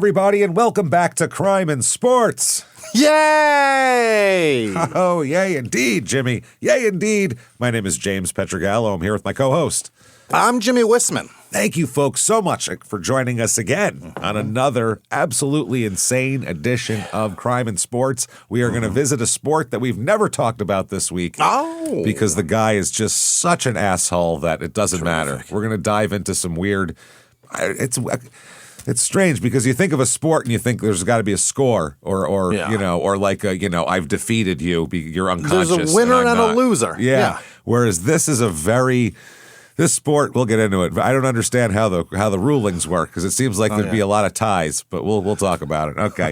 everybody, and welcome back to Crime and Sports. Yay! Oh, yay indeed, Jimmy. Yay indeed. My name is James Petrogallo. I'm here with my co-host. I'm Jimmy Wisman. Thank you, folks, so much for joining us again on another absolutely insane edition of Crime and Sports. We are going to visit a sport that we've never talked about this week. Oh. Because the guy is just such an asshole that it doesn't matter. We're going to dive into some weird... It's strange because you think of a sport and you think there's got to be a score or Yeah. you know, or like a, you know, I've defeated you. You're unconscious. There's a winner and a loser. Yeah. Whereas this is this sport, we'll get into it. I don't understand how the rulings work because it seems like there'd be a lot of ties, but we'll talk about it. Okay.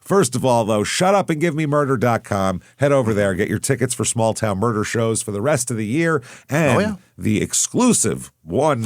First of all, though, shutupandgivememurder.com. Head over there, get your tickets for small town murder shows for the rest of the year, and the exclusive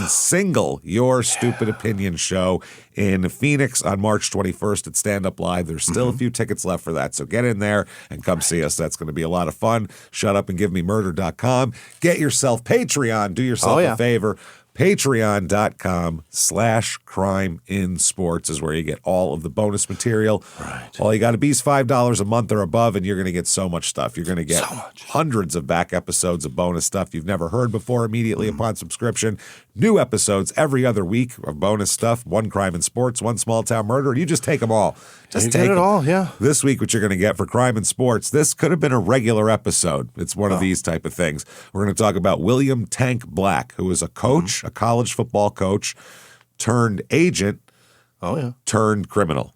single Your Stupid Opinion show in Phoenix on March 21st at Stand Up Live. There's still a few tickets left for that, so get in there and come see us. That's going to be a lot of fun. Shutupandgivememurder.com. Get yourself Patreon. Do yourself a favor. Patreon.com/crimeinsports is where you get all of the bonus material. Right. All you got to be is $5 a month or above, and you're going to get so much stuff. You're going to get hundreds of back episodes of bonus stuff you've never heard before immediately upon subscription. New episodes every other week of bonus stuff. One Crime and Sports, one Small Town Murder, and you just take them all. Just take it all, yeah. This week, what you're going to get for Crime and Sports, this could have been a regular episode. It's one of these type of things. We're going to talk about William Tank Black, who is a coach, a college football coach, turned agent, turned criminal.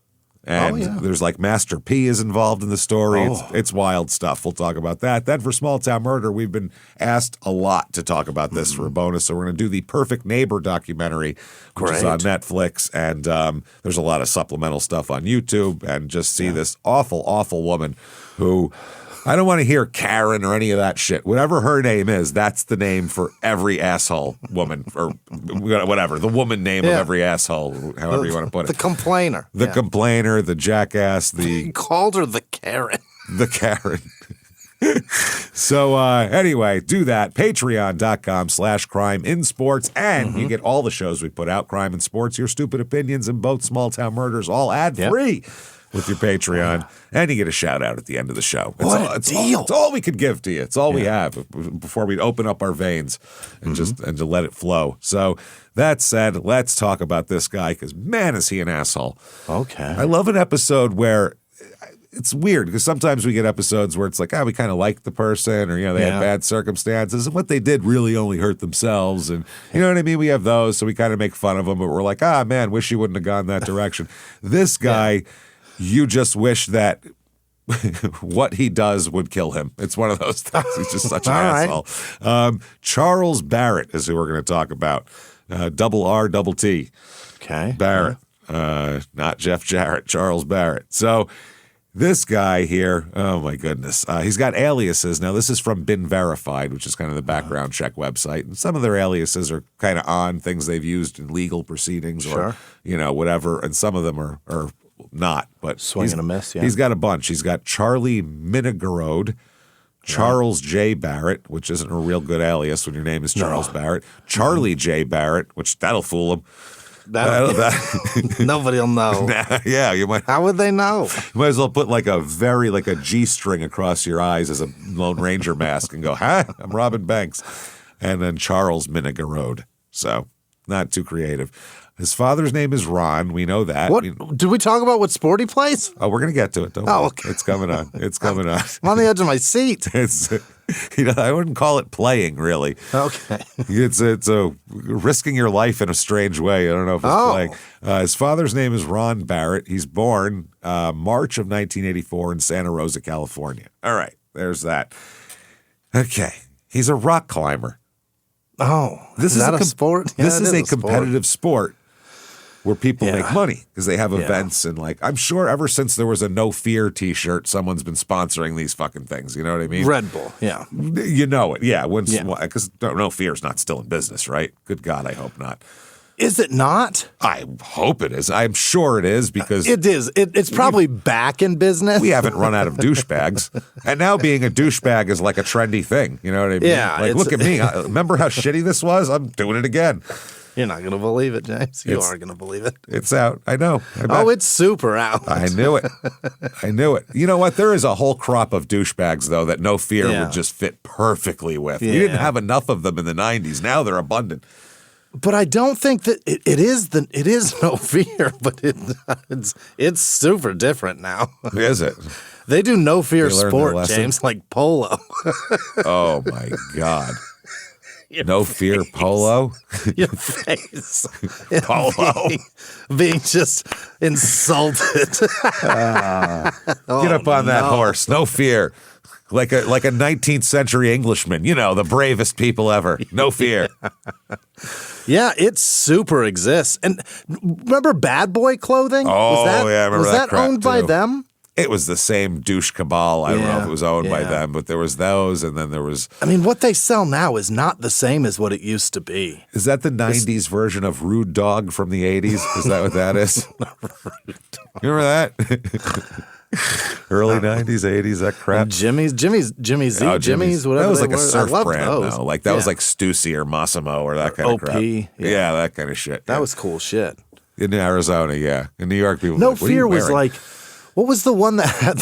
And there's like Master P is involved in the story. It's wild stuff. We'll talk about that. Then for Small Town Murder, we've been asked a lot to talk about this for a bonus. So we're going to do the Perfect Neighbor documentary, which is on Netflix. And there's a lot of supplemental stuff on YouTube. And just see this awful, awful woman who... I don't want to hear Karen or any of that shit. Whatever her name is, that's the name for every asshole woman or whatever. The woman name of every asshole, however you want to put it. The complainer. The complainer, the jackass, He called her the Karen. The Karen. So anyway, do that. Patreon.com/crimeinsports. And you get all the shows we put out. Crime and Sports, Your Stupid Opinions, and both Small Town Murders, all ad-free. With your Patreon, and you get a shout out at the end of the show. What a deal! It's all we could give to you. It's all we have before we open up our veins and to let it flow. So that said, let's talk about this guy because man, is he an asshole. Okay, I love an episode where it's weird because sometimes we get episodes where it's like, we kind of like the person, or they had bad circumstances, and what they did really only hurt themselves, and you know what I mean. We have those, so we kind of make fun of them, but we're like, man, wish you wouldn't have gone that direction. This guy. You just wish that what he does would kill him. It's one of those things. He's just such an asshole. Charles Barrett is who we're going to talk about. R-T. Okay. Barrett. Not Jeff Jarrett. Charles Barrett. So this guy here, oh my goodness. He's got aliases. Now, this is from Been Verified, which is kind of the background check website. And some of their aliases are kind of on things they've used in legal proceedings or, whatever. And some of them are not, but swing and a miss. He's got a bunch. He's got Charlie Minigorode, Charles J. Barrett, which isn't a real good alias when your name is Charles Barrett, Charlie J. Barrett, which that'll fool him. Nobody will know. You might. How would they know? You might as well put like a G-string across your eyes as a Lone Ranger mask and go, I'm Robin Banks. And then Charles Minigorode. So not too creative. His father's name is Ron. We know that. Did we talk about what sport he plays? Oh, we're going to get to it. Don't worry. Okay. It's coming on. It's coming on. I'm on the edge of my seat. I wouldn't call it playing, really. Okay. It's risking your life in a strange way. I don't know if it's playing. His father's name is Ron Barrett. He's born March of 1984 in Santa Rosa, California. All right. There's that. Okay. He's a rock climber. Oh. Is that a sport? This is a competitive sport. Where people make money because they have events and I'm sure ever since there was a No Fear T-shirt, someone's been sponsoring these fucking things. You know what I mean? Red Bull, you know it, because No Fear's not still in business, right? Good God, I hope not. Is it not? I hope it is. I'm sure it is because it is. It's probably back in business. We haven't run out of douchebags, and now being a douchebag is like a trendy thing. You know what I mean? Yeah. Look at me. Remember how shitty this was? I'm doing it again. You're not going to believe it, James. You It's- are going to believe it. It's out. I know. I bet. Oh, it's super out. I knew it. I knew it. You know what? There is a whole crop of douchebags, though, that No Fear Yeah. would just fit perfectly with. You Yeah. didn't have enough of them in the 90s. Now they're abundant. But I don't think that it is No Fear, but it's super different now. Is it? They do No Fear They learned their sport, lesson? James, like polo. Oh, my God. No Fear polo? Your face. Polo. Being just insulted. Get up on that horse. No Fear. Like a 19th century Englishman. You know, the bravest people ever. No Fear. Yeah, it super exists. And remember Bad Boy clothing? Oh, yeah, I remember was that that crap, owned by too. them? It was the same douche cabal. I don't know if it was owned by Yeah. them, but there was those, and then there was... I mean, what they sell now is not the same as what it used to be. Is that the 90s version of Rude Dog from the 80s? Is that what that is? Remember that? Early 90s, 80s, that crap? Jimmy Z, Oh, Jimmy's, whatever. That was they like a were. surf I loved brand, those. though. Like, that was Yeah. like Stussy or Massimo or that kind OP, of crap. yeah. That kind of shit. That yeah. was cool shit. In Arizona, yeah. In New York, people were No like, what are you Fear was wearing? like, what was the one that had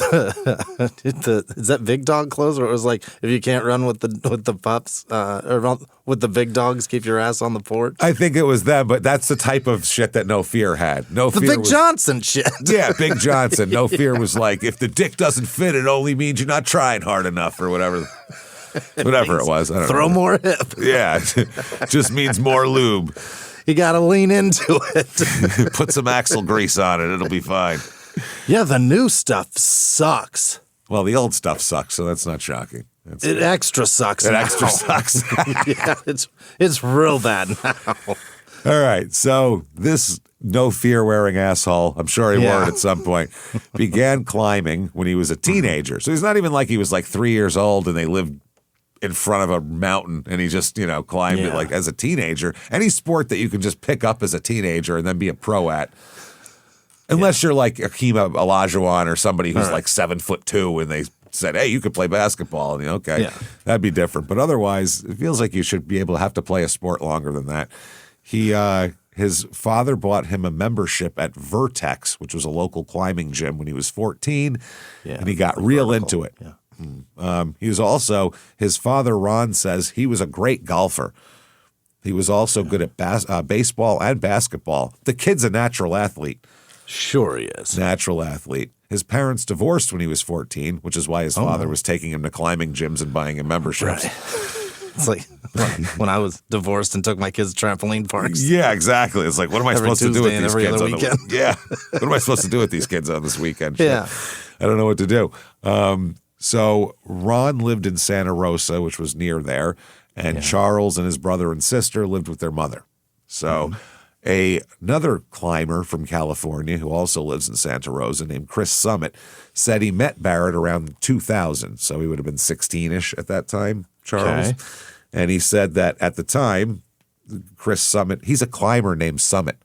is that Big Dog clothes where it was like, if you can't run with the pups or with the big dogs, keep your ass on the porch? I think it was them, but that's the type of shit that No Fear had. No The Fear Big was, Johnson shit. Yeah, Big Johnson. No Fear was like, if the dick doesn't fit, it only means you're not trying hard enough or whatever. Whatever it was. I don't Throw know. more hip. Yeah, just means more lube. You got to lean into it. Put some axle grease on it. It'll be fine. Yeah, the new stuff sucks. Well, the old stuff sucks, so that's not shocking. It extra sucks. It now. extra sucks. Yeah, it's real bad now. All right, so this No Fear wearing asshole, I'm sure he wore Yeah. it at some point, began climbing when he was a teenager. So he's not even like he was like 3 years old and they lived in front of a mountain and he just, climbed it Yeah. like as a teenager. Any sport that you can just pick up as a teenager and then be a pro at. Unless you're like Akeem Olajuwon or somebody who's like 7'2" and they said, hey, you could play basketball. And okay, Yeah. that'd be different. But otherwise, it feels like you should be able to have to play a sport longer than that. His father bought him a membership at Vertex, which was a local climbing gym when he was 14, and he got real into it. Yeah. He was also, his father, Ron, says he was a great golfer. He was also good at baseball and basketball. The kid's a natural athlete. Sure he is. Natural athlete. His parents divorced when he was 14, which is why his father was taking him to climbing gyms and buying him memberships. It's like when I was divorced and took my kids to trampoline parks. Yeah, exactly. It's like, what am I Every supposed to do with Tuesday and these every kids other on the weekend. Yeah. What am I supposed to do with these kids on this weekend? Yeah. I don't know what to do. So Ron lived in Santa Rosa, which was near there, and Charles and his brother and sister lived with their mother. So another climber from California who also lives in Santa Rosa named Chris Summit said he met Barrett around 2000. So he would have been 16-ish at that time, Charles. Okay. And he said that at the time, Chris Summit, he's a climber named Summit.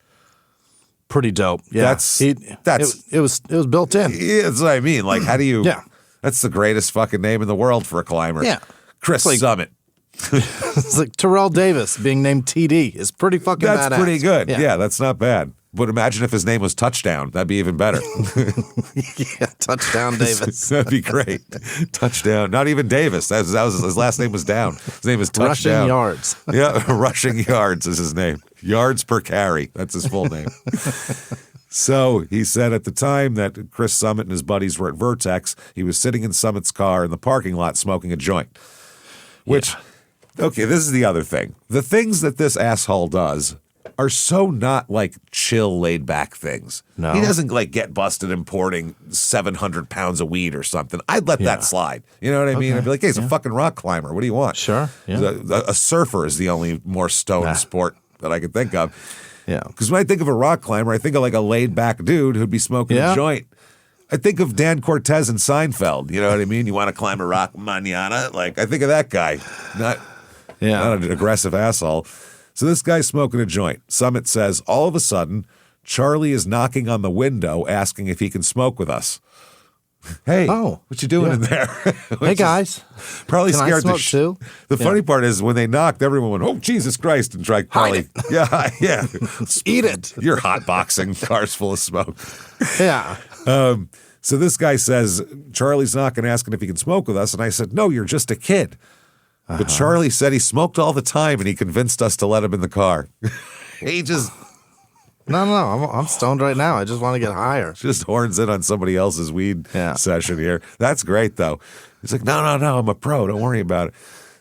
Pretty dope. Yeah. That's- it was built in. Yeah, that's what I mean. Like, how do you? Yeah. That's the greatest fucking name in the world for a climber. Yeah. Chris Summit. It's like Terrell Davis being named TD is pretty fucking That's badass. pretty good. Yeah. Yeah, that's not bad. But imagine if his name was Touchdown. That'd be even better. Yeah, touchdown Davis. That'd be great. Touchdown. Not even Davis. That was his last name was Down. His name is Touchdown. Rushing yards. Yeah, rushing yards is his name. Yards per carry. That's his full name. So he said at the time that Chris Summit and his buddies were at Vertex, he was sitting in Summit's car in the parking lot smoking a joint. Which, okay, this is the other thing. The things that this asshole does are so not like chill, laid back things. No. He doesn't like get busted importing 700 pounds of weed or something. I'd let that slide. You know what I mean? Okay. I'd be like, hey, he's a fucking rock climber. What do you want? Sure, yeah. A surfer is the only more stoned sport that I could think of. Yeah. Because when I think of a rock climber, I think of like a laid back dude who'd be smoking a joint. I think of Dan Cortez and Seinfeld. You know what I mean? You want to climb a rock mañana? Like, I think of that guy, not an aggressive asshole. So this guy's smoking a joint. Summit says, all of a sudden, Charlie is knocking on the window asking if he can smoke with us. Hey, Oh, what you doing yeah. in there? Hey, guys. Probably Can I scared smoke too? The funny part is when they knocked, everyone went, "Oh, Jesus Christ," and tried probably, yeah, Eat it. You're hotboxing, cars full of smoke. Yeah. So this guy says, Charlie's knocking, asking if he can smoke with us. And I said, no, you're just a kid. But Charlie said he smoked all the time and he convinced us to let him in the car. He just No, I'm stoned right now. I just want to get higher. horns in on somebody else's weed session here. That's great, though. He's like, no, I'm a pro. Don't worry about it.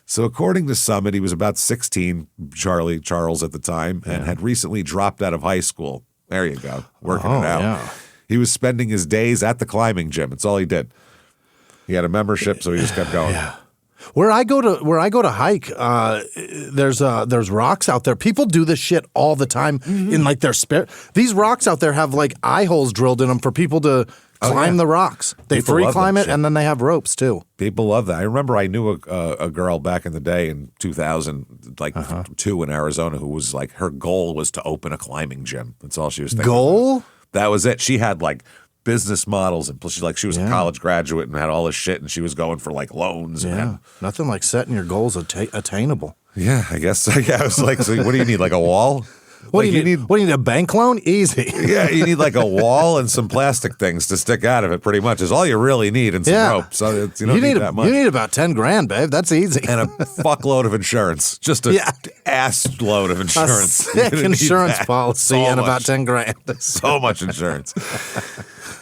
So according to Summit, he was about 16, Charles at the time, and had recently dropped out of high school. There you go, working it out. Yeah. He was spending his days at the climbing gym. That's all he did. He had a membership, so he just kept going. Yeah. Where I go to hike, there's rocks out there. People do this shit all the time in like their spare. These rocks out there have like eye holes drilled in them for people to climb the rocks. They People free love climb that it, shit. and then they have ropes too. People love that. I remember I knew a girl back in the day in 2000, like 2 in Arizona, who was like, her goal was to open a climbing gym. That's all she was thinking. Goal? That was it. She had like business models, and plus she was a college graduate and had all this shit, and she was going for like loans. And Yeah. Nothing like setting your goals attainable. yeah, I guess. Yeah, I was like, so what do you need? Like a wall? What Like, do you need? What do you need? A bank loan? Easy. Yeah, you need like a wall and some plastic things to stick out of it. Pretty much is all you really need, and some rope. So you don't need that much. You need about 10 grand, babe. That's easy. And a fuckload of insurance, just a ass load of A insurance. sick You're gonna need insurance that. policy So and much. about 10 grand. So much insurance.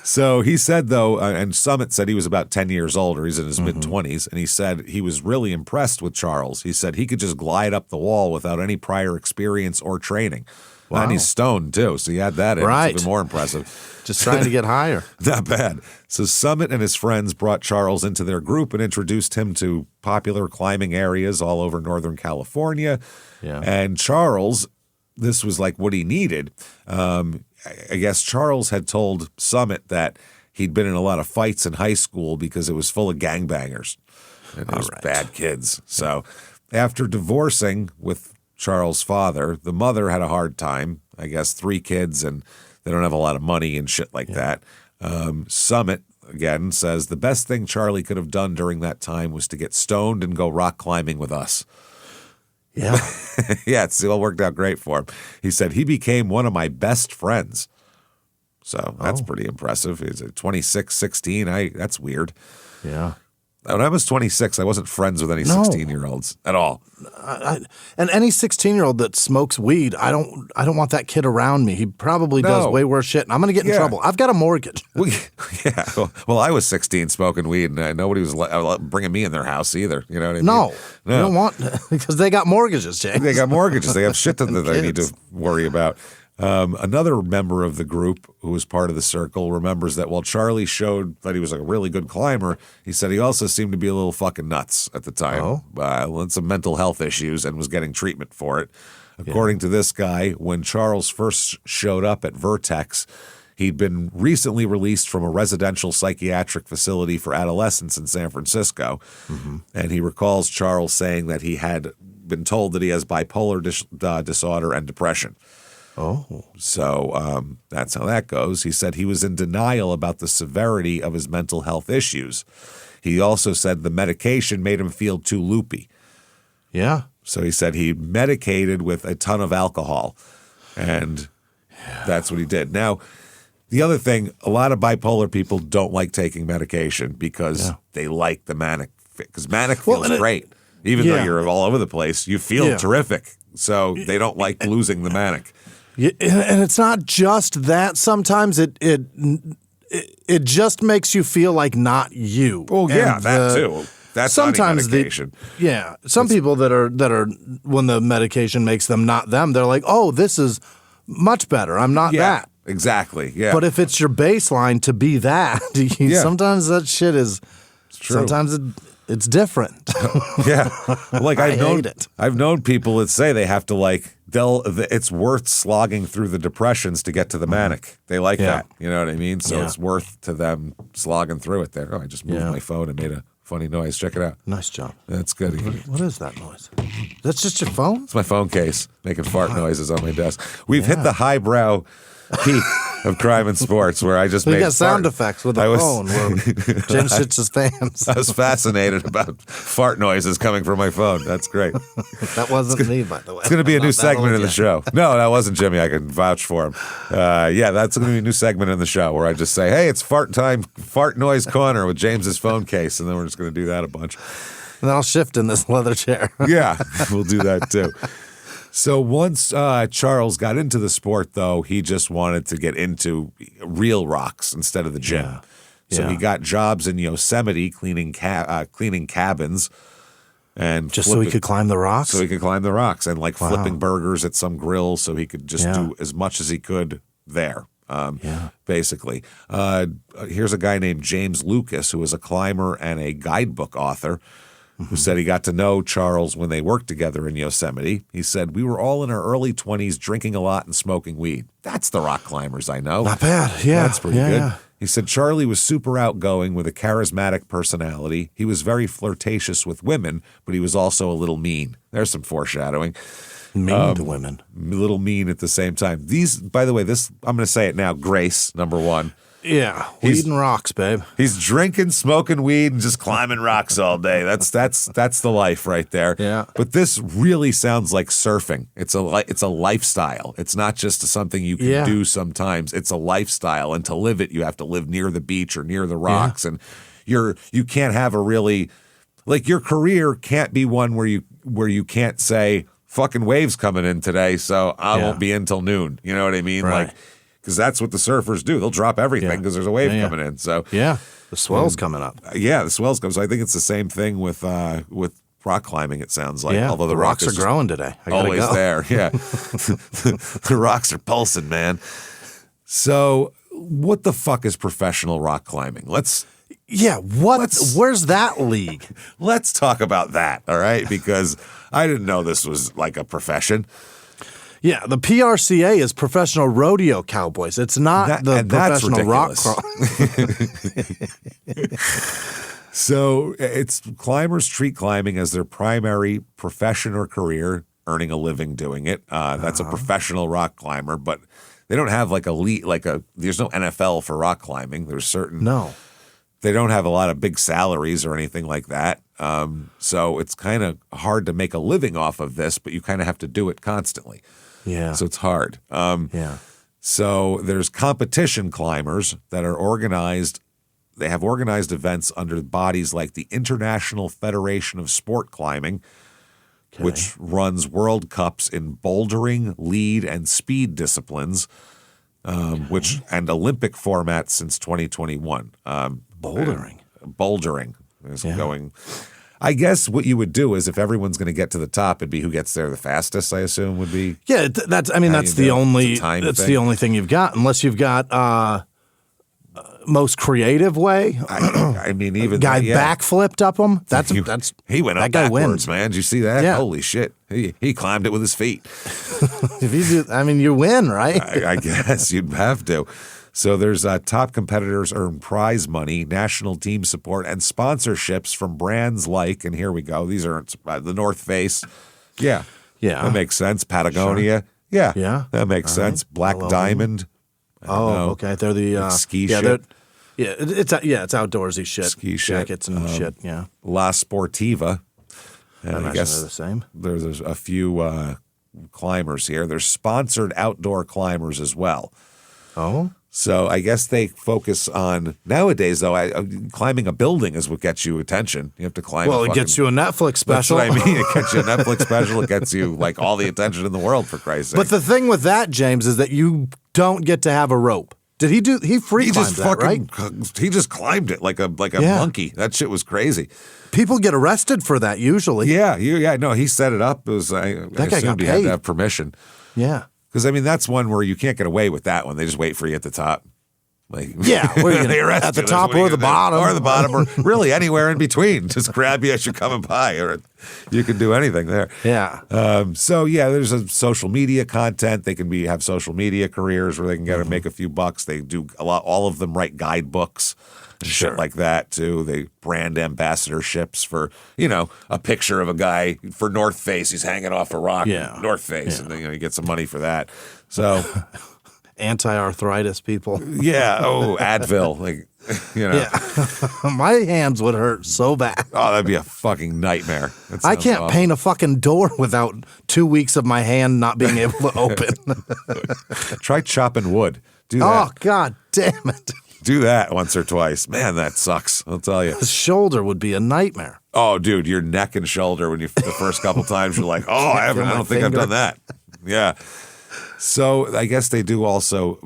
So he said, though, and Summit said he was about 10 years old, or he's in his mid-20s, and he said he was really impressed with Charles. He said he could just glide up the wall without any prior experience or training. Wow. And he's stoned, too, so he had that in. Right. It's even more impressive. Just trying to get higher. Not bad. So Summit and his friends brought Charles into their group and introduced him to popular climbing areas all over Northern California. Yeah. And Charles, this was like what he needed. I guess Charles had told Summit that he'd been in a lot of fights in high school because it was full of gangbangers and it was bad kids. So after divorcing with Charles' father, the mother had a hard time. I guess 3 kids, and they don't have a lot of money and shit like that. Summit, again, says the best thing Charlie could have done during that time was to get stoned and go rock climbing with us. Yeah. Yeah, it all worked out great for him. He said he became one of my best friends. So that's pretty impressive. He's 26, 16. That's weird. Yeah. When I was 26, I wasn't friends with any 16-year-olds at all. And any 16-year-old that smokes weed, I don't want that kid around me. He probably does way worse shit, and I'm going to get in trouble. I've got a mortgage. Yeah. Well, I was 16 smoking weed, and nobody was bringing me in their house either. You know what I mean? No. You don't want because they got mortgages, James. They got mortgages. They have shit that they need to worry about. Another member of the group who was part of the circle remembers that while Charlie showed that he was a really good climber, he said he also seemed to be a little fucking nuts at the time. Had some mental health issues and was getting treatment for it. According to this guy, when Charles first showed up at Vertex, he'd been recently released from a residential psychiatric facility for adolescents in San Francisco. And he recalls Charles saying that he had been told that he has bipolar disorder and depression. So that's how that goes. He said he was in denial about the severity of his mental health issues. He also said the medication made him feel too loopy. Yeah. So he said he medicated with a ton of alcohol, and that's what he did. Now, the other thing, a lot of bipolar people don't like taking medication because they like the manic, because manic feels great. Even though you're all over the place, you feel terrific. So they don't like losing the manic. Yeah, and it's not just that. Sometimes it just makes you feel like not you. Oh yeah, that too. That's sometimes not medication. Some people that are when the medication makes them not them, they're like, oh, this is much better. I'm not that. Exactly. Yeah. But if it's your baseline to be that, sometimes that shit is. True. Sometimes it's different. Yeah. Like I hate it. I've known people that say they have to it's worth slogging through the depressions to get to the manic. They like that. You know what I mean? So it's worth to them slogging through it there. Oh, I just moved my phone and made a funny noise. Check it out. Nice job. That's good. What is that noise? That's just your phone? It's my phone case making fart noises on my desk. We've hit the highbrow peak. of crime and sports where I just We made got sound fart. effects with the phone. Where James shits his pants. I was fascinated about fart noises coming from my phone. That's great. That wasn't me, by the way. It's going to be a I'm new not that segment old in the yet. show. No, that wasn't Jimmy. I can vouch for him. Yeah, that's going to be a new segment in the show where I just say, hey, it's fart time, fart noise corner with James's phone case. And then we're just going to do that a bunch. And then I'll shift in this leather chair. Yeah, we'll do that too. So once Charles got into the sport, though, he just wanted to get into real rocks instead of the gym. Yeah. So Yeah. he got jobs in Yosemite cleaning cabins and Just so he flipping- could climb the rocks? so he could climb the rocks and like Wow. flipping burgers at some grill, so he could just Yeah. do as much as he could there. Yeah. Basically, here's a guy named James Lucas, who is a climber and a guidebook author, who said he got to know Charles when they worked together in Yosemite. He said, we were all in our early 20s drinking a lot and smoking weed. That's the rock climbers I know. Not bad. Yeah. That's pretty Yeah, good. yeah. He said Charlie was super outgoing with a charismatic personality. He was very flirtatious with women, but he was also a little mean. There's some foreshadowing. Mean to women. A little mean at the same time. These, by the way, this, I'm going to say it now, Grace, number one. Yeah. He's- Weed and rocks, babe. He's drinking, smoking weed, and just climbing rocks all day. That's the life right there. Yeah. But this really sounds like surfing. It's a lifestyle. It's not just something you can Yeah. do sometimes. It's a lifestyle, and to live it, you have to live near the beach or near the rocks, and you can't have a really like your career can't be one where you can't say fucking waves coming in today, so I Yeah. won't be in till noon. You know what I mean? Right. Like. Because that's what the surfers do. They'll drop everything Yeah. because there's a wave Yeah, yeah. coming in. So Yeah. The swell's coming up. yeah, the swells come. So I think it's the same thing with rock climbing. It sounds like, Yeah. although the rocks rock are is growing today. I gotta always go. there. Yeah, the rocks are pulsing, man. So what the fuck is professional rock climbing? Let's Yeah. Where's that league? talk about that. All right, because I didn't know this was like a profession. Yeah, the PRCA is Professional Rodeo Cowboys. It's not the and that's professional rock ridiculous. So it's climbers treat climbing as their primary profession or career, earning a living doing it. That's a professional rock climber, but they don't have like there's no NFL for rock climbing. There's certain No. they don't have a lot of big salaries or anything like that. So it's kind of hard to make a living off of this, but you kind of have to do it constantly. Yeah. So it's hard. Yeah. So there's competition climbers that are organized. They have organized events under bodies like the International Federation of Sport Climbing, which runs World Cups in bouldering, lead, and speed disciplines, which and Olympic format since 2021. Bouldering is going. I guess what you would do is if everyone's going to get to the top, it'd be who gets there the fastest. I assume would be. Yeah, that's. I mean, How that's you the do it. only. It's a time That's thing. the only thing you've got, unless you've got most creative way. I mean, even Guy yeah. backflipped up him. That's He went that up guy backwards, wins. man. Did you see that? Yeah. Holy shit! He climbed it with his feet. If you do, I mean, you win, right? I guess you'd have to. So there's top competitors earn prize money, national team support, and sponsorships from brands like, and here we go. These are the North Face. Yeah. Yeah. That makes sense. Patagonia. Yeah. Yeah. That makes sense. Black Hello. Diamond. Oh, okay. They're the ski yeah, shit. they're- Yeah, it's outdoorsy shit. Ski shit. Jackets and shit. Yeah. La Sportiva. And I I imagine guess they're the same. there's a few climbers here. There's sponsored outdoor climbers as well. Oh. So I guess they focus on nowadays, though. Climbing a building is what gets you attention. You have to climb. Well, it gets you a Netflix That's special. what I mean. It gets you a Netflix special. It gets you like all the attention in the world, for Christ's sake. But the thing with that, James, is that you don't get to have a rope. Did he do? He free he climbed just that, right? he just climbed it like a Yeah. monkey. That shit was crazy. People get arrested for that usually. Yeah. No, he set it up. It was I guy got assumed he had paid. to have permission. Yeah. Because I mean, that's one where you can't get away with that one. They just wait for you at the top. Like, Yeah, where you they gonna- arrest at the you. top That's what or you the gonna do. bottom. or the bottom, or really anywhere in between. Just grab you as you're coming by, or you can do anything there. Yeah. So yeah, there's a social media content. They can have social media careers where they can get to make a few bucks. They do a lot. All of them write guidebooks and shit like that too. They brand ambassadorships for a picture of a guy for North Face. He's hanging off a rock. Yeah. North Face, and then you get some money for that. So. Anti-arthritis people. Yeah. Oh, Advil. Like, Yeah. My hands would hurt so bad. Oh, that'd be a fucking nightmare. I can't paint a fucking door without 2 weeks of my hand not being able to open. Try chopping wood. Do that. Oh, God damn it. Do that once or twice. Man, that sucks. I'll tell you. The shoulder would be a nightmare. Oh, dude, your neck and shoulder the first couple times you're like, oh, I don't think I've done that. Yeah. So I guess they do also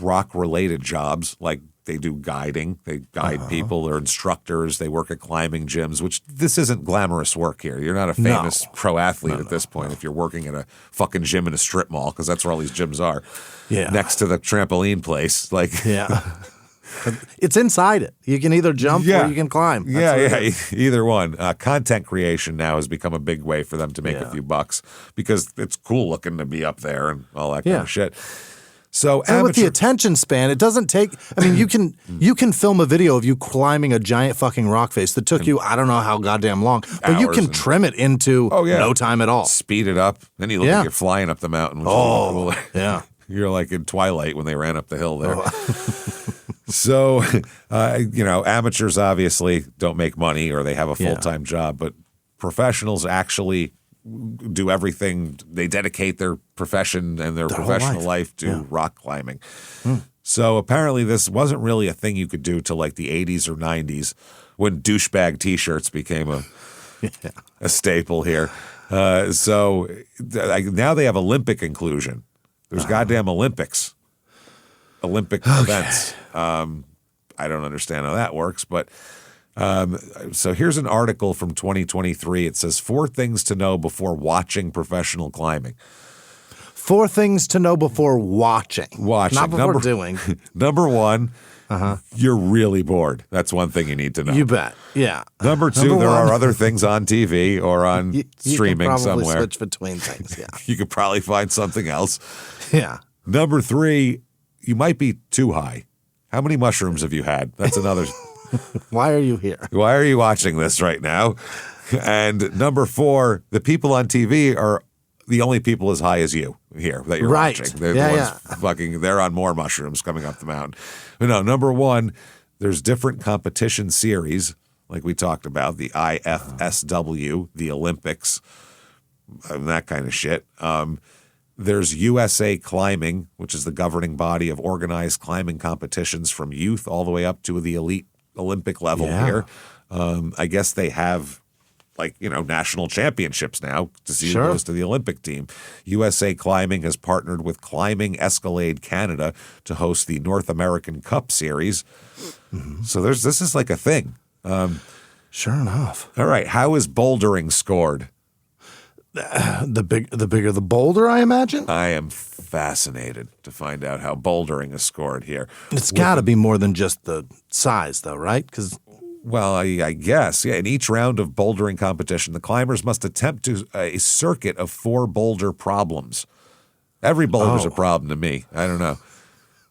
rock-related jobs, like they do guiding. They guide people. They're instructors. They work at climbing gyms, which this isn't glamorous work here. You're not a famous pro athlete at this point if you're working at a fucking gym in a strip mall, because that's where all these gyms are. Yeah. Next to the trampoline place. Like, yeah. It's inside it. You can either jump or you can climb. Either one. Content creation now has become a big way for them to make a few bucks because it's cool looking to be up there and all that kind of shit. So and with the attention span, it doesn't take. I mean, you can film a video of you climbing a giant fucking rock face that took you I don't know how goddamn long, but you can trim it into no time at all. Speed it up, then you look like you're flying up the mountain. Which is cool. Yeah. You're like in Twilight when they ran up the hill there. So, amateurs obviously don't make money or they have a full-time job, but professionals actually do everything. They dedicate their profession and their professional life to rock climbing. So apparently this wasn't really a thing you could do till like the 80s or 90s when douchebag T-shirts became a staple here. So now they have Olympic inclusion. There's goddamn Olympics. Olympic events. I don't understand how that works, but so here's an article from 2023. It says 4 things to know before watching professional climbing. 4 things to know before watching. Not before doing. Number 1, you're really bored. That's one thing you need to know. You bet. Yeah. Number 2, there are other things on TV or on streaming you can probably somewhere. Switch between things. Yeah. You could probably find something else. Yeah. Number 3, you might be too high. How many mushrooms have you had? That's another. Why are you here? Why are you watching this right now? And number 4, the people on TV are the only people as high as you here that you're watching. They're the ones fucking. They're on more mushrooms coming up the mountain. But no, number 1, there's different competition series like we talked about, the IFSW, the Olympics, and that kind of shit. There's USA Climbing, which is the governing body of organized climbing competitions from youth all the way up to the elite Olympic level here. I guess they have national championships now to see who goes to the Olympic team. USA Climbing has partnered with Climbing Escalade Canada to host the North American Cup Series. So this is like a thing. Sure enough. All right. How is bouldering scored? The bigger the boulder, I imagine. I am fascinated to find out how bouldering is scored here. It's got to be more than just the size, though, right? Because I guess, in each round of bouldering competition, the climbers must attempt a circuit of 4 boulder problems. Every boulder's a problem to me. I don't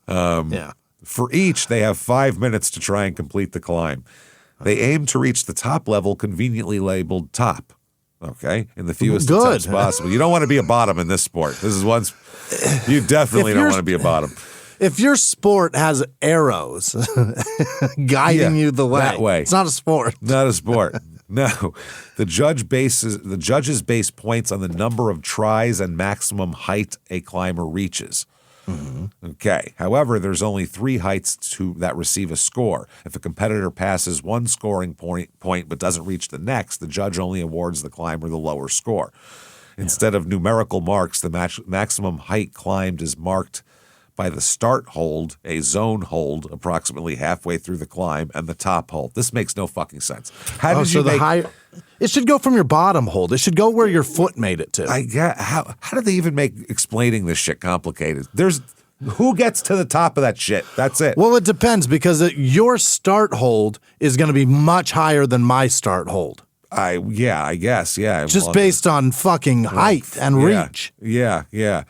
know. For each, they have 5 minutes to try and complete the climb. They aim to reach the top level, conveniently labeled top. Okay, in the fewest attempts possible. You don't want to be a bottom in this sport. This is one. You definitely don't want to be a bottom. If your sport has arrows guiding you the way, that way, it's not a sport. Not a sport. No, the judges base points on the number of tries and maximum height a climber reaches. Okay. However, there's only 3 heights that receive a score. If a competitor passes one scoring point but doesn't reach the next, the judge only awards the climber the lower score. Instead of numerical marks, the maximum height climbed is marked by the start hold, a zone hold approximately halfway through the climb, and the top hold. This makes no fucking sense. How did you make... It should go from your bottom hold. It should go where your foot made it to. I get how did they even make explaining this shit complicated? Who gets to the top of that shit? That's it. Well, it depends because your start hold is going to be much higher than my start hold. I guess. Just based on fucking height and reach. Yeah.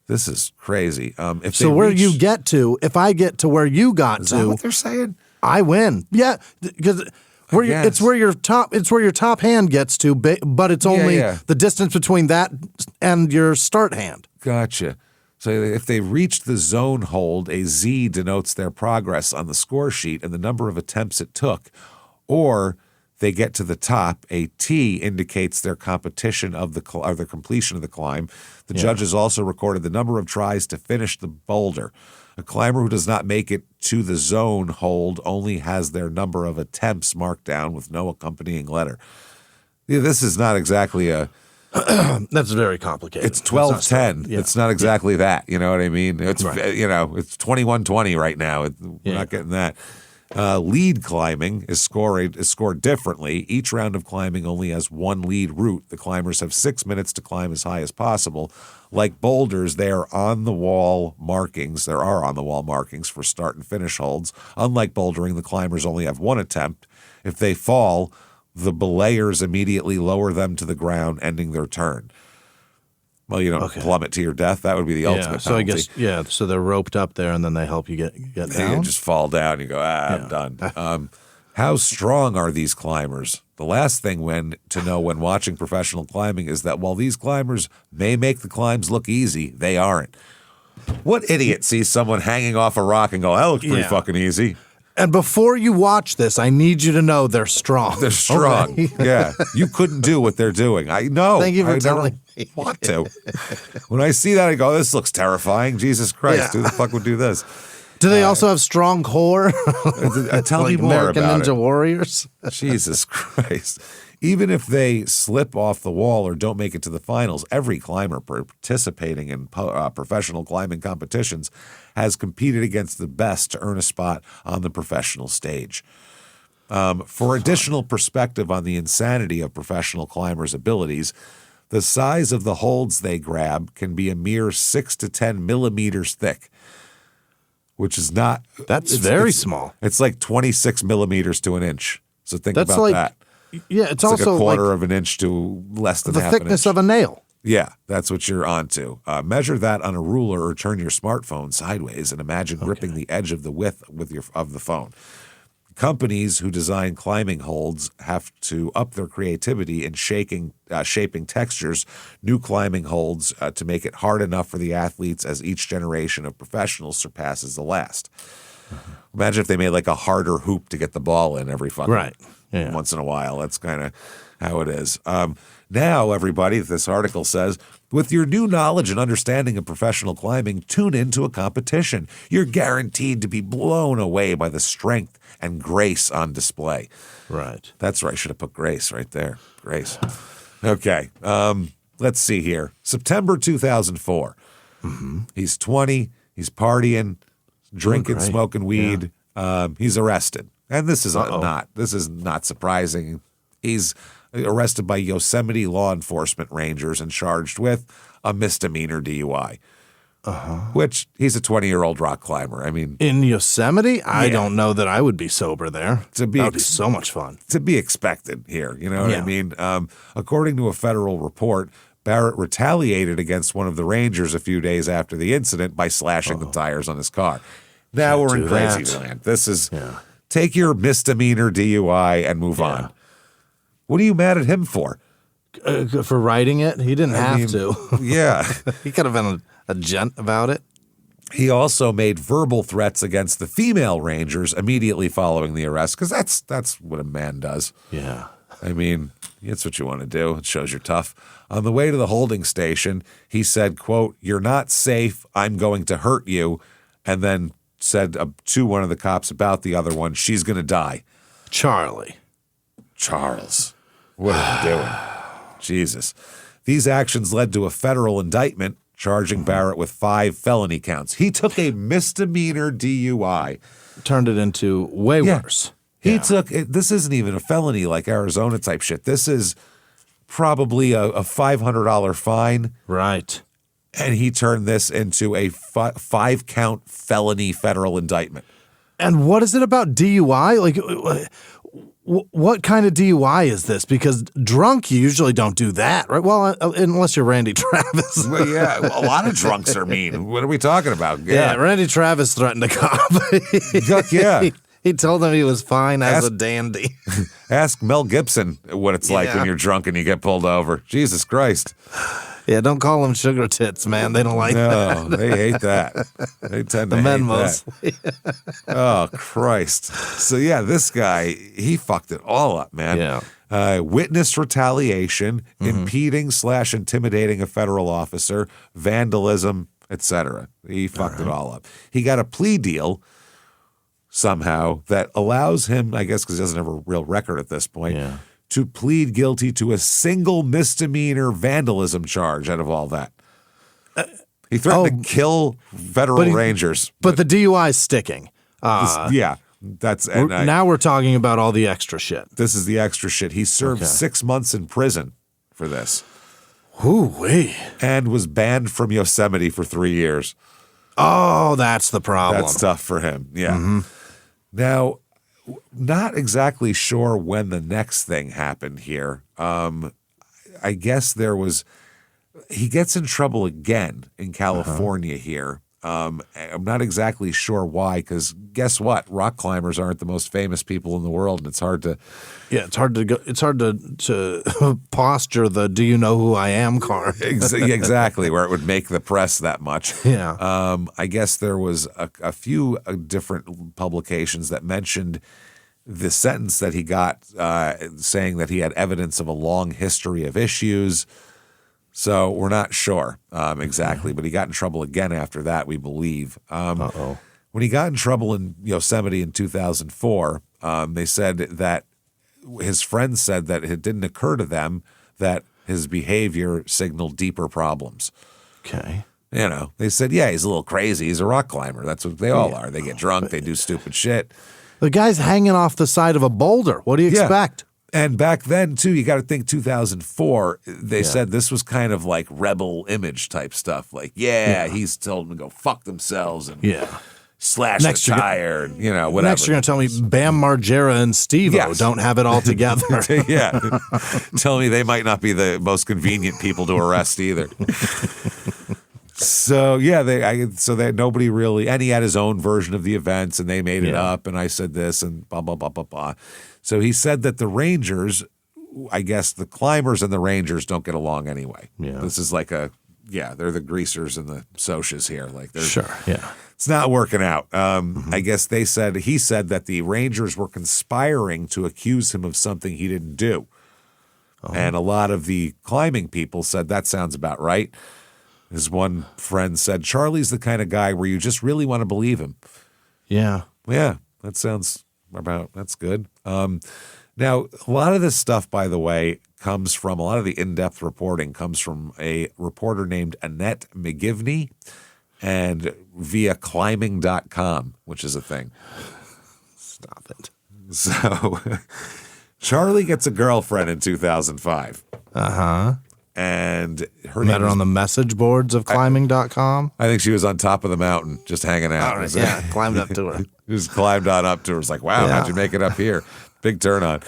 This is crazy. If I get to where you got is to, that what they're saying? I win. Yeah, because it's where your top hand gets to, but it's only the distance between that and your start hand. Gotcha. So if they reach the zone hold, a Z denotes their progress on the score sheet and the number of attempts it took. Or they get to the top, a T indicates their competition of or their completion of the climb. The judges also recorded the number of tries to finish the boulder. A climber who does not make it to the zone hold only has their number of attempts marked down with no accompanying letter. Yeah, this is not exactly a... That's very complicated. It's 12-10. It's not exactly that. You know what I mean? It's it's 21-20 right now. We're not getting that. Lead climbing is scored differently. Each round of climbing only has one lead route. The climbers have 6 minutes to climb as high as possible. Like boulders, there are on-the-wall markings for start and finish holds. Unlike bouldering, the climbers only have one attempt. If they fall, the belayers immediately lower them to the ground, ending their turn. Well, you don't plummet to your death. That would be the ultimate so penalty. I guess, so they're roped up there, and then they help you get down? You just fall down. You go, I'm done. How strong are these climbers? The last thing to know when watching professional climbing is that while these climbers may make the climbs look easy, they aren't. What idiot sees someone hanging off a rock and go, that looks pretty fucking easy? And before you watch this, I need you to know they're strong. They're strong. Okay. Yeah. You couldn't do what they're doing. I know. Thank you for telling me. Want to. When I see that, I go, this looks terrifying. Jesus Christ. Who the fuck would do this? Do they also have strong core? Tell me more American about Ninja Warriors? Jesus Christ. Even if they slip off the wall or don't make it to the finals, every climber participating in professional climbing competitions has competed against the best to earn a spot on the professional stage. For additional perspective on the insanity of professional climbers' abilities, the size of the holds they grab can be a mere 6 to 10 millimeters thick, which is not... That's very small. It's like 26 millimeters to an inch. So think about that. Yeah, it's like also a quarter of an inch to less than half an inch. The thickness of a nail. Yeah, that's what you're onto. Measure that on a ruler or turn your smartphone sideways and imagine gripping the edge of the width of the phone. Companies who design climbing holds have to up their creativity in shaping textures, new climbing holds to make it hard enough for the athletes as each generation of professionals surpasses the last. Imagine if they made like a harder hoop to get the ball in every fucking once in a while. That's kind of how it is. Now, everybody, this article says, with your new knowledge and understanding of professional climbing, tune into a competition. You're guaranteed to be blown away by the strength and grace on display. Right. That's right. I should have put grace right there. Grace. Okay. Let's see here. September 2004. He's 20. He's partying, drinking, smoking weed. He's arrested. And this is not surprising. He's arrested by Yosemite law enforcement rangers and charged with a misdemeanor DUI. Which he's a 20-year-old rock climber. I mean, in Yosemite, I don't know that I would be sober there. That would be so much fun. To be expected here, you know what I mean? According to a federal report, Barrett retaliated against one of the rangers a few days after the incident by slashing the tires on his car. Now we're in crazy land. This is take your misdemeanor DUI and move on. What are you mad at him for? For writing it? He didn't have to. Yeah. He could have been a gent about it. He also made verbal threats against the female rangers immediately following the arrest, because that's what a man does. Yeah. I mean, it's what you want to do. It shows you're tough. On the way to the holding station, he said, quote, "You're not safe. I'm going to hurt you." And then said to one of the cops about the other one, "She's going to die." Charles. What are you doing? Jesus. These actions led to a federal indictment charging Barrett with 5 felony counts. He took a misdemeanor DUI. Turned it into way worse. He took it. This isn't even a felony like Arizona type shit. This is probably a $500 fine. Right. And he turned this into a 5-count felony federal indictment. And what is it about DUI? Like, what kind of DUI is this? Because drunk, you usually don't do that, right? Well, unless you're Randy Travis. Well, yeah, a lot of drunks are mean. What are we talking about? Yeah, Randy Travis threatened a cop. He told him he was fine as a dandy. Ask Mel Gibson what it's like when you're drunk and you get pulled over. Jesus Christ. Yeah, don't call them sugar tits, man. They don't like that. No, they hate that. They tend to The men hate mostly. that. Oh, Christ. So, yeah, this guy, he fucked it all up, man. Yeah. Witness retaliation, impeding/intimidating a federal officer, vandalism, etc. He fucked it all up. He got a plea deal somehow that allows him, I guess because he doesn't have a real record at this point, to plead guilty to a single misdemeanor vandalism charge out of all that. He threatened to kill federal rangers. But the DUI is sticking. That's now we're talking about all the extra shit. This is the extra shit. He served 6 months in prison for this. Ooh-wee. And was banned from Yosemite for 3 years. Oh, that's the problem. That's tough for him. Yeah. Now, not exactly sure when the next thing happened here. I guess he gets in trouble again in California here. I'm not exactly sure why, because guess what? Rock climbers aren't the most famous people in the world, and it's hard to. Yeah, it's hard to posture the "Do you know who I am" card. Exactly, where it would make the press that much. Yeah. I guess there was a few different publications that mentioned the sentence that he got, saying that he had evidence of a long history of issues. So we're not sure exactly, but he got in trouble again after that, we believe. When he got in trouble in Yosemite in 2004, they said that his friends said that it didn't occur to them that his behavior signaled deeper problems. Okay. They said, yeah, he's a little crazy. He's a rock climber. That's what they all are. They get drunk. They do stupid shit. The guy's hanging off the side of a boulder. What do you expect? And back then, too, you got to think 2004, they said this was kind of like rebel image type stuff. Like, he's told them to go fuck themselves and slash the tire and, whatever. Next, you're going to tell me Bam Margera and Steve-O don't have it all together. Tell me they might not be the most convenient people to arrest either. So, nobody really, and he had his own version of the events and they made it up and I said this and blah, blah, blah, blah, blah. So he said that the Rangers, I guess the climbers and the Rangers don't get along anyway. Yeah. This is like they're the greasers and the socias here. Like, it's not working out. I guess he said that the Rangers were conspiring to accuse him of something he didn't do. And a lot of the climbing people said that sounds about right. His one friend said, Charlie's the kind of guy where you just really want to believe him. Yeah. Yeah, that's good. Now, a lot of this stuff, by the way, comes from a lot of the in-depth reporting comes from a reporter named Annette McGivney and via climbing.com, which is a thing. Stop it. So Charlie gets a girlfriend in 2005. And met her on the message boards of climbing.com. I think she was on top of the mountain just hanging out. All right, climbed up to her. Just climbed on up to her. It's like, wow, how'd you make it up here? Big turn on.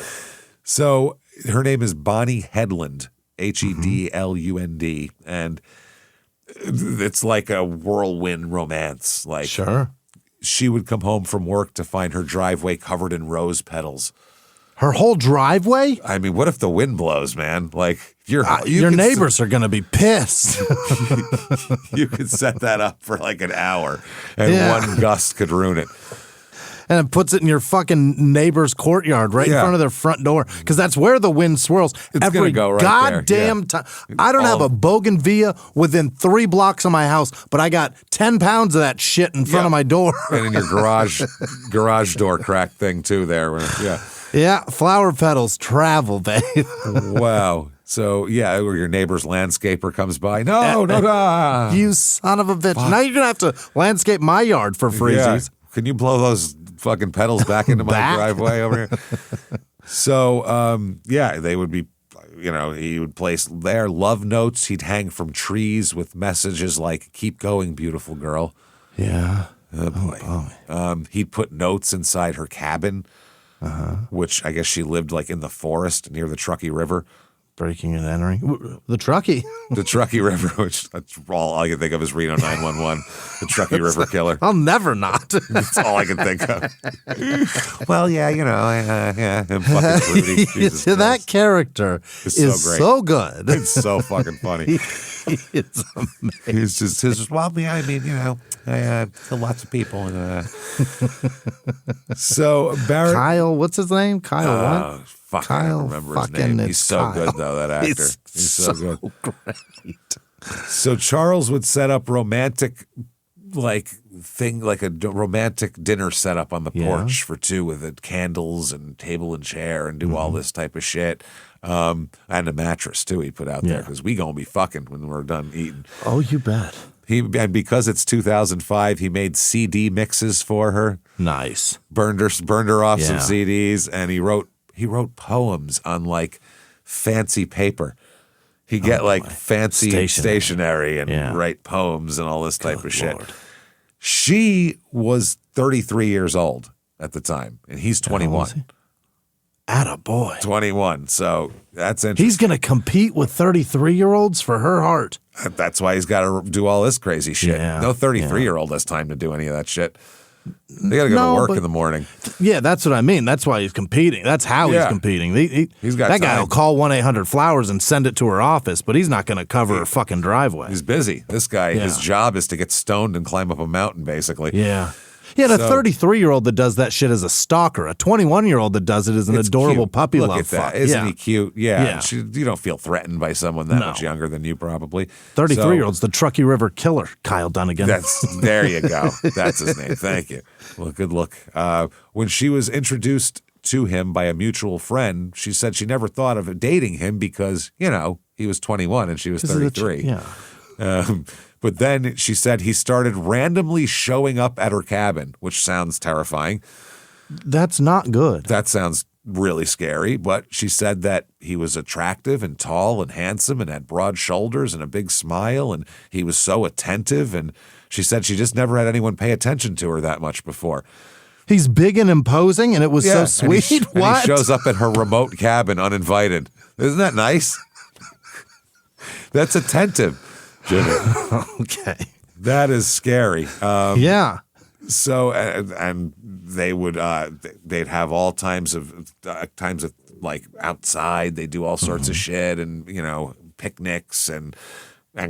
So her name is Bonnie Hedlund, Hedlund, and it's like a whirlwind romance. Like, she would come home from work to find her driveway covered in rose petals. Her whole driveway? I mean, what if the wind blows, man? Like, your neighbors are going to be pissed. You could set that up for like an hour, and one gust could ruin it. And it puts it in your fucking neighbor's courtyard right in front of their front door, because that's where the wind swirls. It's going to go right goddamn time. I don't have a bougainvillea within 3 blocks of my house, but I got 10 pounds of that shit in front of my door. And in your garage door crack thing too there. Yeah, flower petals travel, babe. Wow. So, or your neighbor's landscaper comes by. No. You son of a bitch. Fuck. Now you're going to have to landscape my yard for freezies. Yeah. Can you blow those fucking petals back into my driveway over here? So, they would be, he would place their love notes. He'd hang from trees with messages like, keep going, beautiful girl. Yeah. Oh, boy. He'd put notes inside her cabin. Which I guess she lived like in the forest near the Truckee River. Breaking and entering. The Truckee. The Truckee River, which that's all I can think of is Reno 911. The Truckee River Killer. I'll never not. That's all I can think of. Well, yeah, him fucking Rudy. That character is great. so good. It's so fucking funny. It's amazing. He's just well, yeah, I mean, I kill lots of people. So Barrett, Kyle, what's his name? Kyle what? Fuck, Kyle I don't remember his name. He's so Kyle. good though, that actor. He's so good. Great. So Charles would set up romantic romantic dinner setup on the porch for two with the candles and table and chair and do all this type of shit. And a mattress too he put out there because we gonna be fucking when we're done eating. Oh, you bet. And because it's 2005, he made CD mixes for her. Nice. Burned her off some CDs, and he wrote poems on like fancy paper. He'd get fancy stationery and write poems and all this type of shit. Lord. She was 33 years old at the time, and he's 21. Attaboy. 21. So that's interesting. He's going to compete with 33-year-olds for her heart. That's why he's got to do all this crazy shit. Yeah, no 33-year-old has time to do any of that shit. They got to go to work in the morning. Yeah, that's what I mean. That's why he's competing. That's how he's competing. He's got that guy time. will call 1-800-Flowers and send it to her office, but he's not going to cover her fucking driveway. He's busy. This guy, his job is to get stoned and climb up a mountain, basically. Yeah. Yeah, and a 33-year-old that does that shit is a stalker. A 21-year-old that does it is an adorable cute. puppy Look love at that. fuck. Isn't he cute? Yeah. Yeah. You don't feel threatened by someone that much younger than you, probably. 33-year-old's the Truckee River Killer, Kyle Dunnigan. There you go. That's his name. Thank you. Well, good look. When she was introduced to him by a mutual friend, she said she never thought of dating him because, he was 21 and she was 33. But then she said he started randomly showing up at her cabin, which sounds terrifying. That's not good. That sounds really scary. But she said that he was attractive and tall and handsome and had broad shoulders and a big smile. And he was so attentive. And she said she just never had anyone pay attention to her that much before. He's big and imposing, and it was so sweet. And he shows up at her remote cabin uninvited. Isn't that nice? That's attentive. Jimmy. Okay. That is scary. Yeah. So, and they would, they'd have all times of like outside. They do all sorts of shit and, picnics and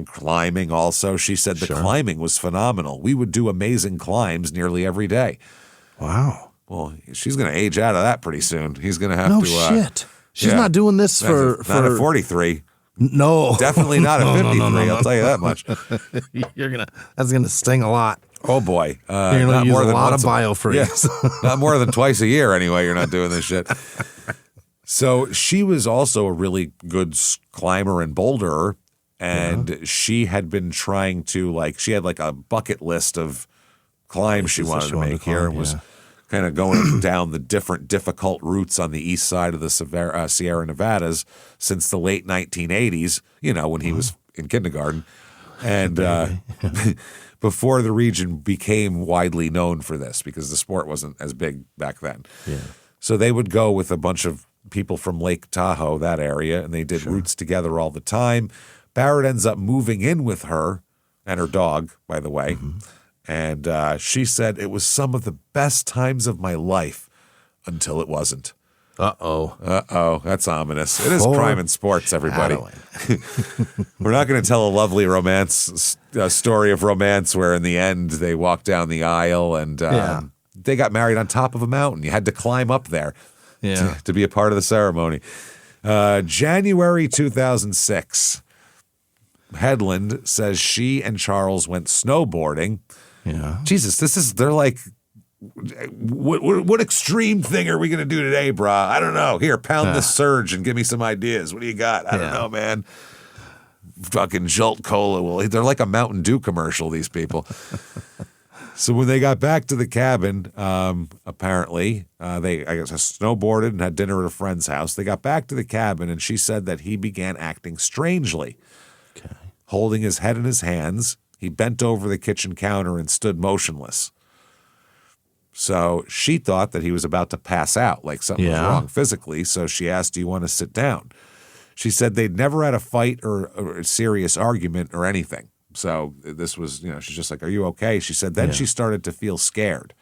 climbing also. She said the climbing was phenomenal. We would do amazing climbs nearly every day. Wow. Well, she's going to age out of that pretty soon. He's going to have to. No shit. She's not doing this for not at 43. No, definitely not at 53. No. I'll tell you that much. That's gonna sting a lot. Oh boy, you're gonna use a lot of biofreeze. Yes, not more than twice a year anyway. You're not doing this shit. So she was also a really good climber and boulderer, and she had been trying to she had a bucket list of climbs she wanted to make here, and was kind of going down the different difficult routes on the east side of the Sierra Nevadas since the late 1980s, when he was in kindergarten. And before the region became widely known for this, because the sport wasn't as big back then. Yeah. So they would go with a bunch of people from Lake Tahoe, that area, and they did routes together all the time. Barrett ends up moving in with her and her dog, by the way. Mm-hmm. And she said it was some of the best times of my life until it wasn't. Uh-oh. That's ominous. It is crime and sports, everybody. We're not going to tell a lovely story of romance where in the end they walked down the aisle and they got married on top of a mountain. You had to climb up there to be a part of the ceremony. January 2006, Headland says she and Charles went snowboarding. Yeah. Jesus, they're like, what extreme thing are we going to do today, brah? I don't know. Here, pound this surge and give me some ideas. What do you got? I don't know, man. Fucking Jolt Cola. They're like a Mountain Dew commercial, these people. So when they got back to the cabin, apparently, they, I guess, snowboarded and had dinner at a friend's house. They got back to the cabin, and she said that he began acting strangely. Okay. Holding his head in his hands, he bent over the kitchen counter and stood motionless. So she thought that he was about to pass out, like something was wrong physically. So she asked, "Do you want to sit down?" She said they'd never had a fight or a serious argument or anything. So this was, she's just like, are you okay? She said then she started to feel scared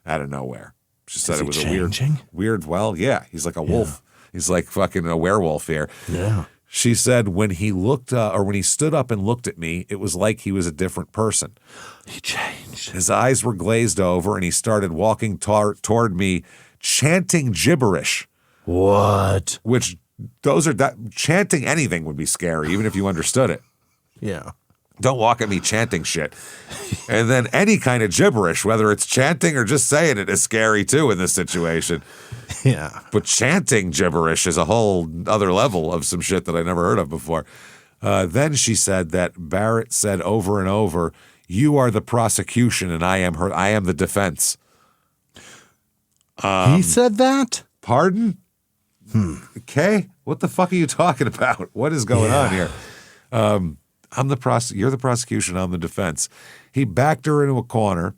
out of nowhere. She said it was changing? a weird, well, yeah, he's like a wolf. He's like fucking a werewolf here. Yeah. She said when he looked, or when he stood up and looked at me, it was like he was a different person. He changed. His eyes were glazed over, and he started walking toward me, chanting gibberish. What? Which, chanting anything would be scary, even if you understood it. Yeah. Don't walk at me chanting shit. And then any kind of gibberish, whether it's chanting or just saying it, is scary too in this situation. Yeah. But chanting gibberish is a whole other level of some shit that I never heard of before. Then she said that Barrett said over and over, "You are the prosecution and I am the defense." He said that? Pardon? Okay. What the fuck are you talking about? What is going on here? You're the prosecution, I'm the defense. He backed her into a corner.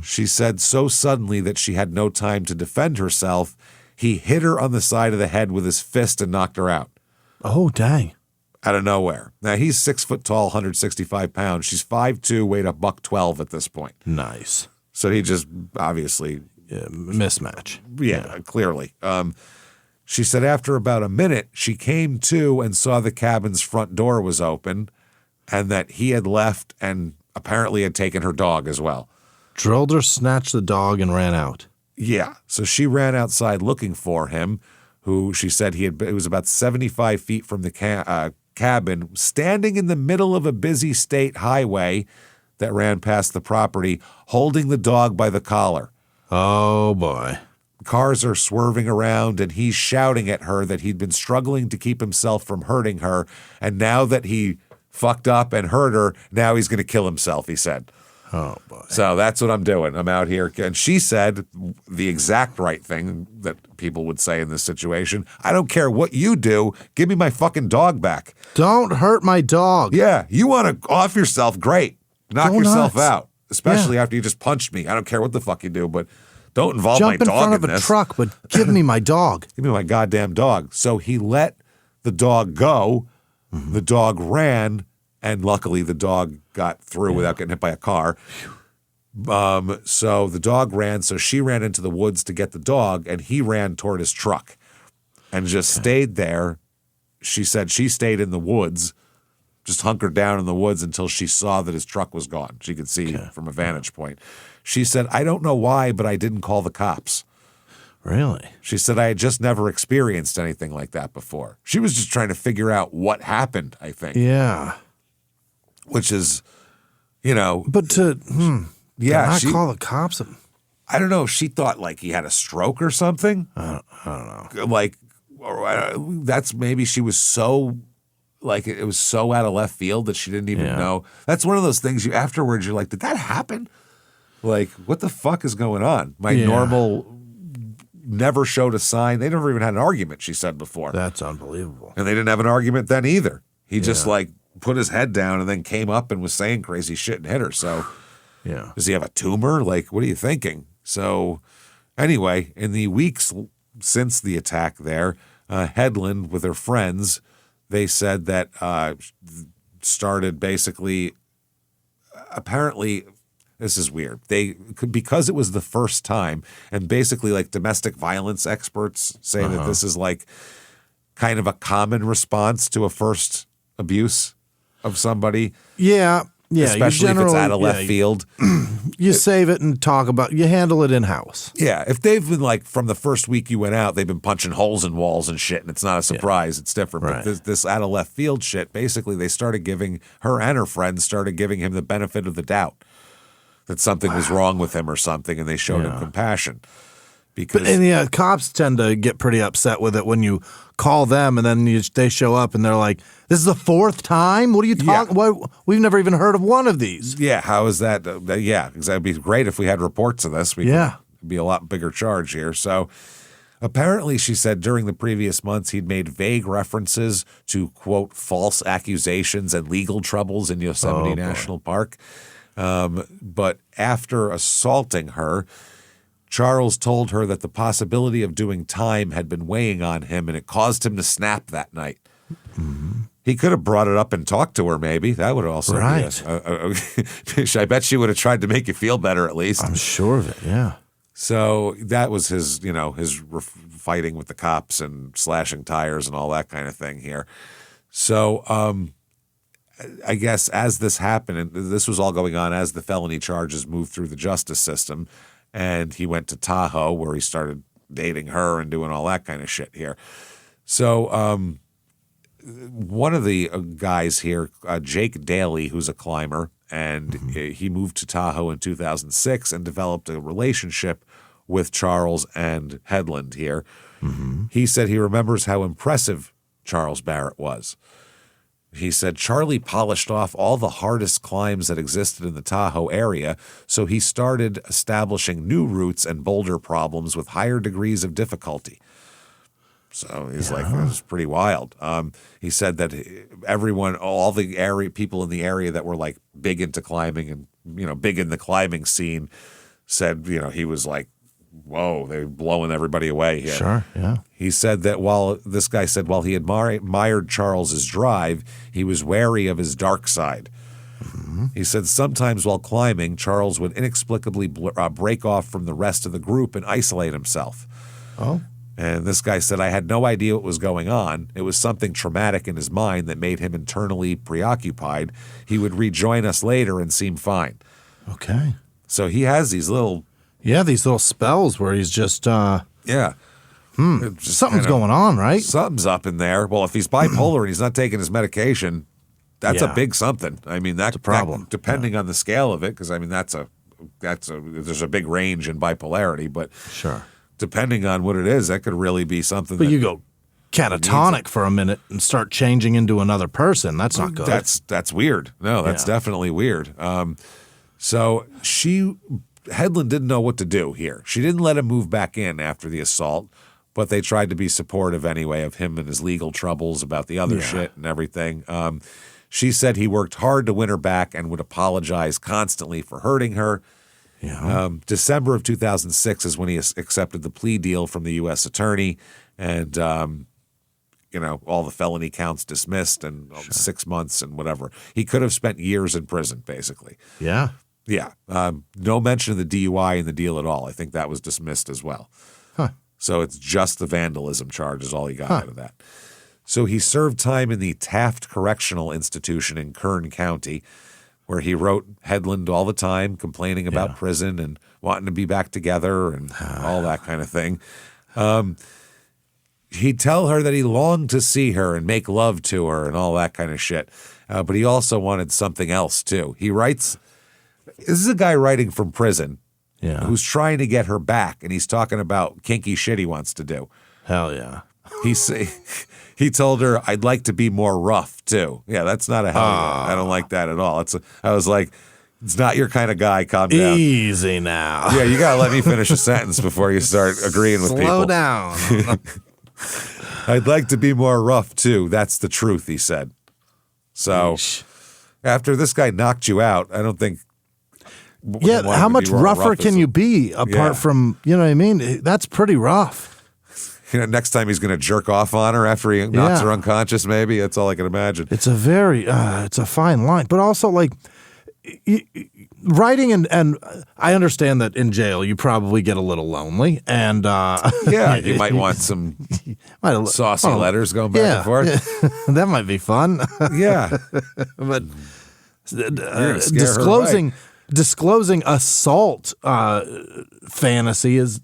She said so suddenly that she had no time to defend herself, he hit her on the side of the head with his fist and knocked her out. Oh, dang. Out of nowhere. Now, he's 6 foot tall, 165 pounds. She's 5'2", weighed a $112 at this point. Nice. So he just obviously... mismatch. Yeah, clearly. She said after about a minute, she came to and saw the cabin's front door was open and that he had left and apparently had taken her dog as well. Drilled her, snatched the dog, and ran out. Yeah. So she ran outside looking for him, who she said it was about 75 feet from the cabin, standing in the middle of a busy state highway that ran past the property, holding the dog by the collar. Oh, boy. Cars are swerving around, and he's shouting at her that he'd been struggling to keep himself from hurting her, and now that he fucked up and hurt her, now he's going to kill himself, he said. Oh, boy. So that's what I'm doing. I'm out here. And she said the exact right thing that people would say in this situation. I don't care what you do. Give me my fucking dog back. Don't hurt my dog. Yeah. You want to off yourself? Great. Knock Go yourself nuts. out, especially after you just punched me. I don't care what the fuck you do, but don't involve my Jump in dog front in of a this. truck, but give me my dog. Give me my goddamn dog. So he let the dog go. The dog ran, and luckily the dog got through without getting hit by a car. So the dog ran. So she ran into the woods to get the dog, and he ran toward his truck and just stayed there. She said she stayed in the woods, just hunkered down in the woods until she saw that his truck was gone. She could see from a vantage point. She said, I don't know why, but I didn't call the cops. Really? She said, I had just never experienced anything like that before. She was just trying to figure out what happened, I think. Yeah. Which is, But to not call the cops. I don't know if she thought like he had a stroke or something. I don't know. Like, that's maybe she was so, like, it was so out of left field that she didn't even know. That's one of those things afterwards you're like, did that happen? Like, what the fuck is going on? My normal never showed a sign. They never even had an argument, she said before. That's unbelievable. And they didn't have an argument then either. He just like put his head down and then came up and was saying crazy shit and hit her. So does he have a tumor? Like, what are you thinking? So anyway, in the weeks since the attack there, Headland with her friends, they said that started basically, apparently, this is weird. Because it was the first time, and basically like domestic violence experts say that this is like kind of a common response to a first abuse of somebody. Yeah. Especially if it's out of left field. You save it and you handle it in-house. Yeah. If they've been like, from the first week you went out, they've been punching holes in walls and shit, and it's not a surprise. It's different. Right. But this out of left field shit, basically they started giving, her and her friends started giving him the benefit of the doubt that something was wrong with him or something, and they showed him compassion. Because cops tend to get pretty upset with it when you call them and then they show up and they're like, "This is the fourth time? What are you talking? We've never even heard of one of these." Yeah, how is that? Because that'd be great if we had reports of this. It'd be a lot bigger charge here. So apparently, she said during the previous months he'd made vague references to, quote, false accusations and legal troubles in Yosemite National Park. But after assaulting her, Charles told her that the possibility of doing time had been weighing on him, and it caused him to snap that night. He could have brought it up and talked to her, maybe. That would also be I bet she would have tried to make you feel better at least. I'm sure of it, yeah. So that was his fighting with the cops and slashing tires and all that kind of thing here. So I guess as this happened, and this was all going on as the felony charges moved through the justice system, and he went to Tahoe where he started dating her and doing all that kind of shit here. So one of the guys here, Jake Daly, who's a climber, and he moved to Tahoe in 2006 and developed a relationship with Charles and Headland here. He said he remembers how impressive Charles Barrett was. He said Charlie polished off all the hardest climbs that existed in the Tahoe area, so he started establishing new routes and boulder problems with higher degrees of difficulty. So he's like, it was pretty wild. He said that everyone, all the people in the area that were like big into climbing and, big in the climbing scene said, he was like, whoa, they're blowing everybody away here. Sure, yeah. He said that while he admired Charles's drive, he was wary of his dark side. He said sometimes while climbing, Charles would inexplicably break off from the rest of the group and isolate himself. Oh. And this guy said, I had no idea what was going on. It was something traumatic in his mind that made him internally preoccupied. He would rejoin us later and seem fine. Okay. So he has these little... Yeah, these little spells where he's just... Yeah. Something's going on, right? Something's up in there. Well, if he's bipolar and he's not taking his medication, that's a big something. I mean, that's a problem. Depending on the scale of it, because I mean, there's a big range in bipolarity, but sure, depending on what it is, that could really be something. But you go catatonic for a minute and start changing into another person. That's not good. That's weird. No, that's definitely weird. So Headland didn't know what to do here. She didn't let him move back in after the assault, but they tried to be supportive anyway of him and his legal troubles about the other shit and everything. She said he worked hard to win her back and would apologize constantly for hurting her. Yeah. December of 2006 is when he accepted the plea deal from the U.S. attorney, and all the felony counts dismissed and 6 months and whatever. He could have spent years in prison, basically. Yeah. Yeah. No mention of the DUI in the deal at all. I think that was dismissed as well. Huh. So it's just the vandalism charge is all he got out of that. So he served time in the Taft Correctional Institution in Kern County, where he wrote Headland all the time, complaining about prison and wanting to be back together and all that kind of thing. He'd tell her that he longed to see her and make love to her and all that kind of shit. But he also wanted something else, too. He writes, this is a guy writing from prison who's trying to get her back, and he's talking about kinky shit he wants to do. Hell yeah. He told her, I'd like to be more rough, too. Yeah, that's not a hell yeah. I don't like that at all. I was like, it's not your kind of guy. Calm down. Easy now. Yeah, you got to let me finish a sentence before you start agreeing with people. Slow down. I'd like to be more rough, too. That's the truth, he said. So after this guy knocked you out, I don't think... Yeah, how much rougher can you be apart from, you know what I mean? That's pretty rough. Next time he's going to jerk off on her after he knocks her unconscious, maybe. That's all I can imagine. It's a very, it's a fine line. But also, like, writing and I understand that in jail you probably get a little lonely. And you might want some saucy letters going back and forth. Yeah. That might be fun. Yeah. But disclosing assault fantasy it's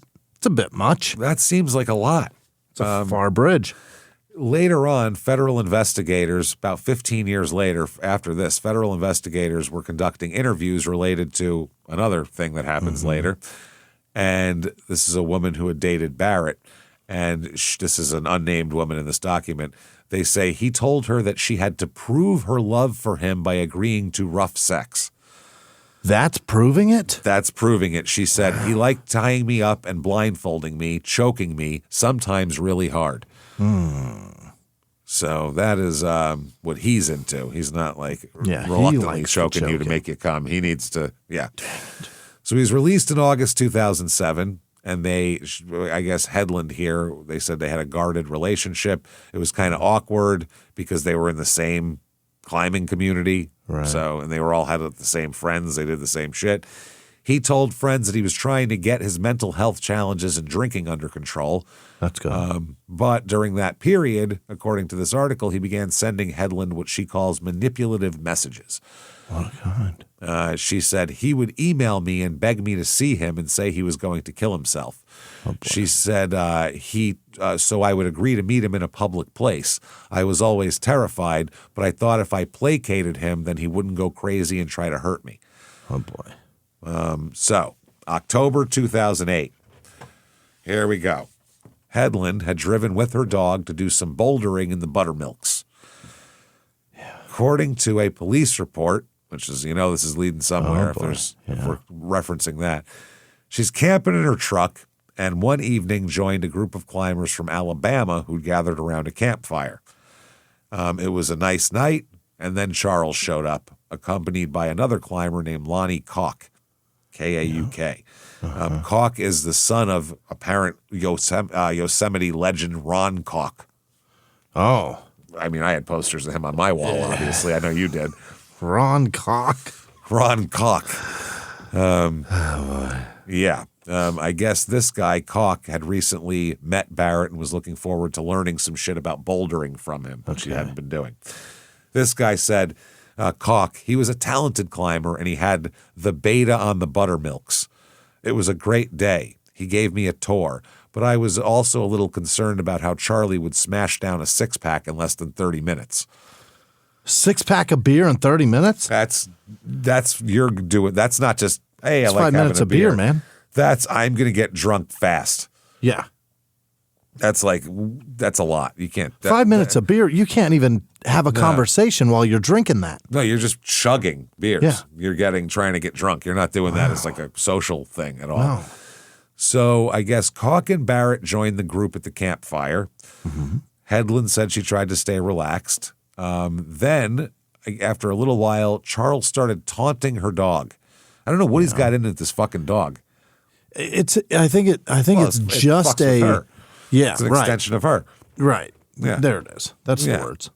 a bit much. That seems like a lot. It's a far bridge. Later on, federal investigators, about 15 years later after this, federal investigators were conducting interviews related to another thing that happens later. And this is a woman who had dated Barrett. And this is an unnamed woman in this document. They say he told her that she had to prove her love for him by agreeing to rough sex. That's proving it? That's proving it. She said, he liked tying me up and blindfolding me, choking me, sometimes really hard. So that is what he's into. He's not like reluctantly choking you to make you come. He needs to, So he's released in August 2007, and I guess Headland here, they said they had a guarded relationship. It was kind of awkward because they were in the same climbing community. Right. So, and they were all had the same friends. They did the same shit. He told friends that he was trying to get his mental health challenges and drinking under control. That's good. But during that period, according to this article, he began sending Headland what she calls manipulative messages. What kind? She said he would email me and beg me to see him and say he was going to kill himself. Oh, boy. She said so I would agree to meet him in a public place. I was always terrified, but I thought if I placated him, then he wouldn't go crazy and try to hurt me. Oh, boy. So, October 2008. Here we go. Headland had driven with her dog to do some bouldering in the buttermilks. Yeah. According to a police report, which is, this is leading somewhere Oh, boy. if we're referencing that, she's camping in her truck and one evening joined a group of climbers from Alabama who gathered around a campfire. It was a nice night, and then Charles showed up, accompanied by another climber named Lonnie Koch. K-A-U-K. Koch is the son of apparent Yosemite legend Ron Koch. Oh. I mean, I had posters of him on my wall, obviously. I know you did. Ron Koch. Ron Koch. Yeah. I guess this guy, Koch, had recently met Barrett and was looking forward to learning some shit about bouldering from him, which he hadn't been doing. This guy said, Koch, he was a talented climber and he had the beta on the buttermilks. It was a great day. He gave me a tour, but I was also a little concerned about how Charlie would smash down a six-pack in less than 30 minutes. 6-pack of beer in 30 minutes? That's you're doing. That's not just, hey, I like 5 having minutes a of beer, man. That's I'm going to get drunk fast. Yeah. That's a lot. You can't. 5 minutes of beer, you can't even have a conversation while you're drinking that. No, you're just chugging beers. Yeah. You're trying to get drunk. You're not doing that as like a social thing at all. Wow. So I guess Koch and Barrett joined the group at the campfire. Mm-hmm. Headland said she tried to stay relaxed. Then, after a little while, Charles started taunting her dog. I don't know what he's got into this fucking dog. I think it's just fucks with her. Yeah, It's an right. extension of her. Right. Yeah. There it is. That's the Yeah. words.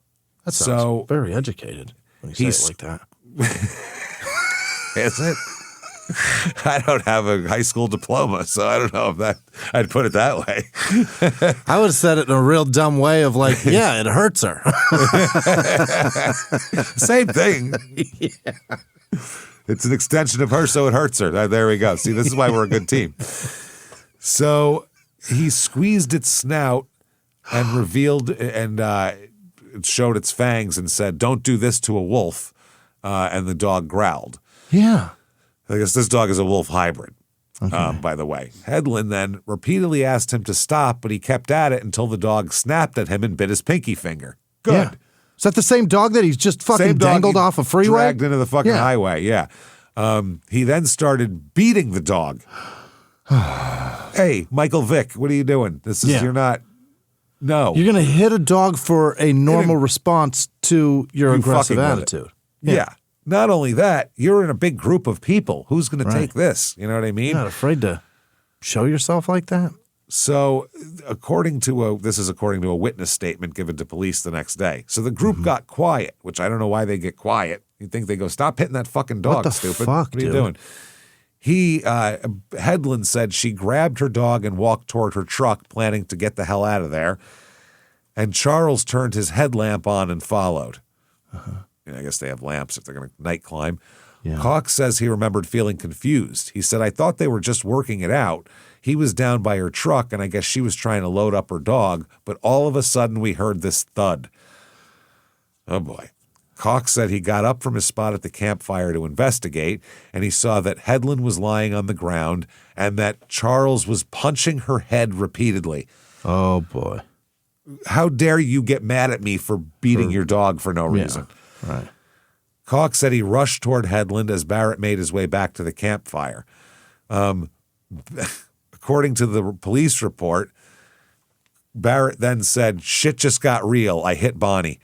That sounds very educated when you say it like that. Is it? I don't have a high school diploma, so I don't know if I'd put it that way. I would have said it in a real dumb way of like, yeah, it hurts her. Same thing. Yeah. It's an extension of her, so it hurts her. There we go. See, this is why we're a good team. So he squeezed its snout and revealed and it showed its fangs and said, "Don't do this to a wolf." And the dog growled. Yeah. I guess this dog is a wolf hybrid, by the way. Headland then repeatedly asked him to stop, but he kept at it until the dog snapped at him and bit his pinky finger. Good. Yeah. Is that the same dog that he's just fucking dangled off a freeway? Dragged into the fucking highway, yeah. He then started beating the dog. Hey, Michael Vick, what are you doing? You're not, no. You're going to hit a dog for a normal response to your aggressive attitude. Yeah. Not only that, you're in a big group of people. Who's going to take this? You know what I mean? You're not afraid to show yourself like that? So, according to a witness statement given to police the next day. So the group got quiet, which I don't know why they get quiet. You'd think they go, "Stop hitting that fucking dog, what the stupid. Fuck, what are you doing?" Headland said she grabbed her dog and walked toward her truck, planning to get the hell out of there. And Charles turned his headlamp on and followed. I guess they have lamps if they're going to night climb. Yeah. Koch says he remembered feeling confused. He said, "I thought they were just working it out. He was down by her truck, and I guess she was trying to load up her dog, but all of a sudden we heard this thud." Oh, boy. Koch said he got up from his spot at the campfire to investigate, and he saw that Headland was lying on the ground and that Charles was punching her head repeatedly. Oh, boy. How dare you get mad at me for beating your dog for no reason? Yeah, right. Koch said he rushed toward Headland as Barrett made his way back to the campfire. According to the police report, Barrett then said, "Shit just got real. I hit Bonnie."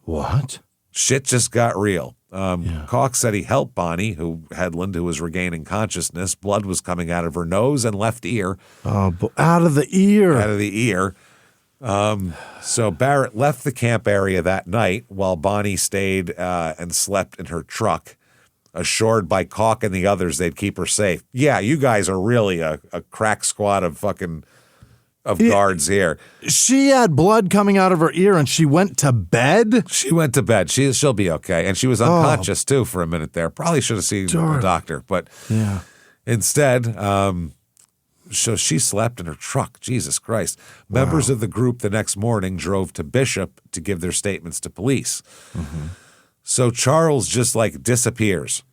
What? Shit just got real. Cox said he helped Bonnie, Headland, who was regaining consciousness. Blood was coming out of her nose and left ear. Oh, out of the ear. Out of the ear. So Barrett left the camp area that night while Bonnie stayed and slept in her truck, assured by Cock and the others they'd keep her safe. Yeah, you guys are really a crack squad of guards here. She had blood coming out of her ear and she went to bed? She went to bed. She'll be okay. And she was unconscious, too, for a minute there. Probably should have seen a doctor. But instead, so she slept in her truck. Jesus Christ. Members of the group the next morning drove to Bishop to give their statements to police. Mm-hmm. So Charles just, disappears.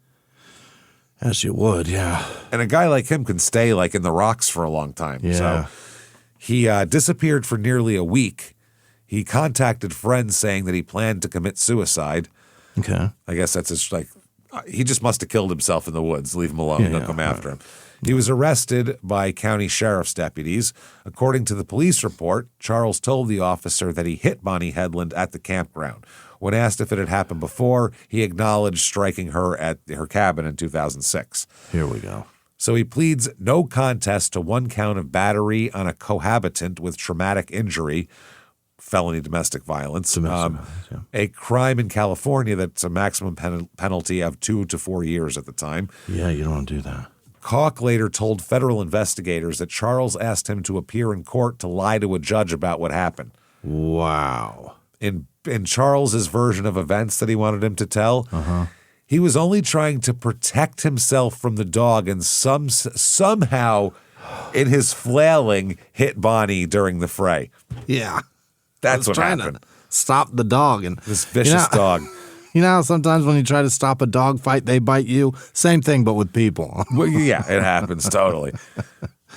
As you would, yeah. And a guy like him can stay, in the rocks for a long time. Yeah. So he disappeared for nearly a week. He contacted friends saying that he planned to commit suicide. Okay. I guess that's he just must have killed himself in the woods. Leave him alone. They'll come after him. He was arrested by county sheriff's deputies. According to the police report, Charles told the officer that he hit Bonnie Headland at the campground. When asked if it had happened before, he acknowledged striking her at her cabin in 2006. Here we go. So he pleads no contest to one count of battery on a cohabitant with traumatic injury, felony domestic violence, a crime in California that's a maximum penalty of 2 to 4 years at the time. Yeah, you don't want to do that. Cock later told federal investigators that Charles asked him to appear in court to lie to a judge about what happened. Wow. In Charles's version of events that he wanted him to tell, he was only trying to protect himself from the dog and somehow, in his flailing, hit Bonnie during the fray. Yeah. That's what trying happened. To stop the dog. And this vicious dog. You know how sometimes when you try to stop a dog fight, they bite you? Same thing, but with people. Well, yeah, it happens totally.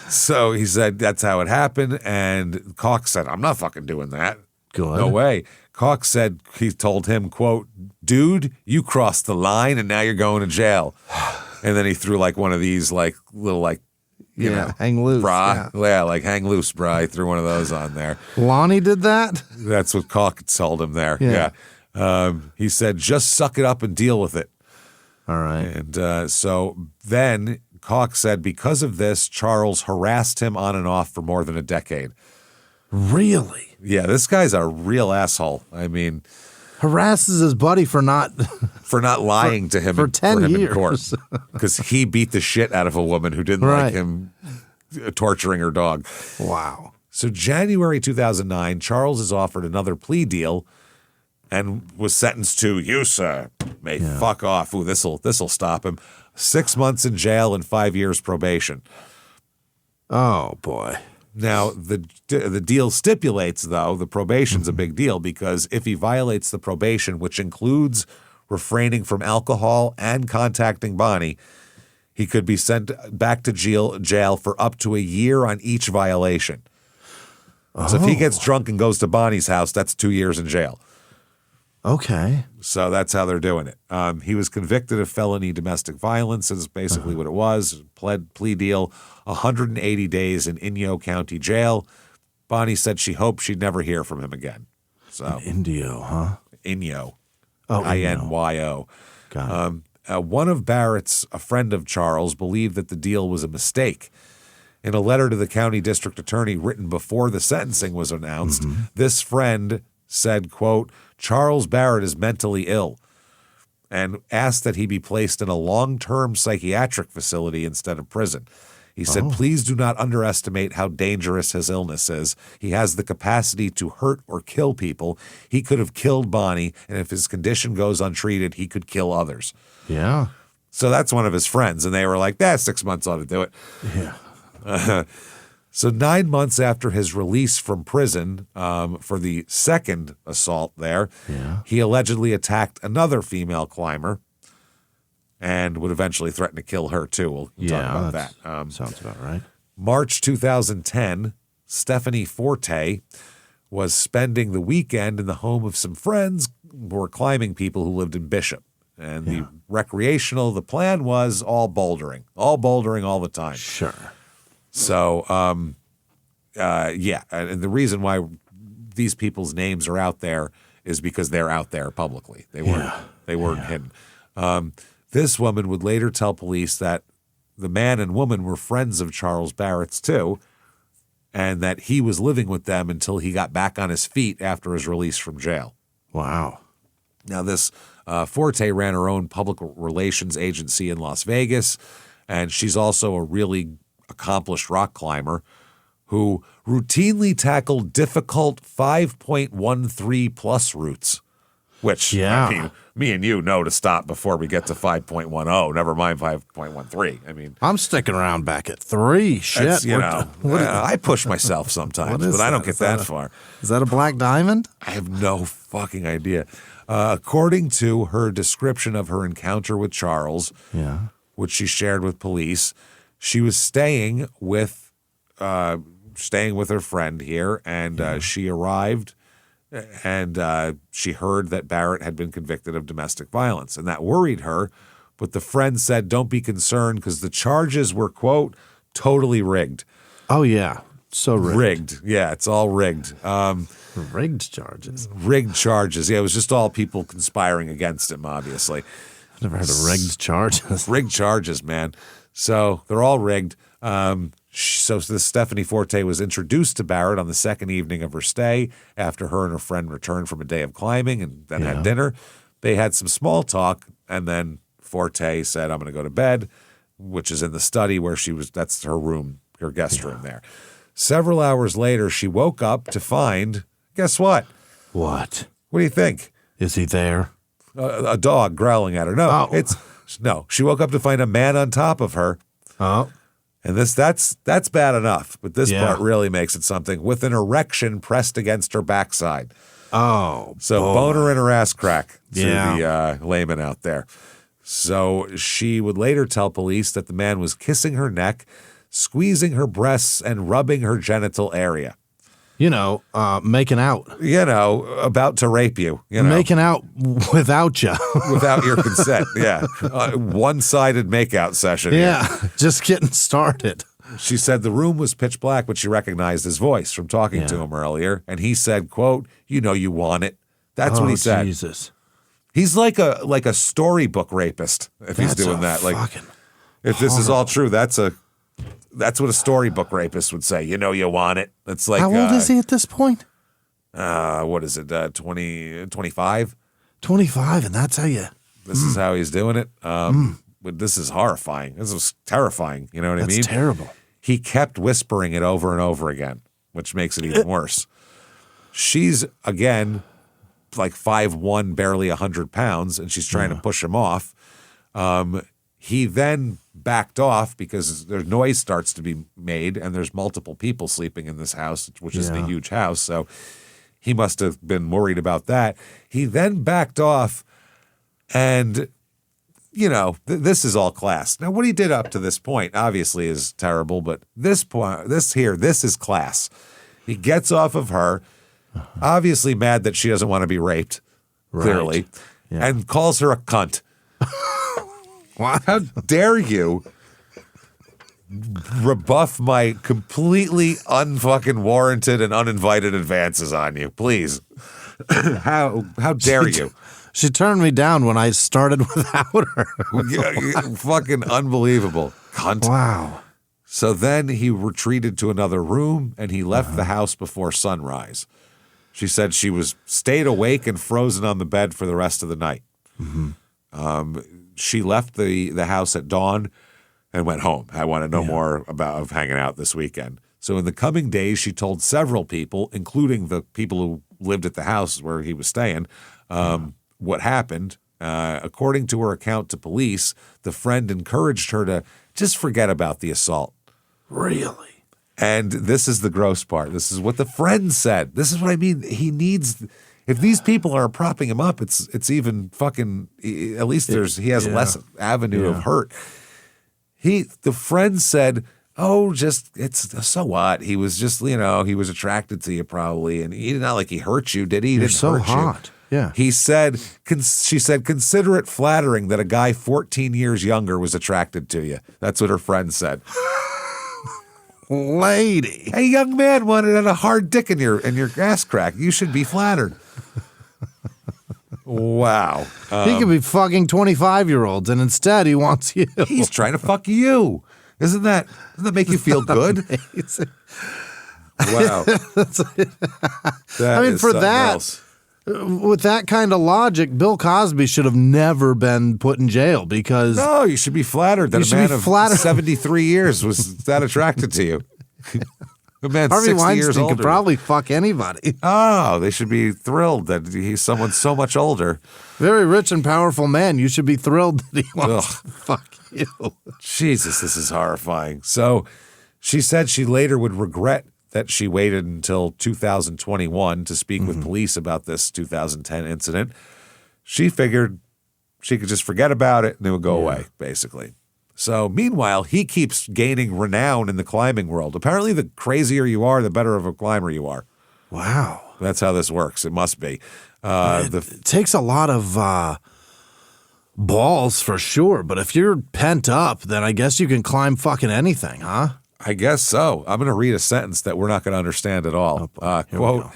So he said that's how it happened. And Cox said, I'm not fucking doing that. Good. No way. Cox said, he told him, quote, dude, you crossed the line and now you're going to jail. And then he threw one of these little you know, hang loose. Bra. Yeah, hang loose bra. He threw one of those on there. Lonnie did that? That's what Cox told him there. Yeah. He said, just suck it up and deal with it. All right. And so then Cox said, because of this, Charles harassed him on and off for more than a decade. Really? Yeah, this guy's a real asshole. I mean, harasses his buddy for not lying to him for 10 years in court because he beat the shit out of a woman who didn't like him torturing her dog. Wow. So January 2009, Charles is offered another plea deal and was sentenced to, you, sir, may fuck off. Ooh, this'll stop him. 6 months in jail and 5 years probation. Oh, boy. Now, the deal stipulates, though, the probation's a big deal because if he violates the probation, which includes refraining from alcohol and contacting Bonnie, he could be sent back to jail for up to a year on each violation. So if he gets drunk and goes to Bonnie's house, that's 2 years in jail. Okay. So that's how they're doing it. He was convicted of felony domestic violence, is basically what it was. Plea deal, 180 days in Inyo County Jail. Bonnie said she hoped she'd never hear from him again. So Indio, huh? Inyo. Oh, Inyo. Got it. One of Barrett's, a friend of Charles, believed that the deal was a mistake. In a letter to the county district attorney written before the sentencing was announced, this friend said, quote, Charles Barrett is mentally ill and asked that he be placed in a long-term psychiatric facility instead of prison. He said, please do not underestimate how dangerous his illness is. He has the capacity to hurt or kill people. He could have killed Bonnie, and if his condition goes untreated, he could kill others. Yeah. So that's one of his friends, and they were like, 6 months ought to do it. Yeah. So 9 months after his release from prison for the second assault there, he allegedly attacked another female climber and would eventually threaten to kill her too. We'll talk about that. Sounds about right. March 2010, Stephanie Forte was spending the weekend in the home of some friends who were climbing people who lived in Bishop. And the plan was all bouldering all the time. Sure. So, and the reason why these people's names are out there is because they're out there publicly. They weren't hidden. This woman would later tell police that the man and woman were friends of Charles Barrett's too, and that he was living with them until he got back on his feet after his release from jail. Wow. Now, this Forte ran her own public relations agency in Las Vegas, and she's also a really accomplished rock climber who routinely tackled difficult 5.13 plus routes, which Yeah. I mean, me and you know to stop before we get to 5.10, never mind 5.13. I mean, I'm sticking around back at 3. Shit. that's, you What- know, I push myself sometimes, What is but I don't that? get Is that that far. Is that a black diamond? I have no fucking idea. According to her description of her encounter with Charles, Yeah. which she shared with police, she was staying with her friend here, and she arrived, and she heard that Barrett had been convicted of domestic violence, and that worried her. But the friend said, "Don't be concerned, because the charges were, quote, totally rigged." Oh, yeah. So rigged. Rigged, yeah, it's all rigged. Rigged charges. Rigged charges. Yeah, it was just all people conspiring against him, obviously. I've never heard of rigged charges. Rigged charges, man. So they're all rigged. So this Stephanie Forte was introduced to Barrett on the second evening of her stay after her and her friend returned from a day of climbing and then had dinner. They had some small talk, and then Forte said, "I'm going to go to bed," which is in the study where she was. That's her room, her guest room there. Several hours later, she woke up to find, guess what? What? What do you think? Is he there? A dog growling at her. No, Oh. She woke up to find a man on top of her. Oh. And that's bad enough, but this Yeah. part really makes it something, with an erection pressed against her backside. Oh. So boner in her ass crack to Yeah. the layman out there. So she would later tell police that the man was kissing her neck, squeezing her breasts, and rubbing her genital area. You know, making out. You know, about to rape you. You know, Making out without you. without your consent. Yeah, one-sided makeout session. Yeah. Just getting started. She said the room was pitch black, but she recognized his voice from talking to him earlier. And he said, quote, "You know you want it." That's what he said. Jesus. He's like a storybook rapist if he's doing that. Like, if this is all true, that's what a storybook rapist would say. You know you want it. It's like, How old is he at this point? what is it, 20, 25? 25, and that's how you... This is how he's doing it. But this is horrifying. This is terrifying. You know what I mean? That's terrible. He kept whispering it over and over again, which makes it even worse. She's, again, like 5'1", barely 100 pounds, and she's trying to push him off. He then backed off because their noise starts to be made, and there's multiple people sleeping in this house, which isn't a huge house. So he must have been worried about that. He then backed off, and, you know, this is all class. Now, what he did up to this point obviously is terrible, but this is class. He gets off of her, obviously mad that she doesn't want to be raped, clearly, and calls her a cunt. How dare you rebuff my completely unfucking warranted and uninvited advances on you, please? How dare you? She turned me down when I started without her. Fucking unbelievable. Cunt. Wow. So then he retreated to another room and he left the house before sunrise. She said she stayed awake and frozen on the bed for the rest of the night. She left the house at dawn and went home. I want to know more about hanging out this weekend. So in the coming days, she told several people, including the people who lived at the house where he was staying, what happened. According to her account to police, the friend encouraged her to just forget about the assault. Really? And this is the gross part. This is what the friend said. This is what I mean. He needs... If these people are propping him up, it's even fucking, at least he has less avenue of hurt. The friend said, it's so what? He was just, he was attracted to you probably. And he not like he hurt you, did he? He You're didn't so hurt hot. You. Yeah. She said, consider it flattering that a guy 14 years younger was attracted to you. That's what her friend said. Lady. A young man wanted a hard dick in your ass crack. You should be flattered. Wow. He could be fucking 25-year-olds, and instead he wants you. He's trying to fuck you. Doesn't that make you feel good? Wow. I mean, for that, else. with that kind of logic, Bill Cosby should have never been put in jail because... No, you should be flattered that a man of 73 years was that attracted to you. A man Harvey 60 years Weinstein older. could probably fuck anybody. Oh, they should be thrilled that he's someone so much older. Very rich and powerful man. You should be thrilled that he wants to fuck you. Jesus, this is horrifying. So she said she later would regret that she waited until 2021 to speak with police about this 2010 incident. She figured she could just forget about it and it would go away, basically. So meanwhile, he keeps gaining renown in the climbing world. Apparently, the crazier you are, the better of a climber you are. Wow. That's how this works. It must be. It takes a lot of balls for sure, but if you're pent up, then I guess you can climb fucking anything, huh? I guess so. I'm going to read a sentence that we're not going to understand at all. Quote,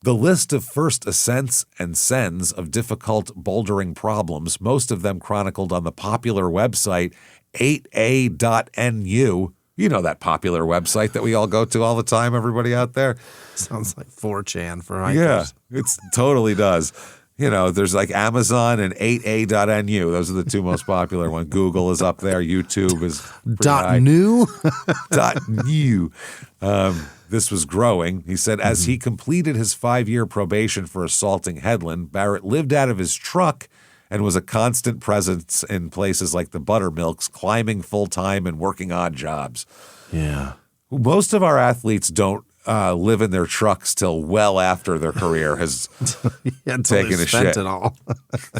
the list of first ascents and sends of difficult bouldering problems, most of them chronicled on the popular website 8a.nu. You know that popular website that we all go to all the time, everybody out there? Sounds like 4chan for hikers. Yeah, it totally does. You know, there's like Amazon and 8a.nu. Those are the two most popular ones. Google is up there. YouTube is .nu? .nu. This was growing. He said, as he completed his 5-year probation for assaulting Headland, Barrett lived out of his truck and was a constant presence in places like the Buttermilks, climbing full-time and working odd jobs. Yeah. Most of our athletes don't live in their trucks till well after their career has taken a shit. It all.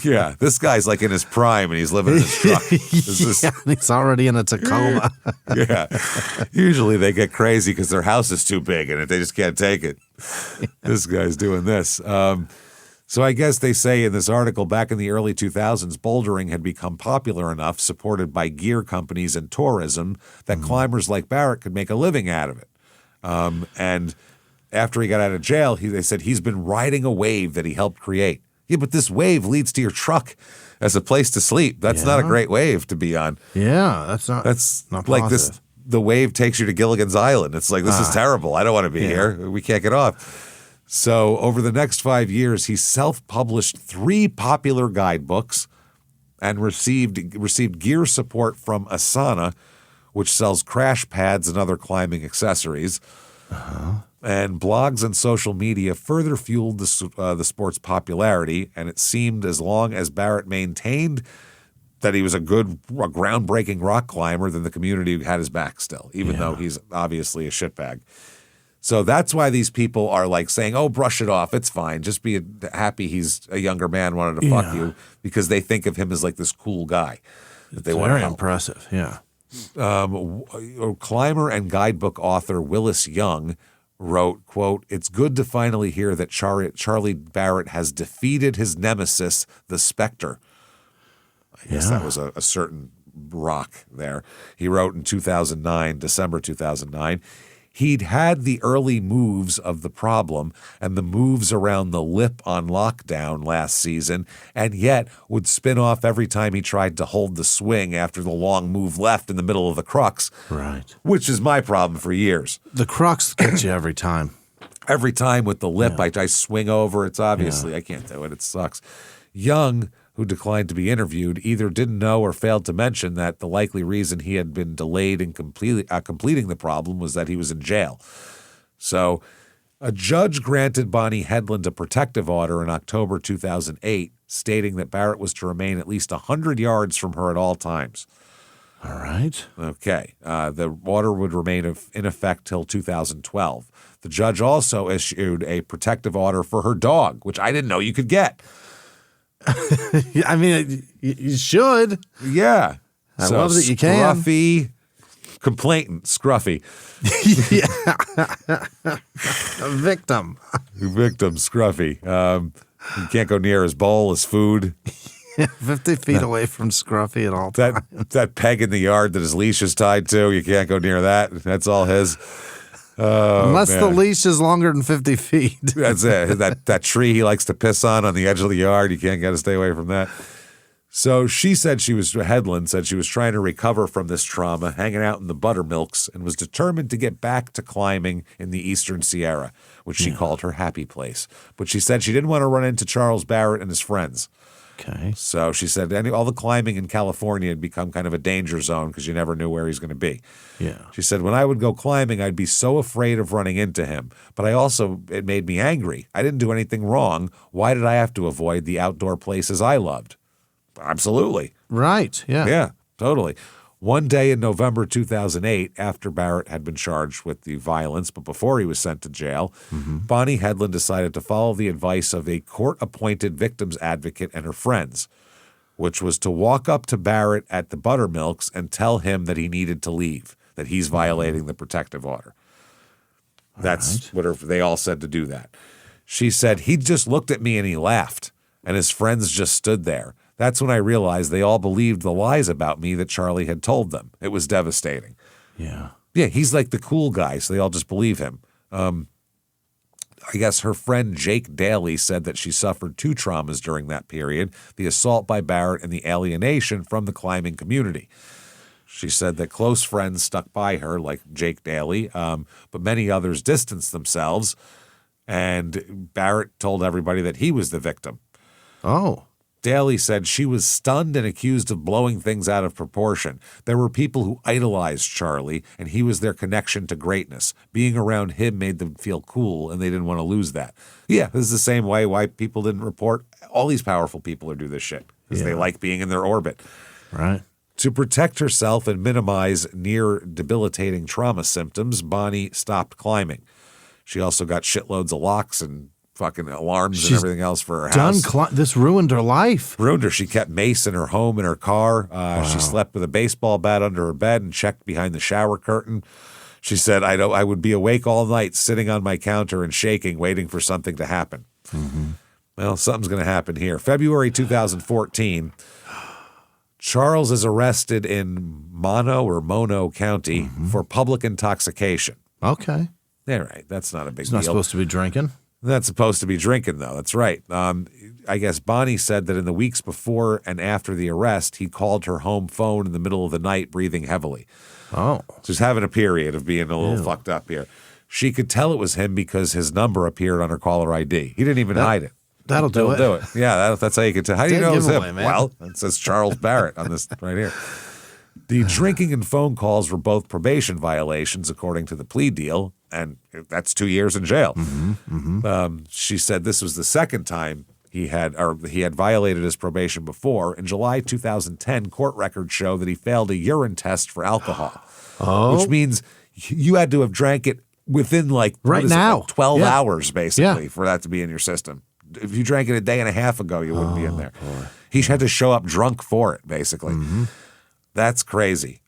Yeah, this guy's like in his prime and he's living in his truck. He's already in a Tacoma. Yeah. Usually they get crazy because their house is too big and they just can't take it. This guy's doing this. So I guess they say in this article, back in the early 2000s, bouldering had become popular enough, supported by gear companies and tourism, that climbers like Barrett could make a living out of it. And after he got out of jail, they said he's been riding a wave that he helped create. Yeah, but this wave leads to your truck as a place to sleep. That's not a great wave to be on. Yeah, that's not like positive. this. The wave takes you to Gilligan's Island. It's like, this is terrible. I don't want to be here. We can't get off. So over the next 5 years, he self-published 3 popular guidebooks and received gear support from Asana, which sells crash pads and other climbing accessories. And blogs and social media further fueled the sport's popularity, and it seemed as long as Barrett maintained that he was a groundbreaking rock climber, then the community had his back still, even though he's obviously a shitbag. So that's why these people are like saying, oh, brush it off. It's fine. Just be happy he's a younger man wanted to fuck you, because they think of him as like this cool guy that they want to Very help. impressive, yeah. Climber and guidebook author Willis Young wrote, quote, it's good to finally hear that Charlie Barrett has defeated his nemesis, the Spectre. I guess that was a certain rock there. He wrote in December 2009, he'd had the early moves of the problem and the moves around the lip on lockdown last season, and yet would spin off every time he tried to hold the swing after the long move left in the middle of the crux. Right. Which is my problem for years. The crux gets you every time. Every time with the lip, I swing over. It's obviously, I can't do it. It sucks. Young, who declined to be interviewed, either didn't know or failed to mention that the likely reason he had been delayed in completing the problem was that he was in jail. So a judge granted Bonnie Headland a protective order in October 2008, stating that Barrett was to remain at least 100 yards from her at all times. All right. Okay. The order would remain in effect till 2012. The judge also issued a protective order for her dog, which I didn't know you could get. I mean, you should. Yeah. I love that you can. Scruffy, complainant, Scruffy. A victim. Victim, Scruffy. You can't go near his bowl, his food. 50 feet away from Scruffy at all times. That peg in the yard that his leash is tied to, you can't go near that. That's all his. Unless the man. leash is longer than 50 feet. That's it. That tree he likes to piss on the edge of the yard. You can't get to stay away from that. So Headland said she was trying to recover from this trauma, hanging out in the buttermilks, and was determined to get back to climbing in the Eastern Sierra, which she called her happy place. But she said she didn't want to run into Charles Barrett and his friends. Okay. So she said all the climbing in California had become kind of a danger zone because you never knew where he's going to be. Yeah. She said, when I would go climbing, I'd be so afraid of running into him. But it made me angry. I didn't do anything wrong. Why did I have to avoid the outdoor places I loved? Absolutely. Right. Yeah. Yeah, totally. One day in November 2008, after Barrett had been charged with the violence, but before he was sent to jail, Bonnie Headland decided to follow the advice of a court-appointed victims advocate and her friends, which was to walk up to Barrett at the buttermilks and tell him that he needed to leave, that he's violating the protective order. That's what they all said to do that. She said, he just looked at me and he laughed, and his friends just stood there. That's when I realized they all believed the lies about me that Charlie had told them. It was devastating. Yeah. Yeah, he's like the cool guy, so they all just believe him. I guess her friend Jake Daly said that she suffered 2 traumas during that period, the assault by Barrett and the alienation from the climbing community. She said that close friends stuck by her, like Jake Daly, but many others distanced themselves, and Barrett told everybody that he was the victim. Oh. Daly said she was stunned and accused of blowing things out of proportion. There were people who idolized Charlie, and he was their connection to greatness. Being around him made them feel cool, and they didn't want to lose that. Yeah, this is the same way why people didn't report. All these powerful people are do this shit because they like being in their orbit. Right. To protect herself and minimize near debilitating trauma symptoms, Bonnie stopped climbing. She also got shitloads of locks and fucking alarms and everything else for her house. This ruined her life. Ruined her. She kept mace in her home, in her car. She slept with a baseball bat under her bed and checked behind the shower curtain. She said, I would be awake all night sitting on my counter and shaking, waiting for something to happen. Well, something's going to happen here. February 2014, Charles is arrested in Mono County for public intoxication. Okay. Yeah, right. That's not a big He's deal. not supposed to be drinking. Not supposed to be drinking, though. That's right. I guess Bonnie said that in the weeks before and after the arrest, he called her home phone in the middle of the night, breathing heavily. Oh. Just having a period of being a little fucked up here. She could tell it was him because his number appeared on her caller ID. He didn't even hide it. That'll do it. Yeah, that's how you could tell. How do you know it was him? giveaway, man. Well, it says Charles Barrett on this right here. The drinking and phone calls were both probation violations, according to the plea deal, and that's 2 years in jail. She said this was the second time he had violated his probation before. In July 2010, court records show that he failed a urine test for alcohol, which means you had to have drank it within like 12 hours, basically, for that to be in your system. If you drank it a day and a half ago, you wouldn't be in there. Boy. He had to show up drunk for it, basically. That's crazy.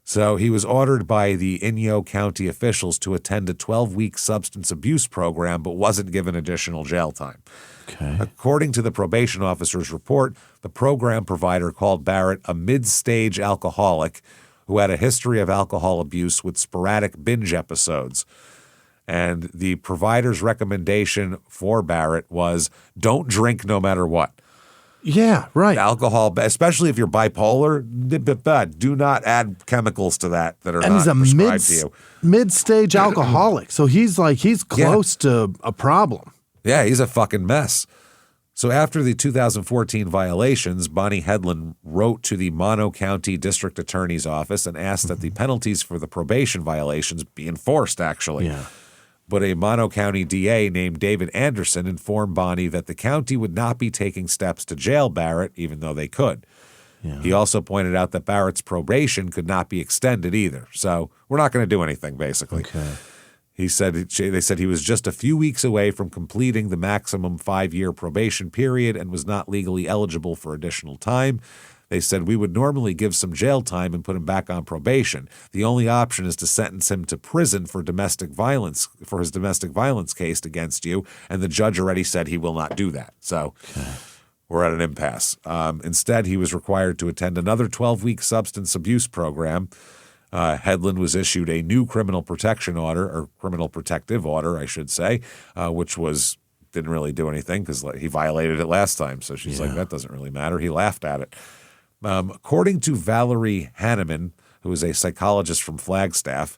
So he was ordered by the Inyo County officials to attend a 12-week substance abuse program, but wasn't given additional jail time. Okay. According to the probation officer's report, the program provider called Barrett a mid-stage alcoholic who had a history of alcohol abuse with sporadic binge episodes. And the provider's recommendation for Barrett was don't drink no matter what. Yeah, right. Alcohol, especially if you're bipolar, do not add chemicals to that are and not prescribed to you. Mid-stage alcoholic, so he's close to a problem. Yeah, he's a fucking mess. So after the 2014 violations, Bonnie Headland wrote to the Mono County District Attorney's Office and asked that the penalties for the probation violations be enforced, actually. Yeah. But a Mono County DA named David Anderson informed Bonnie that the county would not be taking steps to jail Barrett, even though they could. Yeah. He also pointed out that Barrett's probation could not be extended either. So we're not going to do anything, basically. Okay. They said he was just a few weeks away from completing the maximum 5-year probation period and was not legally eligible for additional time. They said, we would normally give some jail time and put him back on probation. The only option is to sentence him to prison for domestic violence, for his domestic violence case against you. And the judge already said he will not do that. So we're at an impasse. Instead, he was required to attend another 12-week substance abuse program. Headland was issued a new criminal protection order, or criminal protective order, I should say, which didn't really do anything because he violated it last time. So she's like, that doesn't really matter. He laughed at it. According to Valerie Hanneman, who is a psychologist from Flagstaff,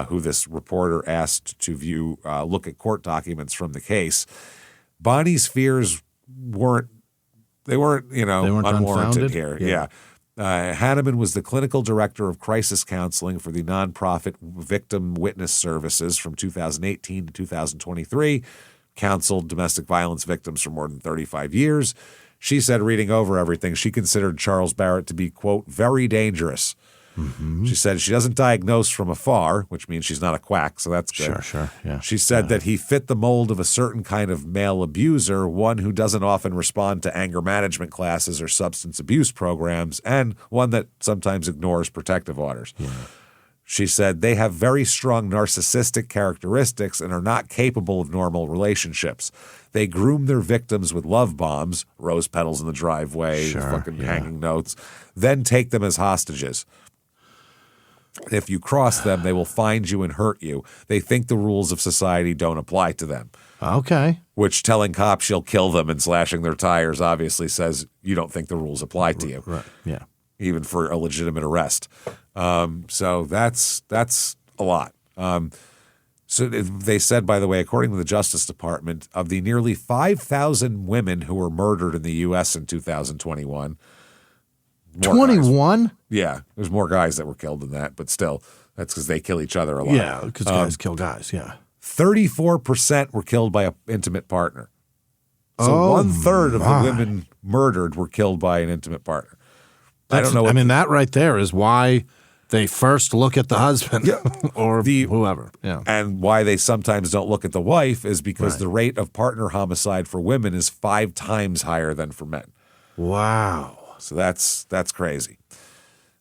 who this reporter asked to look at court documents from the case, Bonnie's fears weren't unwarranted unfounded? here. Yeah. Hanneman was the clinical director of crisis counseling for the nonprofit Victim Witness Services from 2018 to 2023, counseled domestic violence victims for more than 35 years. She said, reading over everything, she considered Charles Barrett to be, quote, very dangerous. Mm-hmm. She said she doesn't diagnose from afar, which means she's not a quack, so that's good. Sure, yeah. She said that he fit the mold of a certain kind of male abuser, one who doesn't often respond to anger management classes or substance abuse programs, and one that sometimes ignores protective orders. Yeah. She said they have very strong narcissistic characteristics and are not capable of normal relationships. They groom their victims with love bombs, rose petals in the driveway, hanging notes, then take them as hostages. If you cross them, they will find you and hurt you. They think the rules of society don't apply to them. Okay. Which telling cops she'll kill them and slashing their tires obviously says you don't think the rules apply to you. Right. Yeah. Even for a legitimate arrest. So that's a lot. So they said, by the way, according to the Justice Department, of the nearly 5,000 women who were murdered in the U.S. in 2021, 21? Yeah, there's more guys that were killed than that, but still, that's because they kill each other a lot. Yeah, because guys kill guys, yeah. 34% were killed by an intimate partner. So 1/3 of the women murdered were killed by an intimate partner. I don't know. That right there is why they first look at the husband or whoever. Yeah. And why they sometimes don't look at the wife is because the rate of partner homicide for women is 5 times higher than for men. Wow. So that's crazy.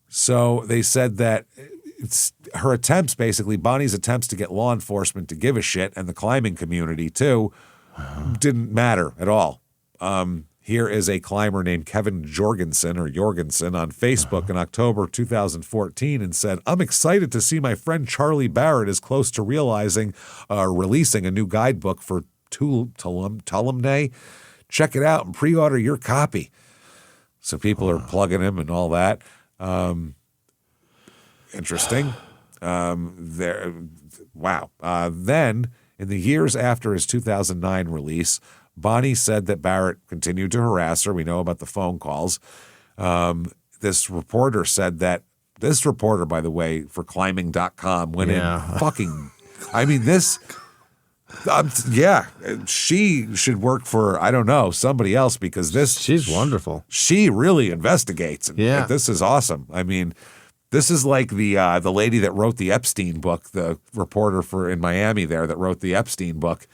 So they said that it's her attempts, basically, Bonnie's attempts to get law enforcement to give a shit and the climbing community too, didn't matter at all. Here is a climber named Kevin Jorgensen on Facebook in October 2014 and said, I'm excited to see my friend Charlie Barrett is close to releasing a new guidebook for Tuolumne. Check it out and pre-order your copy. So people are plugging him and all that. Interesting. Wow. Then, in the years after his 2009 release, Bonnie said that Barrett continued to harass her. We know about the phone calls. This reporter said that this reporter, by the way, for climbing.com went in fucking. I mean, this. She should work for, I don't know, somebody else because this. She's wonderful. She really investigates. And this is awesome. I mean, this is like the lady that wrote the Epstein book, the reporter in Miami there that wrote the Epstein book.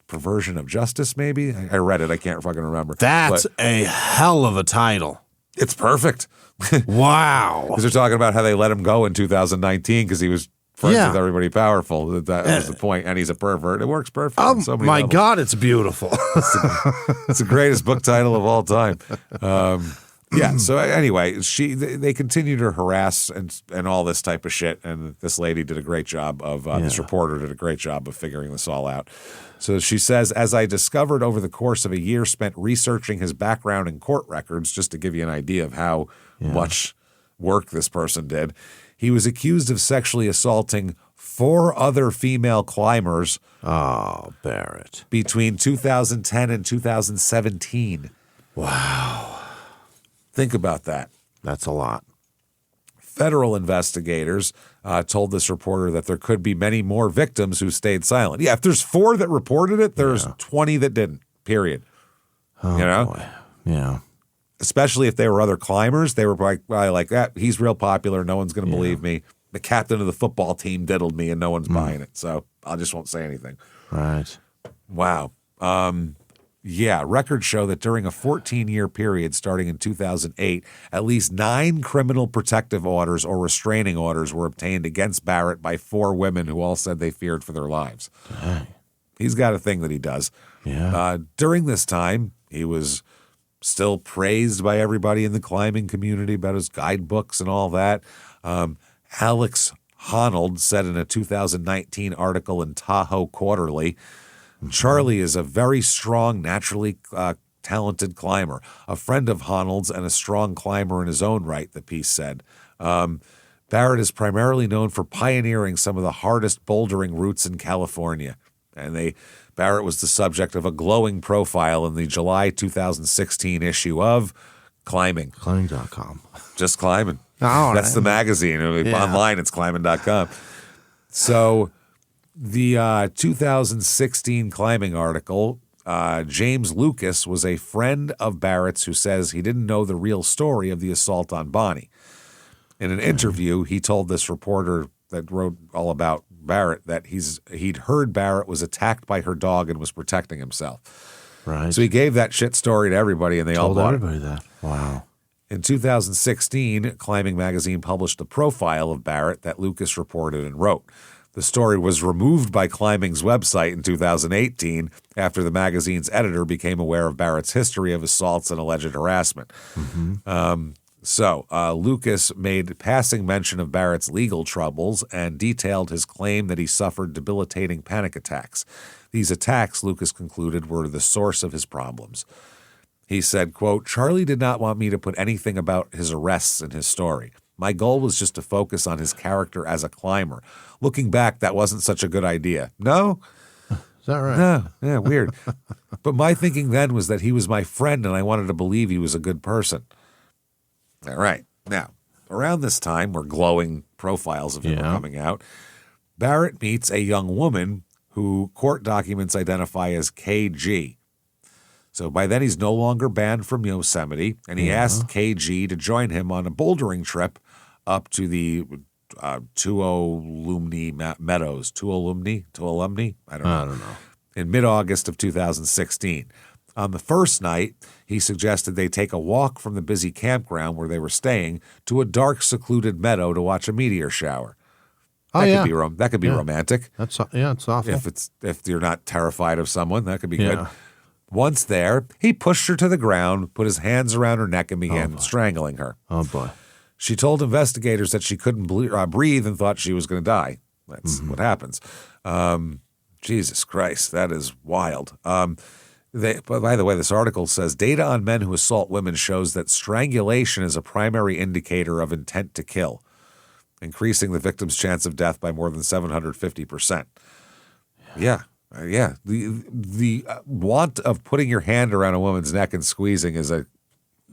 Perversion of Justice, maybe? I read it. I can't fucking remember. That's a hell of a title. It's perfect. Wow. Because they're talking about how they let him go in 2019 because he was friends with everybody powerful. That was the point. And he's a pervert. It works perfect. Oh, my God, it's beautiful. It's the greatest book title of all time. So anyway, they continue to harass and all this type of shit. And this lady did a great job of, this reporter did a great job of figuring this all out. So she says, as I discovered over the course of a year spent researching his background and court records, just to give you an idea of how much work this person did, he was accused of sexually assaulting 4 other female climbers. Oh, Barrett. Between 2010 and 2017. Wow. Think about that. That's a lot. Federal investigators told this reporter that there could be many more victims who stayed silent. Yeah, if there's 4 that reported it, there's 20 that didn't, period. Oh, boy. Yeah. Especially if they were other climbers. They were probably like, he's real popular. No one's going to believe me. The captain of the football team diddled me and no one's buying it. So I just won't say anything. Right. Wow. Records show that during a 14-year period starting in 2008, at least 9 criminal protective orders or restraining orders were obtained against Barrett by 4 women who all said they feared for their lives. Dang. He's got a thing that he does. Yeah. During this time, he was still praised by everybody in the climbing community about his guidebooks and all that. Alex Honnold said in a 2019 article in Tahoe Quarterly, Charlie is a very strong, naturally talented climber, a friend of Honnold's and a strong climber in his own right, the piece said. Barrett is primarily known for pioneering some of the hardest bouldering routes in California. And Barrett was the subject of a glowing profile in the July 2016 issue of Climbing. Climbing.com. Just Climbing. All That's right. the magazine. Online, it's climbing.com. So the 2016 Climbing article, James Lucas was a friend of Barrett's who says he didn't know the real story of the assault on Bonnie. In an interview, he told this reporter that wrote all about Barrett that he'd heard Barrett was attacked by her dog and was protecting himself. Right. So he gave that shit story to everybody, and they all Told bought everybody it. that. Wow. In 2016, Climbing magazine published a profile of Barrett that Lucas reported and wrote. The story was removed by Climbing's website in 2018 after the magazine's editor became aware of Barrett's history of assaults and alleged harassment. So Lucas made passing mention of Barrett's legal troubles and detailed his claim that he suffered debilitating panic attacks. These attacks, Lucas concluded, were the source of his problems. He said, quote, Charlie did not want me to put anything about his arrests in his story. My goal was just to focus on his character as a climber. Looking back, that wasn't such a good idea. No? Is that right? No. Yeah, weird. But my thinking then was that he was my friend and I wanted to believe he was a good person. All right. Now, around this time, where glowing profiles of him are coming out, Barrett meets a young woman who court documents identify as KG. So by then, he's no longer banned from Yosemite, and he asked KG to join him on a bouldering trip up to the Tuolumne Meadows. Tuolumne? I don't know. In mid-August of 2016. On the first night, he suggested they take a walk from the busy campground where they were staying to a dark, secluded meadow to watch a meteor shower. That could be romantic. It's awful. If you're not terrified of someone, that could be good. Once there, he pushed her to the ground, put his hands around her neck, and began strangling her. Oh, boy. She told investigators that she couldn't breathe and thought she was going to die. That's what happens. Jesus Christ, that is wild. But by the way, this article says data on men who assault women shows that strangulation is a primary indicator of intent to kill, increasing the victim's chance of death by more than 750%. Yeah. The want of putting your hand around a woman's neck and squeezing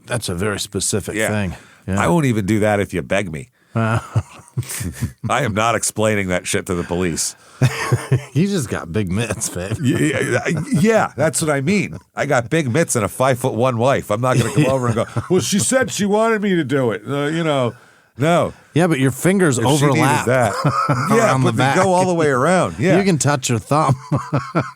that's a very specific thing. Yeah. I won't even do that if you beg me. I am not explaining that shit to the police. You just got big mitts, babe. Yeah, that's what I mean. I got big mitts and a 5'1" wife. I'm not going to come over and go, well, she said she wanted me to do it. No. Yeah, but your fingers If overlap. She needed that. Yeah, but they go all the way around. Yeah. You can touch her thumb.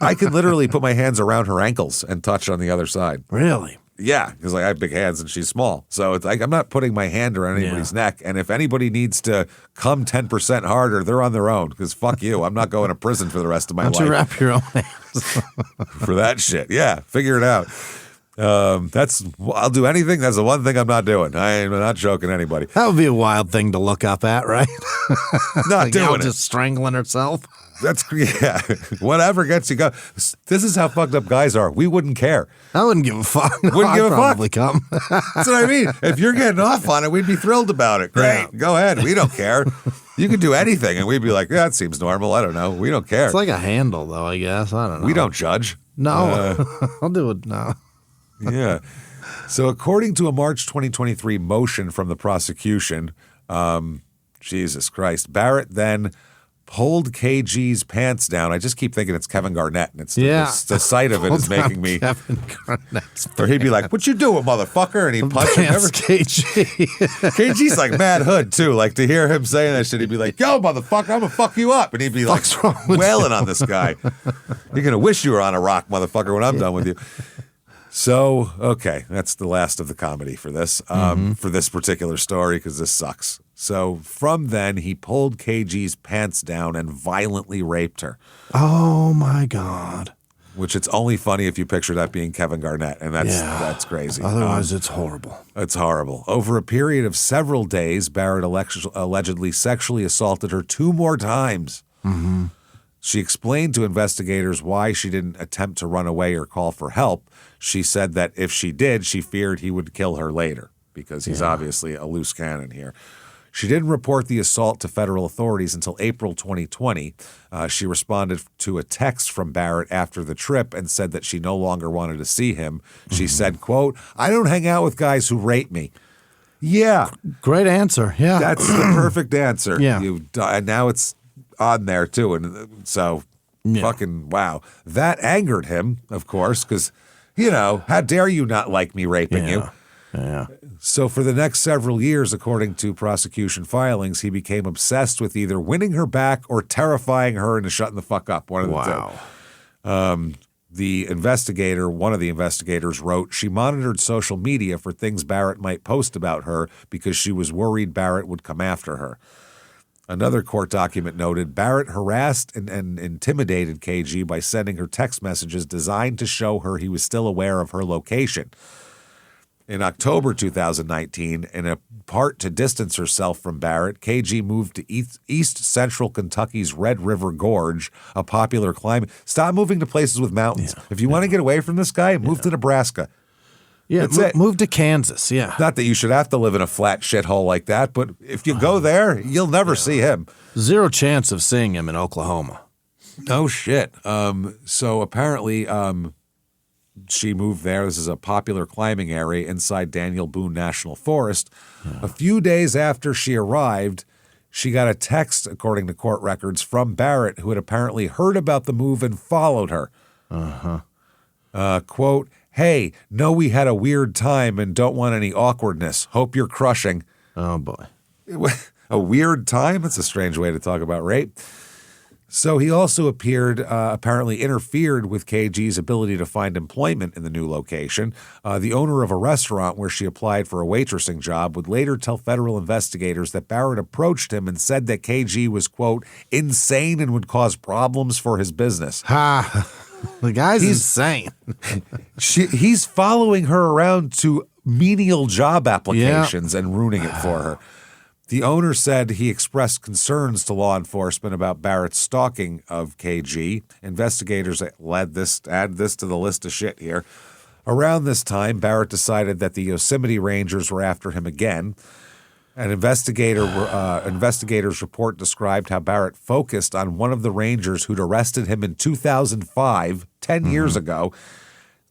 I can literally put my hands around her ankles and touch on the other side. Really? Yeah, because I have big hands and she's small. So it's like I'm not putting my hand around anybody's neck. And if anybody needs to come 10% harder, they're on their own. Because fuck you. I'm not going to prison for the rest of my Why life. don't you wrap your own hands? For that shit. Yeah, figure it out. I'll do anything. That's the one thing I'm not doing. I'm not joking anybody. That would be a wild thing to look up at, right? Not doing it. Just strangling herself. Whatever gets you go. This is how fucked up guys are. We wouldn't care. I wouldn't give a fuck. Wouldn't give a fuck. Probably come. That's what I mean. If you're getting off on it, we'd be thrilled about it. Great. Yeah. Go ahead. We don't care. You can do anything. And we'd be like, that seems normal. I don't know. We don't care. It's like a handle, though, I guess. I don't know. We don't judge. No. I'll do it now. Yeah. So according to a March 2023 motion from the prosecution, Jesus Christ, Barrett then pulled KG's pants down. I just keep thinking it's Kevin Garnett, and it's the sight of it is making me. Kevin Garnett's Or he'd be like, "What you doing, motherfucker?" And he'd punch him. pants, KG. KG's like mad hood too. Like to hear him saying that shit, he'd be like, "Yo, motherfucker, I'm gonna fuck you up," and he'd be like Fuck's wrong with wailing on this guy. You're gonna wish you were on a rock, motherfucker, when I'm done with you. So, okay, that's the last of the comedy for this, for this particular story, because this sucks. So from then, he pulled KG's pants down and violently raped her. Oh, my God. which it's only funny if you picture that being Kevin Garnett, and that's crazy. Otherwise, it's horrible. It's horrible. Over a period of several days, Barrett allegedly sexually assaulted her 2 more times. Mm-hmm. She explained to investigators why she didn't attempt to run away or call for help. She said that if she did, she feared he would kill her later because he's obviously a loose cannon here. She didn't report the assault to federal authorities until April 2020. She responded to a text from Barrett after the trip and said that she no longer wanted to see him. She said, quote, "I don't hang out with guys who rape me." Yeah. Great answer. Yeah. That's the perfect answer. Yeah. And now it's on there, too. And so, fucking wow. That angered him, of course, because, how dare you not like me raping you? Yeah. So for the next several years, according to prosecution filings, he became obsessed with either winning her back or terrifying her into shutting the fuck up. One of the two. One of the investigators wrote, she monitored social media for things Barrett might post about her because she was worried Barrett would come after her. Another court document noted Barrett harassed and intimidated KG by sending her text messages designed to show her he was still aware of her location. In October 2019, in a part to distance herself from Barrett, KG moved to east central Kentucky's Red River Gorge, a popular climate. Stop moving to places with mountains. If you want to get away from this guy, move to Nebraska. Yeah, That's it. Move to Kansas, yeah. Not that you should have to live in a flat shithole like that, but if you go there, you'll never see him. Zero chance of seeing him in Oklahoma. No shit. So apparently, she moved there. This is a popular climbing area inside Daniel Boone National Forest. A few days after she arrived, she got a text, according to court records, from Barrett, who had apparently heard about the move and followed her. Quote, "Hey, know we had a weird time and don't want any awkwardness. Hope you're crushing." Oh, boy. A weird time? That's a strange way to talk about rape. So he also apparently interfered with KG's ability to find employment in the new location. The owner of a restaurant where she applied for a waitressing job would later tell federal investigators that Barrett approached him and said that KG was, quote, insane and would cause problems for his business. Ha! The guy's insane. He's following her around to menial job applications and ruining it for her. The owner said he expressed concerns to law enforcement about Barrett's stalking of KG. Investigators add this to the list of shit here. Around this time, Barrett decided that the Yosemite Rangers were after him again. An investigator's report described how Barrett focused on one of the Rangers who'd arrested him in 2005, 10 years ago,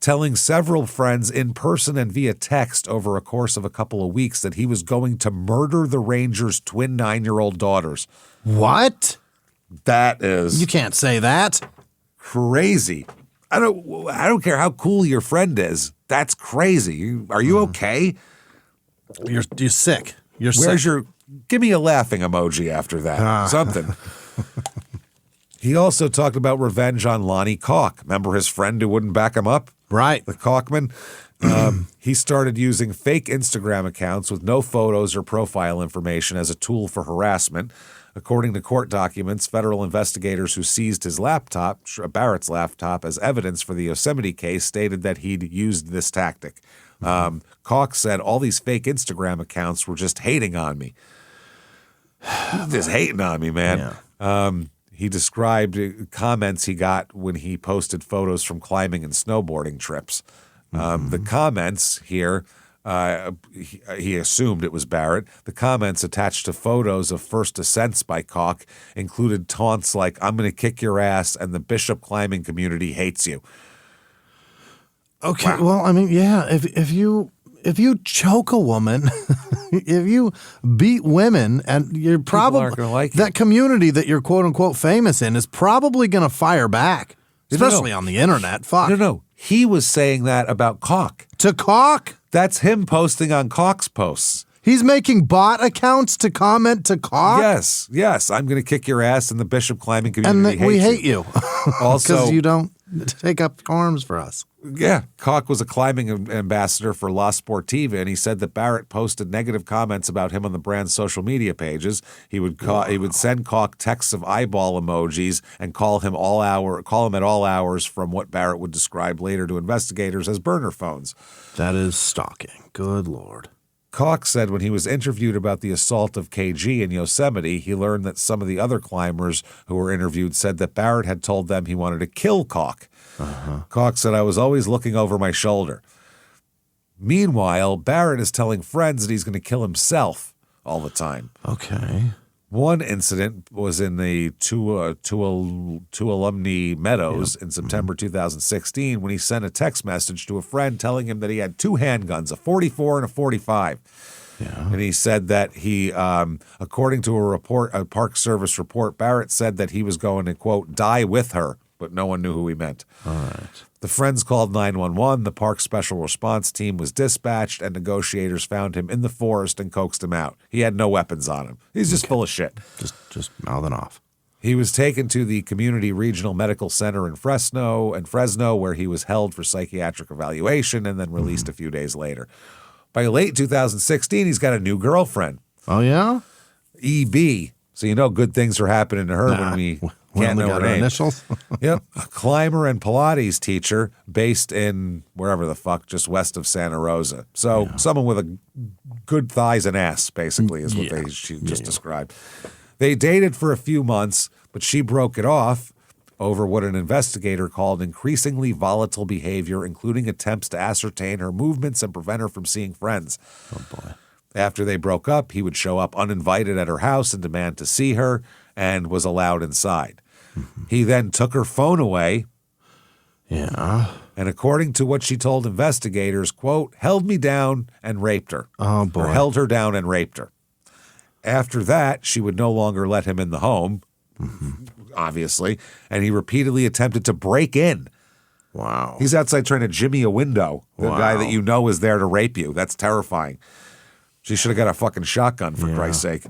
telling several friends in person and via text over a course of a couple of weeks that he was going to murder the Rangers' twin 9-year-old daughters. What? That is... You can't say that. Crazy. I don't care how cool your friend is. That's crazy. Are you okay? You're sick. You're Where's sick. your... Give me a laughing emoji after that. Something. He also talked about revenge on Lonnie Koch. Remember his friend who wouldn't back him up? Right. The Kochman. He started using fake Instagram accounts with no photos or profile information as a tool for harassment. According to court documents, federal investigators who seized his laptop, Barrett's laptop, as evidence for the Yosemite case stated that he'd used this tactic. Koch said all these fake Instagram accounts were just hating on me. Just hating on me, man. Yeah. He described comments he got when he posted photos from climbing and snowboarding trips. The comments here, he assumed it was Barrett. The comments attached to photos of first ascents by Koch included taunts like, "I'm going to kick your ass," and "the Bishop climbing community hates you." Okay, Wow. well, I mean, yeah, if you choke a woman, if you beat women, and you're probably aren't gonna like that it. community that you're quote unquote famous in is probably going to fire back, especially on the internet. Fuck. No. He was saying that about Koch. To Koch? That's him posting on Koch's posts. He's making bot accounts to comment to Koch? Yes. I'm going to kick your ass, and the Bishop climbing community And hates we hate you. you. Also, Because you don't take up arms for us. Yeah, Koch was a climbing ambassador for La Sportiva, and he said that Barrett posted negative comments about him on the brand's social media pages. He would send Koch texts of eyeball emojis and call him at all hours from what Barrett would describe later to investigators as burner phones. That is stalking. Good Lord. Koch said when he was interviewed about the assault of KG in Yosemite, he learned that some of the other climbers who were interviewed said that Barrett had told them he wanted to kill Koch. Koch said, "I was always looking over my shoulder." Meanwhile, Barrett is telling friends that he's going to kill himself all the time. Okay. One incident was in the Tuolumne Meadows in September 2016 when he sent a text message to a friend telling him that he had two handguns, a 44 and a 45. Yeah. And he said that he, according to a Park Service report, Barrett said that he was going to, quote, die with her, but no one knew who he meant. All right. The friends called 911. The park special response team was dispatched, and negotiators found him in the forest and coaxed him out. He had no weapons on him. He's just full of shit. Just mouthing off. He was taken to the Community Regional Medical Center in Fresno, where he was held for psychiatric evaluation and then released a few days later. By late 2016, he's got a new girlfriend. Oh, yeah? EB. So you know good things are happening to her when we can't know her name. Initials? Yep. A climber and Pilates teacher based in wherever the fuck, just west of Santa Rosa. So someone with a good thighs and ass, basically, is what she just described. They dated for a few months, but she broke it off over what an investigator called increasingly volatile behavior, including attempts to ascertain her movements and prevent her from seeing friends. Oh, boy. After they broke up, he would show up uninvited at her house and demand to see her and was allowed inside. He then took her phone away. Yeah. And according to what she told investigators, quote, held me down and raped her. Oh, boy. Or held her down and raped her. After that, she would no longer let him in the home, obviously, and he repeatedly attempted to break in. Wow. He's outside trying to jimmy a window, the guy that you know is there to rape you. That's terrifying. She should have got a fucking shotgun, for Christ's sake.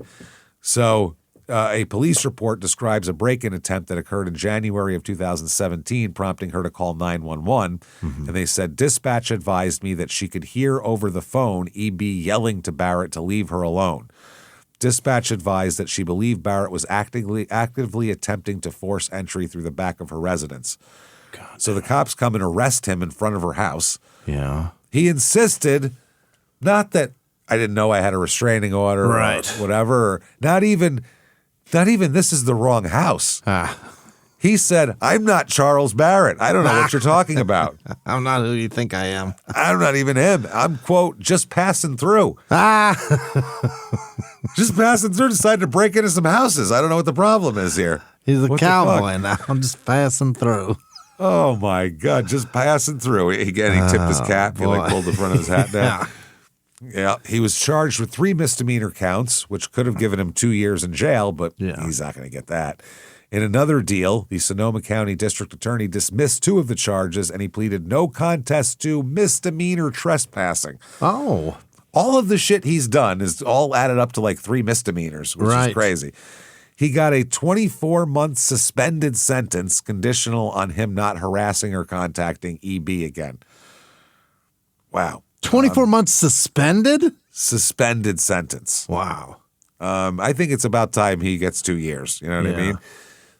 So a police report describes a break-in attempt that occurred in January of 2017, prompting her to call 911. And they said, dispatch advised me that she could hear over the phone EB yelling to Barrett to leave her alone. Dispatch advised that she believed Barrett was actively attempting to force entry through the back of her residence. So the cops come and arrest him in front of her house. Yeah. He insisted, not that I didn't know I had a restraining order or whatever, or not even this is the wrong house. He said, I'm not Charles Barrett. I don't know what you're talking about. I'm not who you think I am. I'm not even him. I'm, quote, just passing through. Just passing through, decided to break into some houses. I don't know what the problem is here. He's a cowboy now. I'm just passing through. Oh, my God. Just passing through. Again, he tipped his cap. He pulled the front of his hat down. Yeah, he was charged with 3 misdemeanor counts, which could have given him 2 years in jail, but he's not going to get that. In another deal, the Sonoma County District Attorney dismissed 2 of the charges, and he pleaded no contest to misdemeanor trespassing. Oh. All of the shit he's done is all added up to like 3 misdemeanors, which is crazy. He got a 24-month suspended sentence conditional on him not harassing or contacting EB again. Wow. 24 months suspended? Suspended sentence. Wow. I think it's about time he gets 2 years. You know what I mean?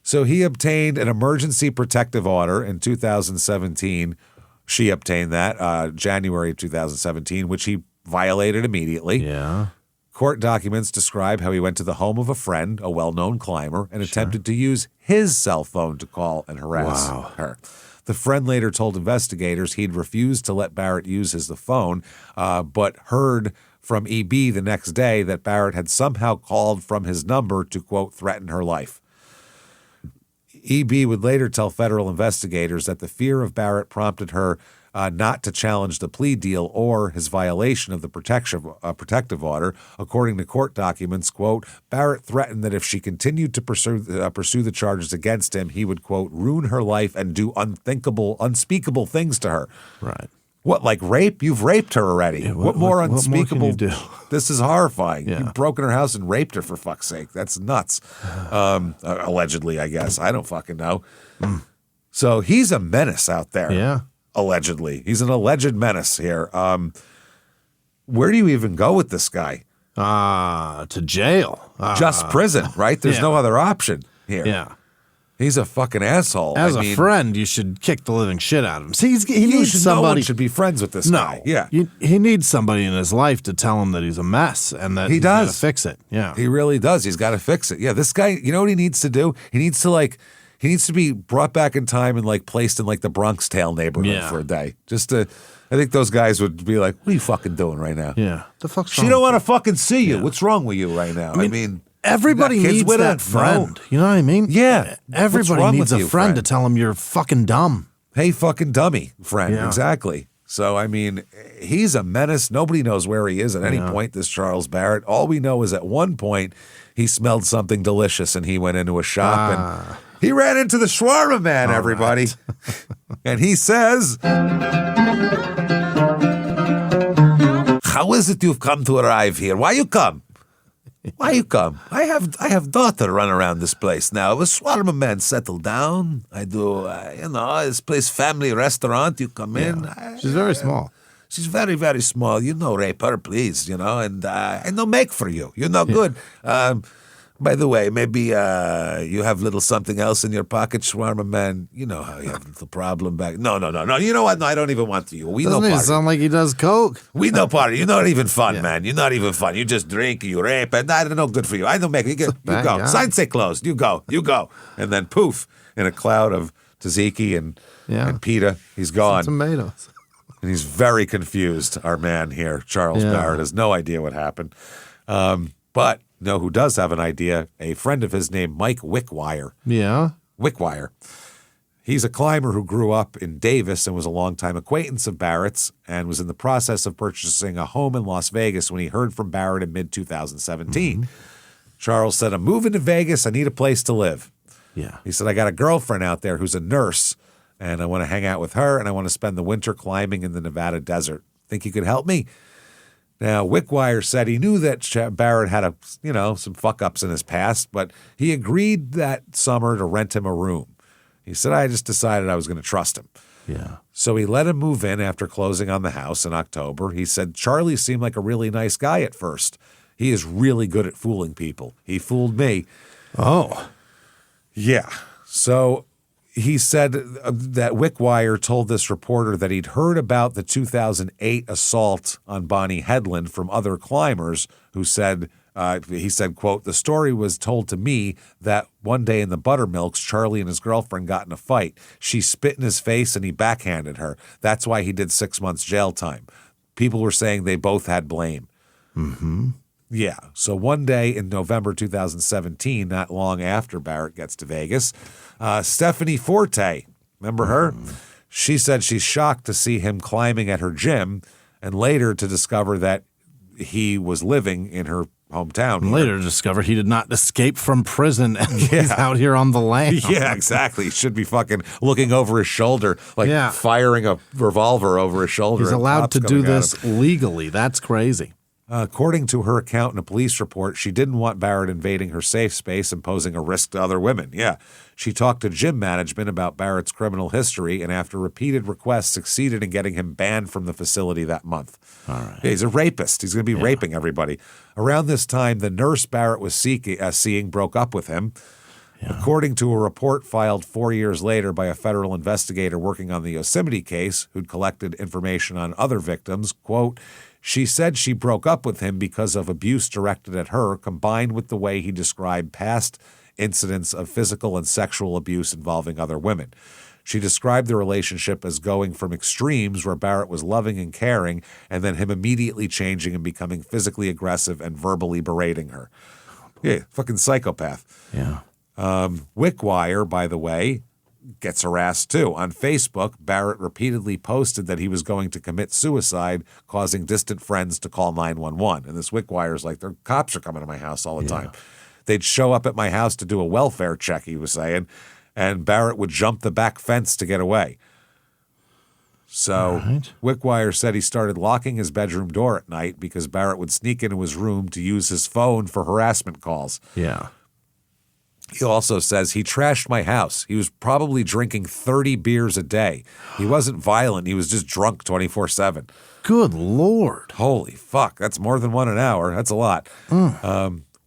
So he obtained an emergency protective order in 2017. She obtained that January of 2017, which he violated immediately. Yeah. Court documents describe how he went to the home of a friend, a well-known climber, and attempted to use his cell phone to call and harass her. The friend later told investigators he'd refused to let Barrett use the phone, but heard from EB the next day that Barrett had somehow called from his number to, quote, threaten her life. EB would later tell federal investigators that the fear of Barrett prompted her not to challenge the plea deal or his violation of the protective order. According to court documents, quote, Barrett threatened that if she continued to pursue the charges against him, he would, quote, ruin her life and do unspeakable things to her. Right. What, like rape? You've raped her already. Yeah, what more unspeakable? What more can you do? This is horrifying. Yeah. You've broken her house and raped her, for fuck's sake. That's nuts. Allegedly, I guess. I don't fucking know. So he's a menace out there. Yeah. Allegedly. He's an alleged menace here. Where do you even go with this guy? To jail. Just prison, right? There's no other option here. Yeah. He's a fucking asshole. As a friend, you should kick the living shit out of him. See, he needs No somebody. one should be friends with this guy. Yeah. He needs somebody in his life to tell him that he's a mess and that He he's does. got to fix it. Yeah. He really does. He's got to fix it. Yeah, this guy, you know what he needs to do? He needs to be brought back in time and like placed in like the Bronx Tale neighborhood for a day. I think those guys would be like, what are you fucking doing right now? Yeah. The fuck's She wrong don't with want to fucking see you. Yeah. What's wrong with you right now? I mean everybody you got kids needs with that her? friend. No. You know what I mean? Yeah. What's Everybody wrong needs with a you, friend to tell him you're fucking dumb. Hey, fucking dummy, friend. Yeah. Exactly. So, I mean, he's a menace. Nobody knows where he is at any point, this Charles Barrett. All we know is at one point he smelled something delicious and he went into a shop and he ran into the shawarma man, everybody. Right. And he says, how is it you've come to arrive here? Why you come? Why you come? I have daughter run around this place now. The shawarma man settle down. I do, this place family restaurant. You come in. She's very small. She's very, very small. Rape her, please, and I no make for you. You're no good. By the way, maybe you have little something else in your pocket, shawarma man. You know how you have a little problem back. No. You know what? No, I don't even want you. We Doesn't know it party. sound like he does coke? We know party. You're not even fun, man. You're not even fun. You just drink, you rape, and I don't know good for you. I don't make it. You Bad go. guy. Sign say closed. You go. And then poof, in a cloud of tzatziki and pita, he's gone. Tomatoes. And he's very confused, our man here. Charles Barrett has no idea what happened. But know who does have an idea? A friend of his named Mike Wickwire. Yeah. Wickwire. He's a climber who grew up in Davis and was a longtime acquaintance of Barrett's and was in the process of purchasing a home in Las Vegas when he heard from Barrett in mid-2017. Mm-hmm. Charles said, I'm moving to Vegas. I need a place to live. Yeah. He said, I got a girlfriend out there who's a nurse, and I want to hang out with her, and I want to spend the winter climbing in the Nevada desert. Think you could help me? Now, Wickwire said he knew that Barrett had some fuck-ups in his past, but he agreed that summer to rent him a room. He said, I just decided I was going to trust him. Yeah. So he let him move in after closing on the house in October. He said, Charlie seemed like a really nice guy at first. He is really good at fooling people. He fooled me. Oh. Yeah. So he said that Wickwire told this reporter that he'd heard about the 2008 assault on Bonnie Headland from other climbers who said, he said, quote, the story was told to me that one day in the Buttermilks, Charlie and his girlfriend got in a fight. She spit in his face and he backhanded her. That's why he did 6 months jail time. People were saying they both had blame. Mm-hmm. Yeah. So one day in November 2017, not long after Barrett gets to Vegas, Stephanie Forte, remember her? She said she's shocked to see him climbing at her gym and later to discover that he was living in her hometown. And later to discover he did not escape from prison and he's out here on the land. Yeah, exactly. He should be fucking looking over his shoulder, like firing a revolver over his shoulder. He's allowed to do this legally. That's crazy. According to her account in a police report, she didn't want Barrett invading her safe space and posing a risk to other women. Yeah. She talked to gym management about Barrett's criminal history and after repeated requests succeeded in getting him banned from the facility that month. All right. Yeah, he's a rapist. He's going to be raping everybody. Around this time, the nurse Barrett was seeing broke up with him. Yeah. According to a report filed 4 years later by a federal investigator working on the Yosemite case who'd collected information on other victims, quote, she said she broke up with him because of abuse directed at her, combined with the way he described past incidents of physical and sexual abuse involving other women. She described the relationship as going from extremes where Barrett was loving and caring, and then him immediately changing and becoming physically aggressive and verbally berating her. Yeah, fucking psychopath. Yeah. Wickwire, by the way, gets harassed too. On Facebook, Barrett repeatedly posted that he was going to commit suicide, causing distant friends to call 911. And this Wickwire's like, the cops are coming to my house all the time. They'd show up at my house to do a welfare check, he was saying, and Barrett would jump the back fence to get away. So Wickwire said he started locking his bedroom door at night because Barrett would sneak into his room to use his phone for harassment calls. Yeah. He also says he trashed my house. He was probably drinking 30 beers a day. He wasn't violent. He was just drunk 24/7. Good Lord. Holy fuck. That's more than one an hour. That's a lot.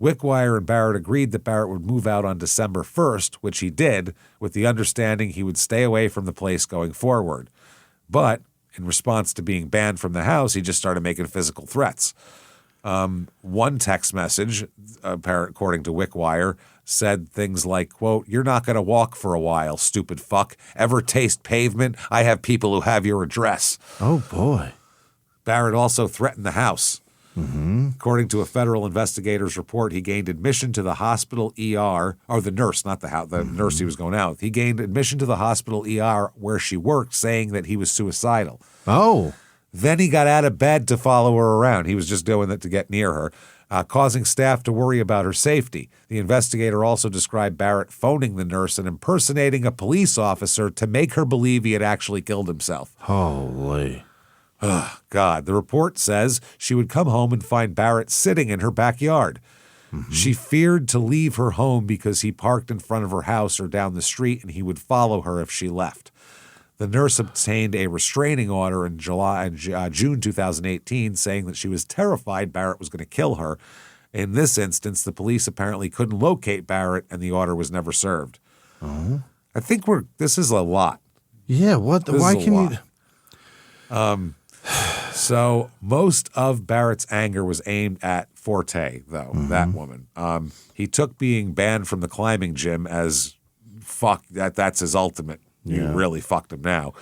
Wickwire and Barrett agreed that Barrett would move out on December 1st, which he did, with the understanding he would stay away from the place going forward. But in response to being banned from the house, he just started making physical threats. One text message, according to Wickwire, said things like, quote, "You're not going to walk for a while, stupid fuck. Ever taste pavement? I have people who have your address." Oh, boy. Barrett also threatened the house. According to a federal investigator's report, he gained admission to the hospital ER, or the nurse, not the house, the nurse he was going out with. He gained admission to the hospital ER where she worked, saying that he was suicidal. Oh. Then he got out of bed to follow her around. He was just doing that to get near her, causing staff to worry about her safety. The investigator also described Barrett phoning the nurse and impersonating a police officer to make her believe he had actually killed himself. Holy. God. The report says she would come home and find Barrett sitting in her backyard. She feared to leave her home because he parked in front of her house or down the street, and he would follow her if she left. The nurse obtained a restraining order in June 2018, saying that she was terrified Barrett was going to kill her. In this instance, the police apparently couldn't locate Barrett, and the order was never served. I think this is a lot. Yeah, what? Why can you? So most of Barrett's anger was aimed at Forte, though, that woman. He took being banned from the climbing gym as fuck, that's his ultimate. You really fucked him now.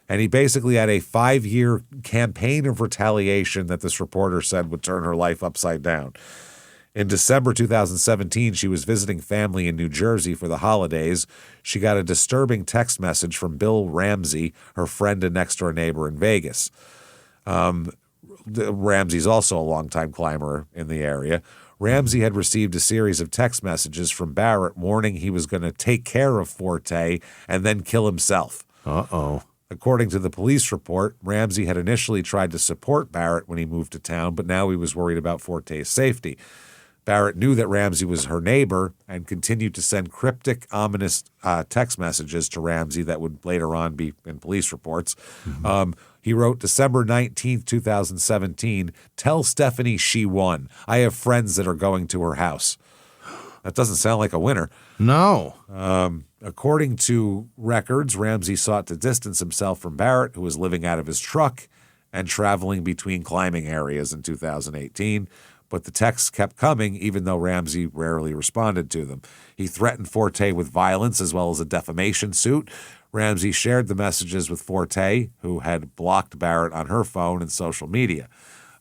And he basically had a 5-year campaign of retaliation that this reporter said would turn her life upside down. In December 2017, she was visiting family in New Jersey for the holidays. She got a disturbing text message from Bill Ramsey, her friend and next-door neighbor in Vegas. Ramsey's also a longtime climber in the area. Ramsey had received a series of text messages from Barrett warning he was going to take care of Forte and then kill himself. Uh-oh. According to the police report, Ramsey had initially tried to support Barrett when he moved to town, but now he was worried about Forte's safety. Barrett knew that Ramsey was her neighbor and continued to send cryptic, ominous text messages to Ramsey that would later on be in police reports. He wrote December 19th, 2017, "Tell Stephanie she won. I have friends that are going to her house." That doesn't sound like a winner. No. According to records, Ramsey sought to distance himself from Barrett, who was living out of his truck and traveling between climbing areas in 2018. But the texts kept coming, even though Ramsey rarely responded to them. He threatened Forte with violence as well as a defamation suit. Ramsey shared the messages with Forte, who had blocked Barrett on her phone and social media.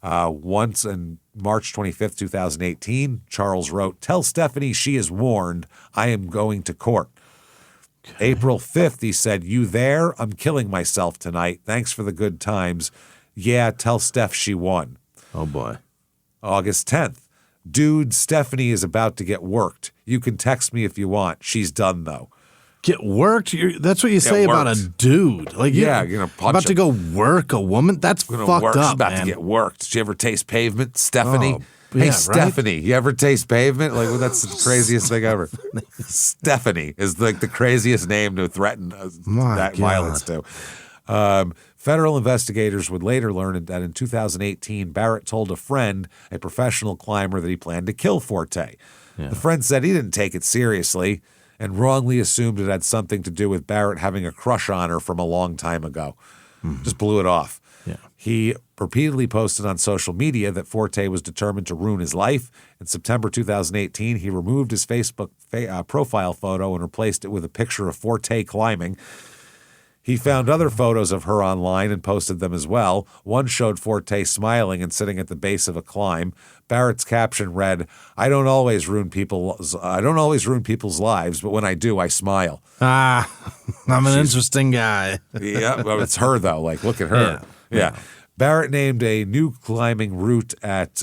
Once on March 25th, 2018, Charles wrote, "Tell Stephanie she is warned. I am going to court." Okay. April 5th, he said, "You there? I'm killing myself tonight. Thanks for the good times. Yeah, tell Steph she won." Oh, boy. August 10th, "Dude, Stephanie is about to get worked. You can text me if you want. She's done, though." Get worked? That's what you say about a dude. Like, yeah, you're going to punch about to go work a woman? That's fucked up, She's about man. to get worked. Did you ever taste pavement, Stephanie? Oh, hey, yeah, Stephanie, you ever taste pavement? Like, well, that's the craziest thing ever. Stephanie is like the craziest name to threaten that violence to. Federal investigators would later learn that in 2018, Barrett told a friend, a professional climber, that he planned to kill Forte. Yeah. The friend said he didn't take it seriously and wrongly assumed it had something to do with Barrett having a crush on her from a long time ago. Just blew it off. Yeah. He repeatedly posted on social media that Forte was determined to ruin his life. In September 2018, he removed his Facebook profile photo and replaced it with a picture of Forte climbing. He found other photos of her online and posted them as well. One showed Forte smiling and sitting at the base of a climb. Barrett's caption read, I don't always ruin people's lives, but when I do, I smile." I'm an interesting guy. Yeah, well, it's her, though. Like, look at her. Yeah. Barrett named a new climbing route at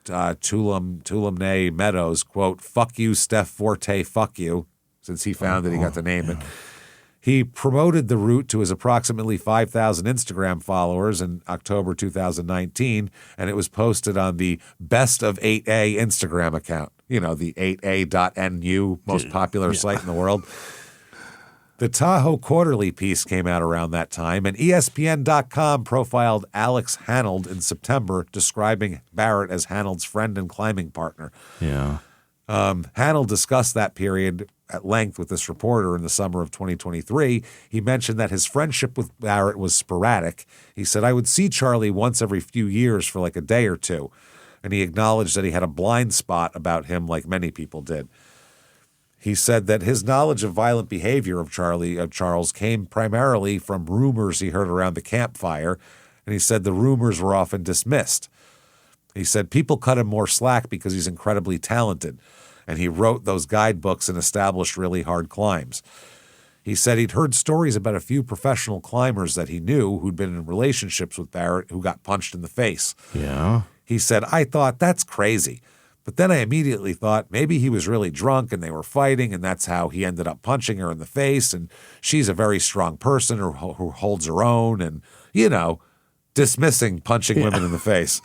Tuolumne Meadows, quote, "Fuck you, Steph Forte, fuck you," since he found that he got to name it. He promoted the route to his approximately 5,000 Instagram followers in October 2019, and it was posted on the Best of 8A Instagram account. You know, the 8A.nu, most popular site in the world. The Tahoe Quarterly piece came out around that time, and ESPN.com profiled Alex Hanold in September, describing Barrett as Hanold's friend and climbing partner. Yeah. Hanold discussed that period at length with this reporter in the summer of 2023. He mentioned that his friendship with Barrett was sporadic. He said, I would see Charlie once every few years for like a day or two. And he acknowledged that he had a blind spot about him like many people did. He said that his knowledge of violent behavior of Charles came primarily from rumors he heard around the campfire, and he said the rumors were often dismissed. He said people cut him more slack because he's incredibly talented, and he wrote those guidebooks and established really hard climbs. He said he'd heard stories about a few professional climbers that he knew who'd been in relationships with Barrett who got punched in the face. Yeah. He said, I thought, that's crazy. But then I immediately thought maybe he was really drunk and they were fighting, and that's how he ended up punching her in the face. And she's a very strong person who holds her own and, you know, dismissing punching women in the face.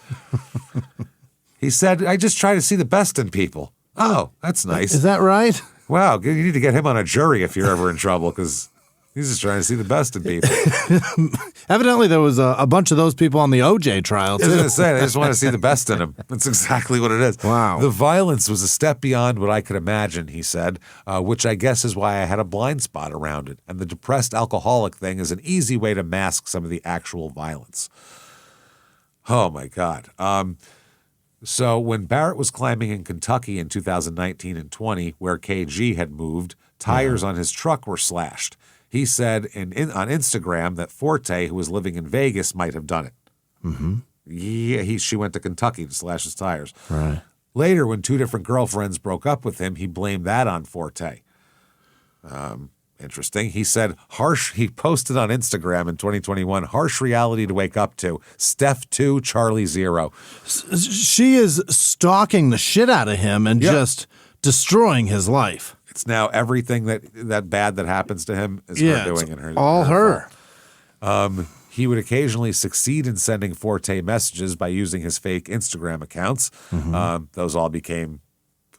He said, I just try to see the best in people. Oh, that's nice. Is that right? Wow, you need to get him on a jury if you're ever in trouble, because he's just trying to see the best in people. Evidently, there was a bunch of those people on the OJ trial, too. I was going to say, I just want to see the best in him. That's exactly what it is. Wow. The violence was a step beyond what I could imagine, he said, which I guess is why I had a blind spot around it. And the depressed alcoholic thing is an easy way to mask some of the actual violence. Oh, my God. So when Barrett was climbing in Kentucky in 2019 and 20, where KG had moved, tires on his truck were slashed. He said on Instagram that Forte, who was living in Vegas, might have done it. Mm-hmm. Yeah, she went to Kentucky to slash his tires. Right. Later, when two different girlfriends broke up with him, he blamed that on Forte. Interesting. He said, he posted on Instagram in 2021, harsh reality to wake up to. Steph 2, Charlie 0. She is stalking the shit out of him and just destroying his life. It's now everything that bad that happens to him is her doing in her. All her. He would occasionally succeed in sending Forte messages by using his fake Instagram accounts. Mm-hmm. Those all became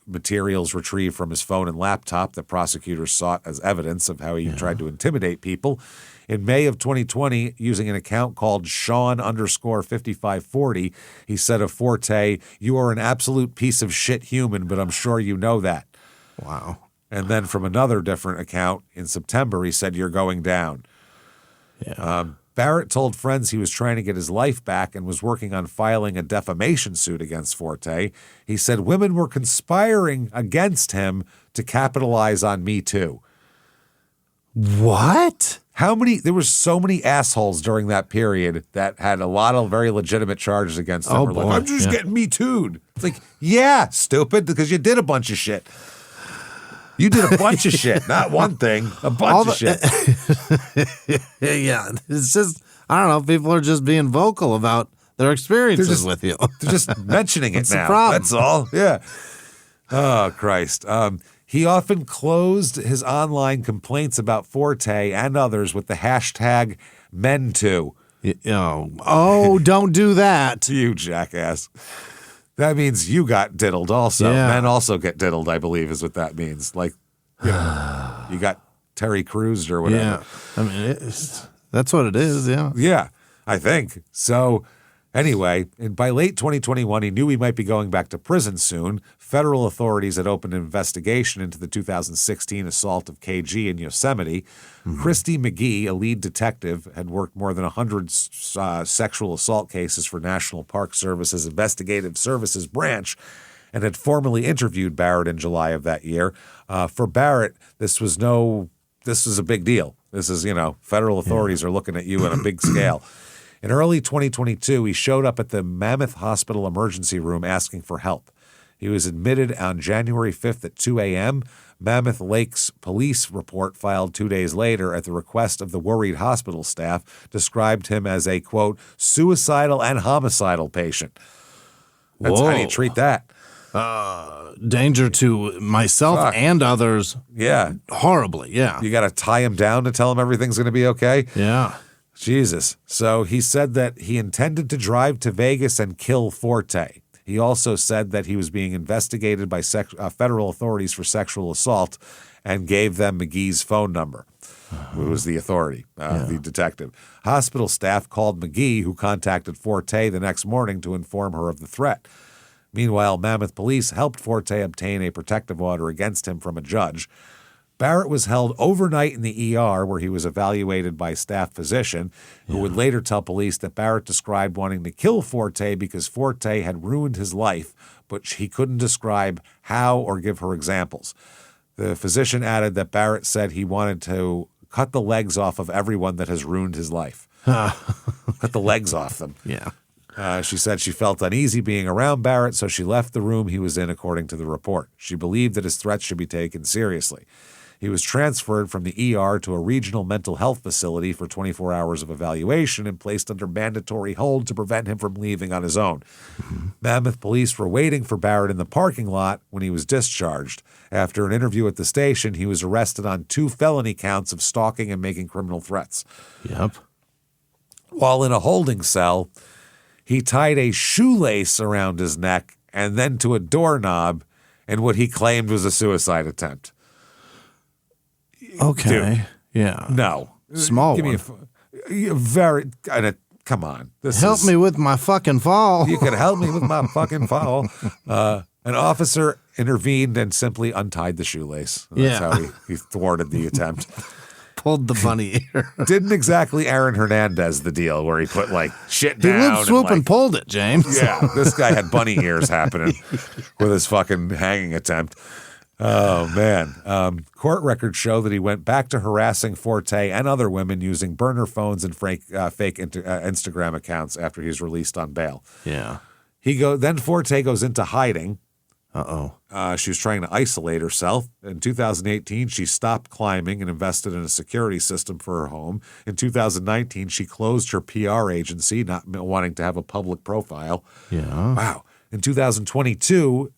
materials retrieved from his phone and laptop that prosecutors sought as evidence of how he tried to intimidate people. In May of 2020, using an account called Sean_5540, he said of Forte, "You are an absolute piece of shit human, but I'm sure you know that." Wow. And then from another different account in September, he said, "You're going down." Yeah. Barrett told friends he was trying to get his life back and was working on filing a defamation suit against Forte. He said women were conspiring against him to capitalize on Me Too. What? There were so many assholes during that period that had a lot of very legitimate charges against them. Oh, Were boy. like, I'm just getting Me Too'd. It's like, yeah, stupid, because you did a bunch of shit. You did a bunch of shit, not one thing, a bunch of shit. Yeah, it's just, I don't know, people are just being vocal about their experiences with you. They're just mentioning it That's the now. problem. That's all. Yeah. Oh, Christ. He often closed his online complaints about Forte and others with the hashtag #MenToo. Oh, don't do that. You jackass. That means you got diddled also. Yeah. Men also get diddled, I believe, is what that means. Like, you got Terry Crews or whatever. Yeah. I mean, that's what it is, yeah. Yeah, I think. So anyway, and by late 2021, he knew he might be going back to prison soon. Federal authorities had opened an investigation into the 2016 assault of KG in Yosemite. Mm-hmm. Christy McGee, a lead detective, had worked more than 100 sexual assault cases for National Park Service's Investigative Services branch and had formally interviewed Barrett in July of that year. For Barrett, this was a big deal. This is, federal authorities are looking at you on a big scale. In early 2022, he showed up at the Mammoth Hospital emergency room asking for help. He was admitted on January 5th at 2 a.m. Mammoth Lake's police report filed 2 days later at the request of the worried hospital staff described him as a, quote, suicidal and homicidal patient. That's how do you treat that? danger to myself and others. Yeah. Horribly, yeah. You got to tie him down to tell him everything's going to be okay? Yeah. Jesus. So he said that he intended to drive to Vegas and kill Forte. He also said that he was being investigated by federal authorities for sexual assault and gave them McGee's phone number, who was the authority, the detective. Hospital staff called McGee, who contacted Forte the next morning to inform her of the threat. Meanwhile, Mammoth police helped Forte obtain a protective order against him from a judge. Barrett was held overnight in the ER where he was evaluated by staff physician, who would later tell police that Barrett described wanting to kill Forte because Forte had ruined his life, but he couldn't describe how or give her examples. The physician added that Barrett said he wanted to cut the legs off of everyone that has ruined his life. Cut the legs off them. Yeah. She said she felt uneasy being around Barrett, so she left the room he was in, according to the report. She believed that his threats should be taken seriously. He was transferred from the ER to a regional mental health facility for 24 hours of evaluation and placed under mandatory hold to prevent him from leaving on his own. Mammoth police were waiting for Barrett in the parking lot when he was discharged. After an interview at the station, he was arrested on 2 felony counts of stalking and making criminal threats. Yep. While in a holding cell, he tied a shoelace around his neck and then to a doorknob in what he claimed was a suicide attempt. Okay. Dude, yeah. no. Small Give one. me a very, come on. Help me with my fucking fall. You could help me with my fucking fall. An officer intervened and simply untied the shoelace. That's how he thwarted the attempt. Pulled the bunny ear. Didn't exactly Aaron Hernandez the deal where he put like shit down. He looped, swoop, and pulled it, James. Yeah, this guy had bunny ears happening with his fucking hanging attempt. Oh, man. Court records show that he went back to harassing Forte and other women using burner phones and fake Instagram accounts after he's released on bail. Yeah. Then Forte goes into hiding. Uh-oh. She was trying to isolate herself. In 2018, she stopped climbing and invested in a security system for her home. In 2019, she closed her PR agency, not wanting to have a public profile. Yeah. Wow. In 2022,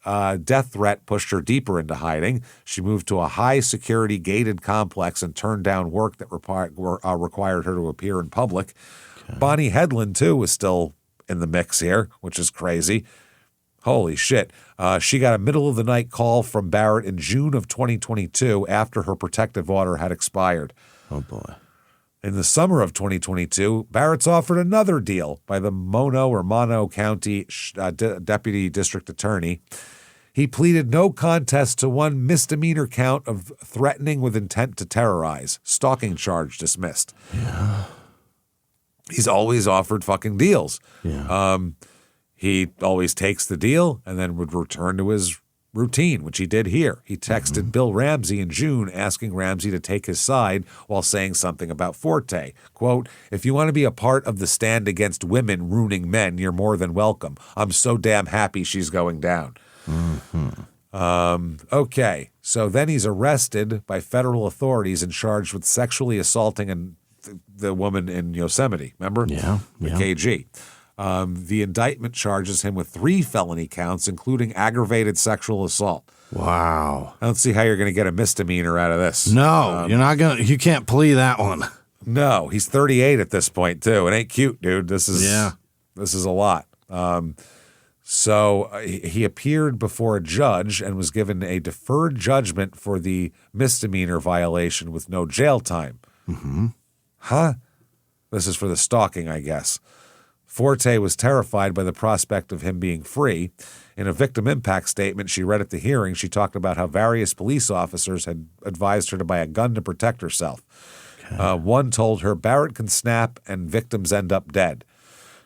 death threat pushed her deeper into hiding. She moved to a high-security gated complex and turned down work that required her to appear in public. Okay. Bonnie Hedlund, too, was still in the mix here, which is crazy. Holy shit. She got a middle-of-the-night call from Barrett in June of 2022 after her protective order had expired. Oh, boy. In the summer of 2022, Barrett's offered another deal by the Mono County Deputy District Attorney. He pleaded no contest to one misdemeanor count of threatening with intent to terrorize. Stalking charge dismissed. Yeah. He's always offered fucking deals. Yeah. He always takes the deal and then would return to his routine, which he did here. He texted Bill Ramsey in June asking Ramsey to take his side while saying something about Forte. Quote, "If you want to be a part of the stand against women ruining men, you're more than welcome. I'm so damn happy she's going down." Okay, so then he's arrested by federal authorities and charged with sexually assaulting the woman in Yosemite. Remember? Yeah. The KG. The indictment charges him with 3 felony counts, including aggravated sexual assault. Wow. I don't see how you're going to get a misdemeanor out of this. No, you're not going to. You can't plea that one. No, he's 38 at this point, too. It ain't cute, dude. This is a lot. So he appeared before a judge and was given a deferred judgment for the misdemeanor violation with no jail time. Huh? This is for the stalking, I guess. Forte was terrified by the prospect of him being free. In a victim impact statement she read at the hearing, she talked about how various police officers had advised her to buy a gun to protect herself. Okay. One told her, "Barrett can snap and victims end up dead."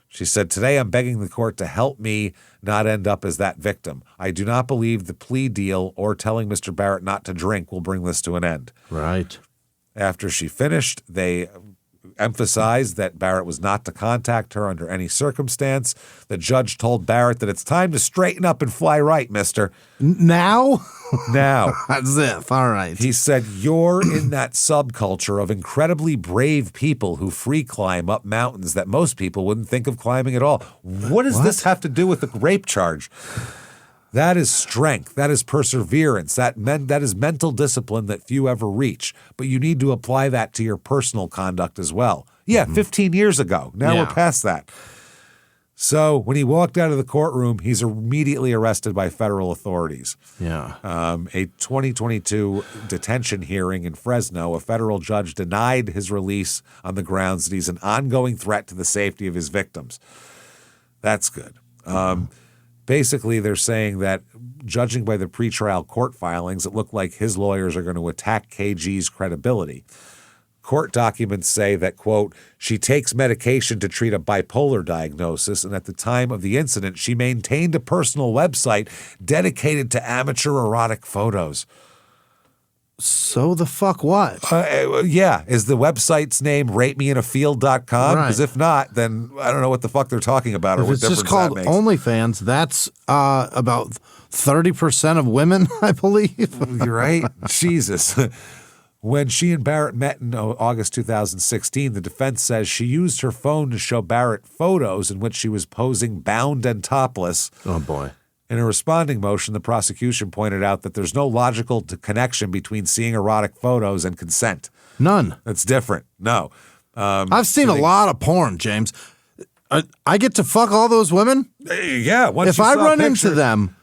She said, "Today I'm begging the court to help me not end up as that victim. I do not believe the plea deal or telling Mr. Barrett not to drink will bring this to an end." Right. After she finished, they emphasized that Barrett was not to contact her under any circumstance. The judge told Barrett that it's time to straighten up and fly right, mister. Now? Now. That's it. All right. He said, "You're in that subculture of incredibly brave people who free climb up mountains that most people wouldn't think of climbing at all." What does this have to do with the rape charge? That is strength. That is perseverance. That is mental discipline that few ever reach. But you need to apply that to your personal conduct as well. Yeah, 15 years ago. Now we're past that. So when he walked out of the courtroom, he's immediately arrested by federal authorities. Yeah. A 2022 detention hearing in Fresno, a federal judge denied his release on the grounds that he's an ongoing threat to the safety of his victims. That's good. Basically, they're saying that, judging by the pretrial court filings, it looked like his lawyers are going to attack KG's credibility. Court documents say that, quote, she takes medication to treat a bipolar diagnosis, and at the time of the incident, she maintained a personal website dedicated to amateur erotic photos. So the fuck what? Yeah. Is the website's name ratemeinaafield.com? Because if not, then I don't know what the fuck they're talking about or If what it's difference just called that makes. OnlyFans, that's about 30% of women, I believe. You're right. Jesus. When she and Barrett met in August 2016, the defense says she used her phone to show Barrett photos in which she was posing bound and topless. Oh, boy. In a responding motion, the prosecution pointed out that there's no logical connection between seeing erotic photos and consent. None. That's different. No. I've seen a lot of porn, James. I get to fuck all those women? Yeah. If I run into them,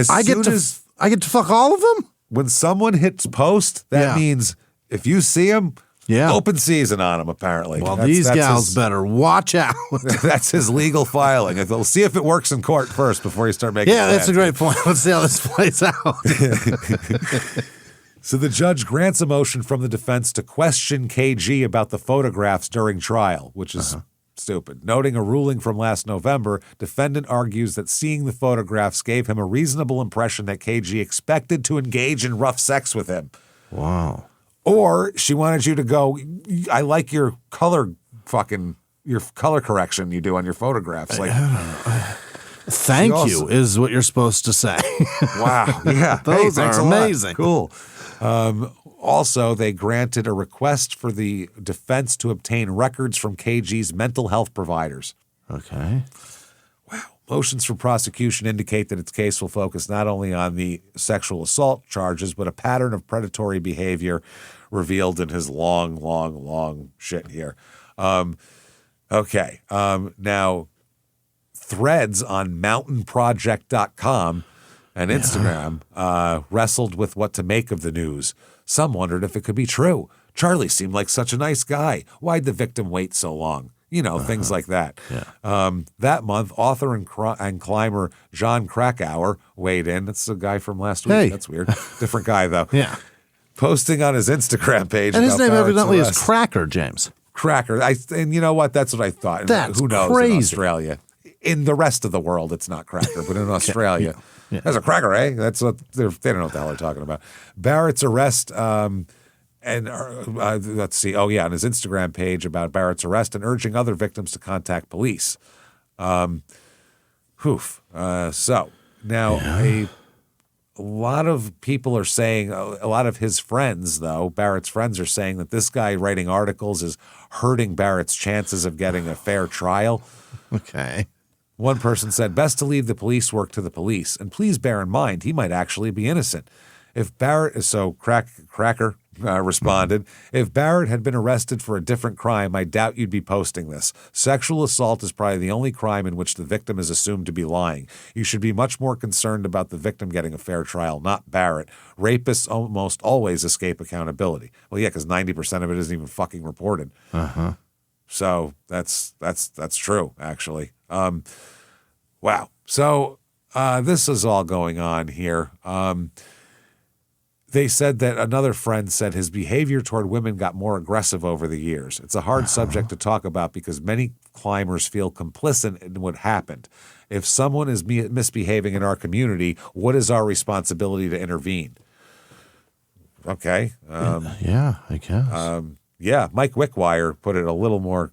I get to fuck all of them? When someone hits post, that means if you see them, open season on them, apparently. Well, these gals better watch out. That's his legal filing. They'll see if it works in court first before you start making plans. That's a great point. Let's see how this plays out. So the judge grants a motion from the defense to question KG about the photographs during trial, which is stupid. Noting a ruling from last November, defendant argues that seeing the photographs gave him a reasonable impression that KG expected to engage in rough sex with him. Wow. Or she wanted you to go, I like your color correction you do on your photographs. Like, thank you is what you're supposed to say. Wow. Yeah. Those are amazing. Cool. Also, they granted a request for the defense to obtain records from KG's mental health providers. Okay. Wow. Motions for prosecution indicate that its case will focus not only on the sexual assault charges, but a pattern of predatory behavior revealed in his long shit here. Okay. Now, threads on mountainproject.com and Instagram wrestled with what to make of the news. Some wondered if it could be true. Charlie seemed like such a nice guy. Why'd the victim wait so long? You know, things like that. Yeah. That month, author and climber John Krakauer weighed in. That's the guy from last week. Hey. That's weird. Different guy, though. Yeah. Posting on his Instagram page. And his about name Barrett's evidently arrest. is Cracker, James. Cracker. And you know what? That's what I thought. That's Who knows crazy. in Australia? In the rest of the world, it's not Cracker, but in Australia, that's a cracker, eh? That's what they don't know what the hell they're talking about. Barrett's arrest. Let's see. Oh, yeah, on his Instagram page about Barrett's arrest and urging other victims to contact police. So now a lot of people are saying, a lot of his friends, though, Barrett's friends are saying that this guy writing articles is hurting Barrett's chances of getting a fair trial. Okay. One person said, best to leave the police work to the police. And please bear in mind, he might actually be innocent. If Barrett, so Cracker responded, if Barrett had been arrested for a different crime, I doubt you'd be posting this. Sexual assault is probably the only crime in which the victim is assumed to be lying. You should be much more concerned about the victim getting a fair trial, not Barrett. Rapists almost always escape accountability. Well, yeah, because 90% of it isn't even fucking reported. So that's true, actually. Wow. So this is all going on here. They said that another friend said his behavior toward women got more aggressive over the years. It's a hard subject to talk about because many climbers feel complicit in what happened. If someone is misbehaving in our community, what is our responsibility to intervene? Okay. Yeah, I guess. Mike Wickwire put it a little more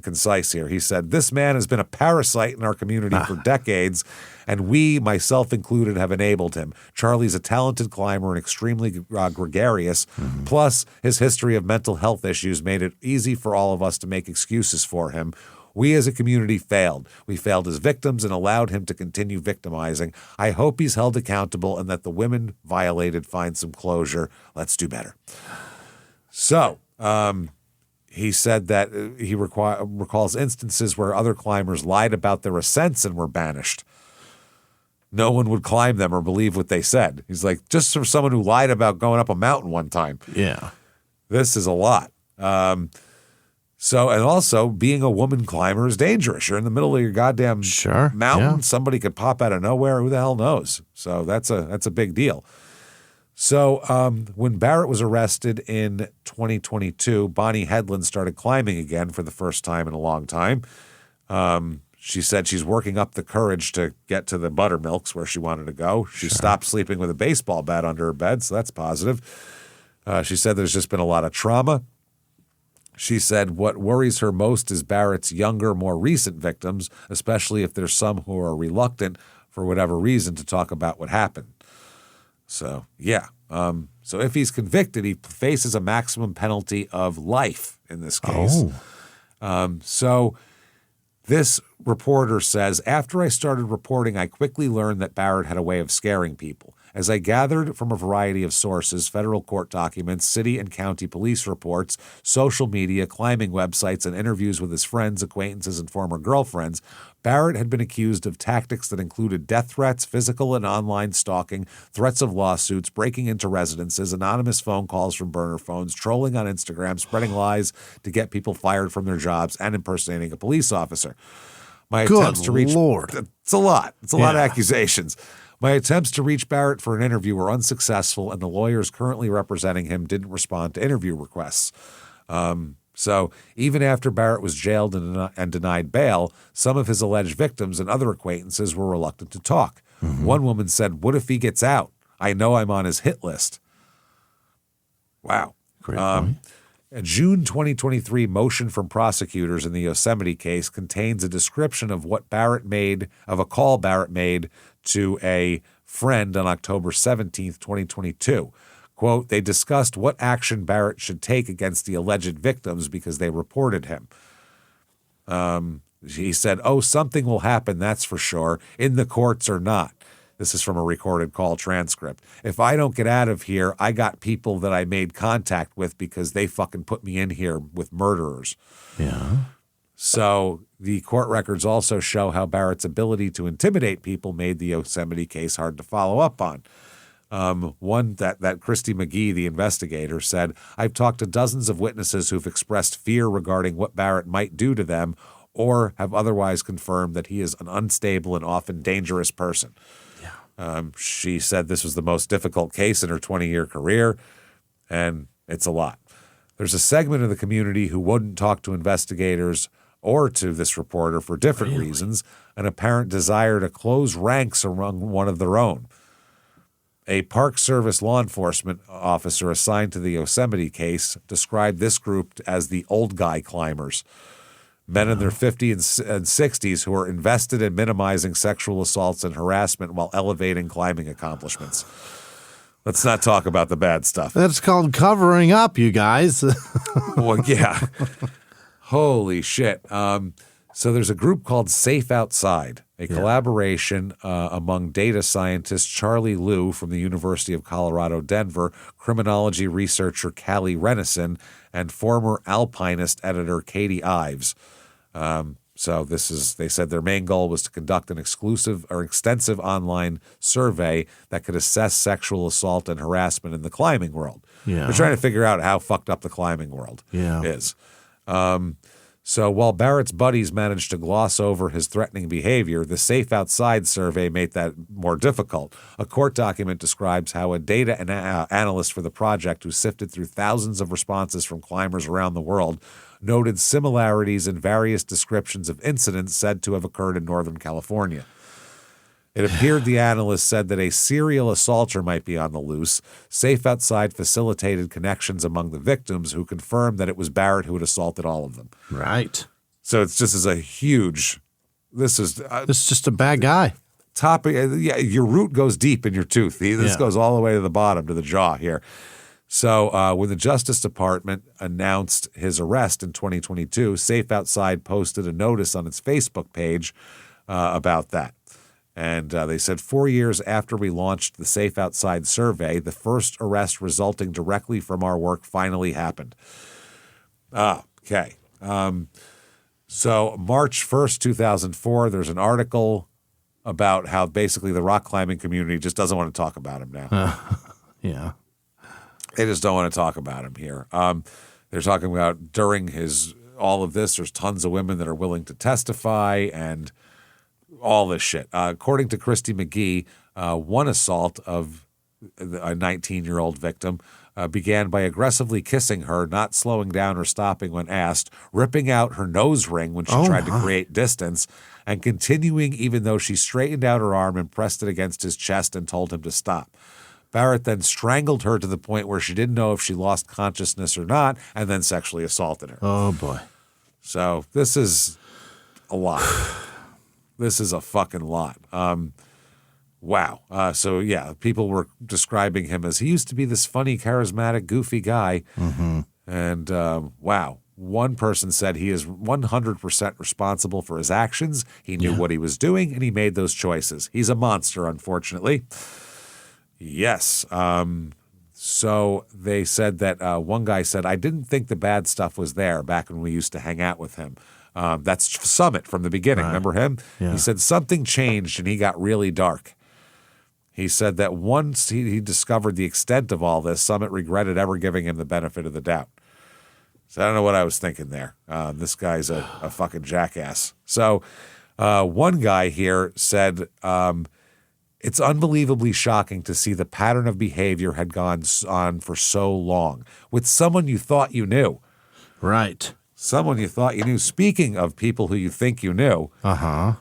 concise here. He said, this man has been a parasite in our community for decades, and we, myself included, have enabled him. Charlie's a talented climber and extremely gregarious. Plus, his history of mental health issues made it easy for all of us to make excuses for him. We as a community failed. We failed as victims and allowed him to continue victimizing. I hope he's held accountable and that the women violated find some closure. Let's do better. So, he said that he recalls instances where other climbers lied about their ascents and were banished. No one would climb them or believe what they said. He's like, just from someone who lied about going up a mountain one time. Yeah. This is a lot. So, and also being a woman climber is dangerous. You're in the middle of your goddamn mountain. Yeah. Somebody could pop out of nowhere. Who the hell knows? So that's a big deal. So when Barrett was arrested in 2022, Bonnie Headland started climbing again for the first time in a long time. She said she's working up the courage to get to the buttermilks where she wanted to go. She stopped sleeping with a baseball bat under her bed, so that's positive. She said there's just been a lot of trauma. She said what worries her most is Barrett's younger, more recent victims, especially if there's some who are reluctant for whatever reason to talk about what happened. So, yeah. So if he's convicted, he faces a maximum penalty of life in this case. So this reporter says, after I started reporting, I quickly learned that Barrett had a way of scaring people. As I gathered from a variety of sources, federal court documents, city and county police reports, social media, climbing websites, and interviews with his friends, acquaintances, and former girlfriends, Barrett had been accused of tactics that included death threats, physical and online stalking, threats of lawsuits, breaking into residences, anonymous phone calls from burner phones, trolling on Instagram, spreading lies to get people fired from their jobs, and impersonating a police officer. My attempts to reach Lord. It's a lot. It's a lot of accusations. My attempts to reach Barrett for an interview were unsuccessful, and the lawyers currently representing him didn't respond to interview requests. So even after Barrett was jailed and denied bail, some of his alleged victims and other acquaintances were reluctant to talk. Mm-hmm. One woman said, "What if he gets out? I know I'm on his hit list." Wow. Great point. A June 2023 motion from prosecutors in the Yosemite case contains a description of what a call Barrett made to a friend on October 17th, 2022. Quote, they discussed what action Barrett should take against the alleged victims because they reported him. He said, something will happen, that's for sure, in the courts or not. This is from a recorded call transcript. If I don't get out of here, I got people that I made contact with because they fucking put me in here with murderers. Yeah. So the court records also show how Barrett's ability to intimidate people made the Yosemite case hard to follow up on. One that Christy McGee, the investigator, said, I've talked to dozens of witnesses who've expressed fear regarding what Barrett might do to them or have otherwise confirmed that he is an unstable and often dangerous person. She said this was the most difficult case in her 20-year career, and it's a lot. There's a segment of the community who wouldn't talk to investigators or to this reporter for different reasons, an apparent desire to close ranks among one of their own. A Park Service law enforcement officer assigned to the Yosemite case described this group as the old guy climbers. Men in their 50s and 60s who are invested in minimizing sexual assaults and harassment while elevating climbing accomplishments. Let's not talk about the bad stuff. That's called covering up, you guys. Well, yeah. Holy shit. So there's a group called Safe Outside, a collaboration among data scientist Charlie Liu from the University of Colorado, Denver, criminology researcher Callie Renison, and former alpinist editor Katie Ives. So they said their main goal was to conduct an exclusive or extensive online survey that could assess sexual assault and harassment in the climbing world. Yeah. They're trying to figure out how fucked up the climbing world is. So while Barrett's buddies managed to gloss over his threatening behavior, the Safe Outside survey made that more difficult. A court document describes how a data analyst for the project who sifted through thousands of responses from climbers around the world noted similarities in various descriptions of incidents said to have occurred in Northern California. It appeared the analyst said that a serial assaulter might be on the loose. Safe Outside facilitated connections among the victims who confirmed that it was Barrett who had assaulted all of them. Right. So it's just as a huge, this is just a bad guy. Topic. Yeah, your root goes deep in your tooth. This goes all the way to the bottom, to the jaw here. So when the Justice Department announced his arrest in 2022, Safe Outside posted a notice on its Facebook page about that. And they said 4 years after we launched the Safe Outside survey, the first arrest resulting directly from our work finally happened. Okay. So March 1st, 2004, there's an article about how basically the rock climbing community just doesn't want to talk about him now. Yeah. They just don't want to talk about him here. They're talking about during all of this, there's tons of women that are willing to testify and all this shit. According to Christy McGee, one assault of a 19-year-old victim began by aggressively kissing her, not slowing down or stopping when asked, ripping out her nose ring when she tried to create distance, and continuing even though she straightened out her arm and pressed it against his chest and told him to stop. Barrett then strangled her to the point where she didn't know if she lost consciousness or not, and then sexually assaulted her. Oh, boy. So this is a lot. This is a fucking lot. Wow. So, yeah, people were describing him as he used to be this funny, charismatic, goofy guy. Mm-hmm. And, wow. One person said he is 100% responsible for his actions. He knew what he was doing, and he made those choices. He's a monster, unfortunately. Yes. So they said that one guy said, I didn't think the bad stuff was there back when we used to hang out with him. That's Summit from the beginning. Right. Remember him? Yeah. He said something changed and he got really dark. He said that once he discovered the extent of all this, Summit regretted ever giving him the benefit of the doubt. So I don't know what I was thinking there. This guy's a fucking jackass. So one guy here said, it's unbelievably shocking to see the pattern of behavior had gone on for so long with someone you thought you knew. Right. Someone you thought you knew. Speaking of people who you think you knew. Uh-huh.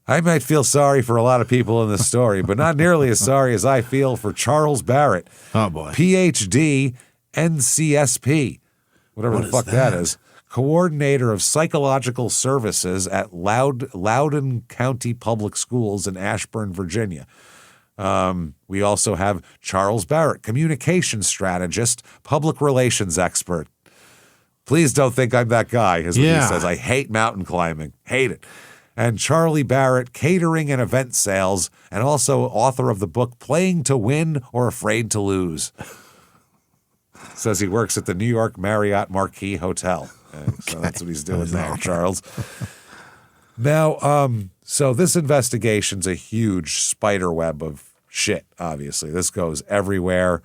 I might feel sorry for a lot of people in this story, but not nearly as sorry as I feel for Charles Barrett. Oh, boy. PhD, NCSP, whatever the fuck that is. Coordinator of Psychological Services at Loudoun County Public Schools in Ashburn, Virginia. We also have Charles Barrett, communication strategist, public relations expert. Please don't think I'm that guy, is what he says. I hate mountain climbing. Hate it. And Charlie Barrett, catering and event sales, and also author of the book Playing to Win or Afraid to Lose. Says he works at the New York Marriott Marquis Hotel. So that's what he's doing there, Charles. Now, so this investigation's a huge spider web of shit, obviously. This goes everywhere.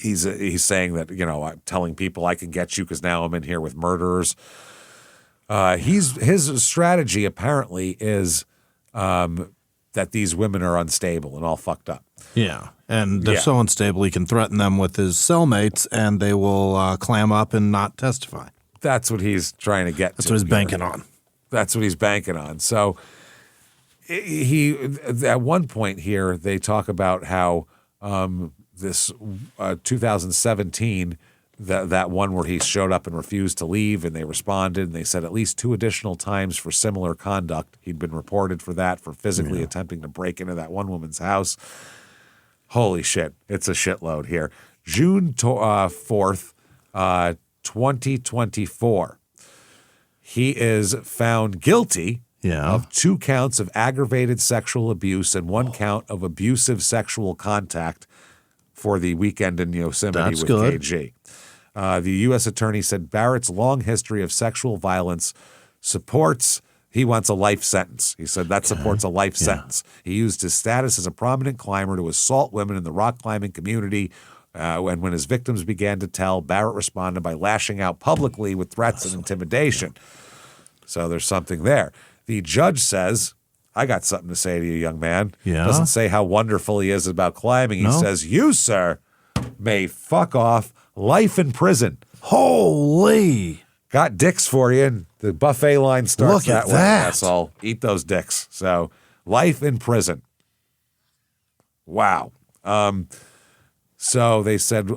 He's saying that, I'm telling people I can get you because now I'm in here with murderers. His strategy apparently is that these women are unstable and all fucked up. Yeah, and they're so unstable he can threaten them with his cellmates and they will clam up and not testify. That's what he's trying to get to. That's what he's banking on. That's what he's banking on. So he at one point here, they talk about how this 2017, that one where he showed up and refused to leave and they responded and they said at least 2 additional times for similar conduct. He'd been reported for that, for physically attempting to break into that one woman's house. Holy shit. It's a shitload here. June 4th, 2024. He is found guilty of 2 counts of aggravated sexual abuse and 1 count of abusive sexual contact for the weekend in Yosemite with KG. The U.S. attorney said Barrett's long history of sexual violence supports, he wants a life sentence. He said that supports a life sentence. He used his status as a prominent climber to assault women in the rock climbing community. And when his victims began to tell, Barrett responded by lashing out publicly with threats and intimidation. So there's something there. The judge says, I got something to say to you, young man. Doesn't say how wonderful he is about climbing. He says, you, sir, may fuck off. Life in prison. Holy. Got dicks for you. And the buffet line starts that way. That's all. Eat those dicks. So life in prison. Wow. So they said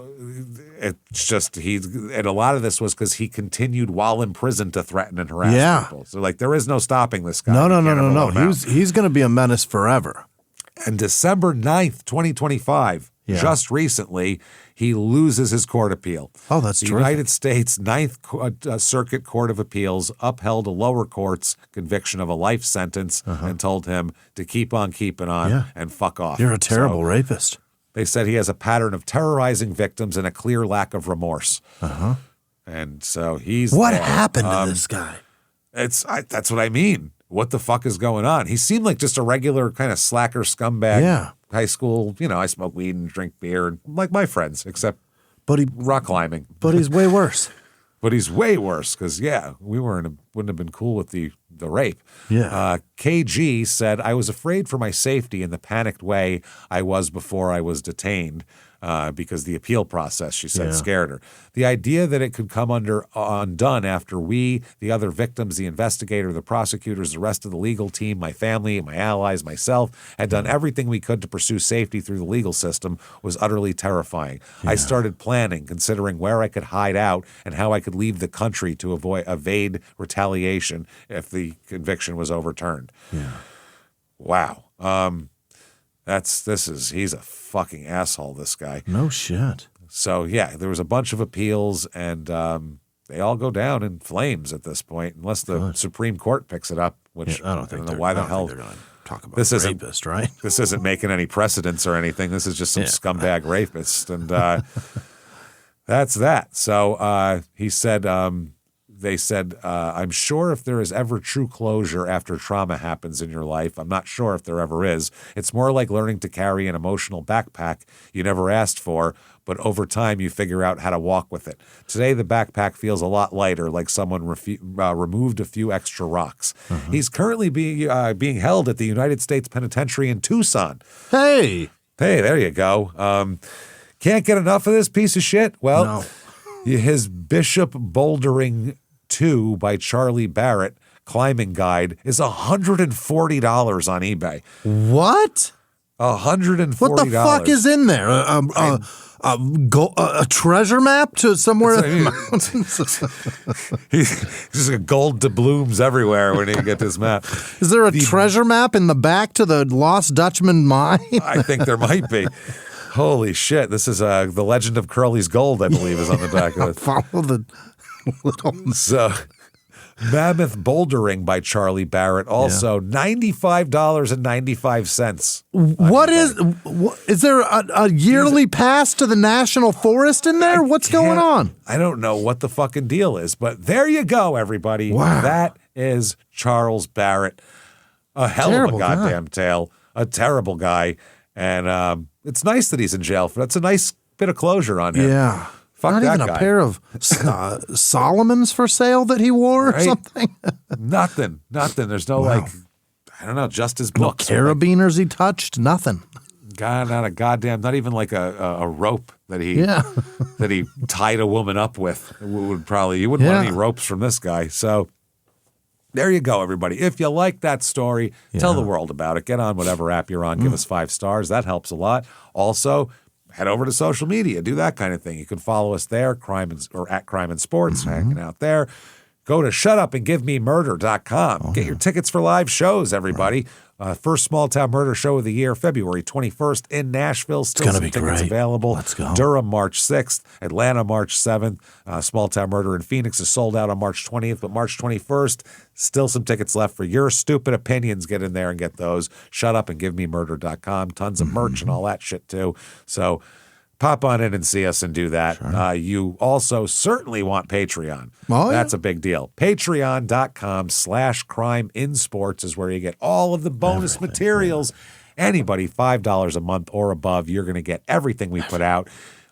it's just and a lot of this was because he continued while in prison to threaten and harass people. So like there is no stopping this guy. No. He's going to be a menace forever. And December 9th, 2025, just recently, he loses his court appeal. Oh, that's the terrific. United States Ninth Circuit Court of Appeals upheld a lower court's conviction of a life sentence and told him to keep on keeping on and fuck off. You're a terrible rapist. They said he has a pattern of terrorizing victims and a clear lack of remorse. And so he's What there. happened to this guy? That's what I mean. What the fuck is going on? He seemed like just a regular kind of slacker scumbag. High school, I smoke weed and drink beer, and like my friends, except rock climbing. But he's way worse. But he's way worse because, we wouldn't have been cool with the rape. KG said, I was afraid for my safety in the panicked way I was before I was detained because the appeal process, she said, scared her. The idea that it could come undone after we, the other victims, the investigator, the prosecutors, the rest of the legal team, my family, my allies, myself, had done everything we could to pursue safety through the legal system was utterly terrifying. I started planning, considering where I could hide out and how I could leave the country to evade retaliation if the conviction was overturned. Wow. He's a fucking asshole, this guy. No shit. So, there was a bunch of appeals, and they all go down in flames at this point, unless the Supreme Court picks it up, which I don't know why the hell they're going to talk about this rapist, right? This isn't making any precedents or anything. This is just some scumbag rapist, and that's that. So he said, they said, I'm sure if there is ever true closure after trauma happens in your life, I'm not sure if there ever is. It's more like learning to carry an emotional backpack you never asked for, but over time you figure out how to walk with it. Today the backpack feels a lot lighter, like someone removed a few extra rocks. He's currently being held at the United States Penitentiary in Tucson. Hey, there you go. Can't get enough of this piece of shit? Well, his Bishop Bouldering 2 by Charlie Barrett climbing guide is $140 on eBay. What? $140. What the fuck is in there? A treasure map to somewhere in the mountains? He's just gold doubloons everywhere when you get this map. Is there a treasure map in the back to the Lost Dutchman mine? I think there might be. Holy shit. This is The Legend of Curly's Gold, I believe, is on the back of it. Follow the little... So, Mammoth Bouldering by Charlie Barrett, also $95.95. What is there a yearly pass to the National Forest in there? What's going on? I don't know what the fucking deal is, but there you go, everybody. Wow. That is Charles Barrett. A hell of a goddamn tale. A terrible guy. And it's nice that he's in jail. That's a nice bit of closure on him. Yeah. Fuck Not that even guy. a pair of Solomons for sale that he wore or something? Nothing. There's no I don't know, just his No books. carabiners he touched? Nothing. God, not a goddamn, not even like a rope that he that he tied a woman up with. You wouldn't want any ropes from this guy. So there you go, everybody. If you like that story, tell the world about it. Get on whatever app you're on. Give us 5 stars. That helps a lot. Also, head over to social media. Do that kind of thing. You can follow us there, at Crime and Sports, hanging out there. Go to shutupandgivememurder.com. Get your tickets for live shows, everybody. First small town murder show of the year, February 21st in Nashville. Still some tickets available. Let's go. Durham, March 6th. Atlanta, March 7th. Small town murder in Phoenix is sold out on March 20th, but March 21st, still some tickets left for your stupid opinions. Get in there and get those. Shutupandgivememurder.com. Tons of merch and all that shit too. So pop on in and see us and do that. Sure. You also certainly want Patreon. That's a big deal. Patreon.com/crimeinsports is where you get all of the bonus materials. Anybody $5 a month or above, you're going to get everything we put out.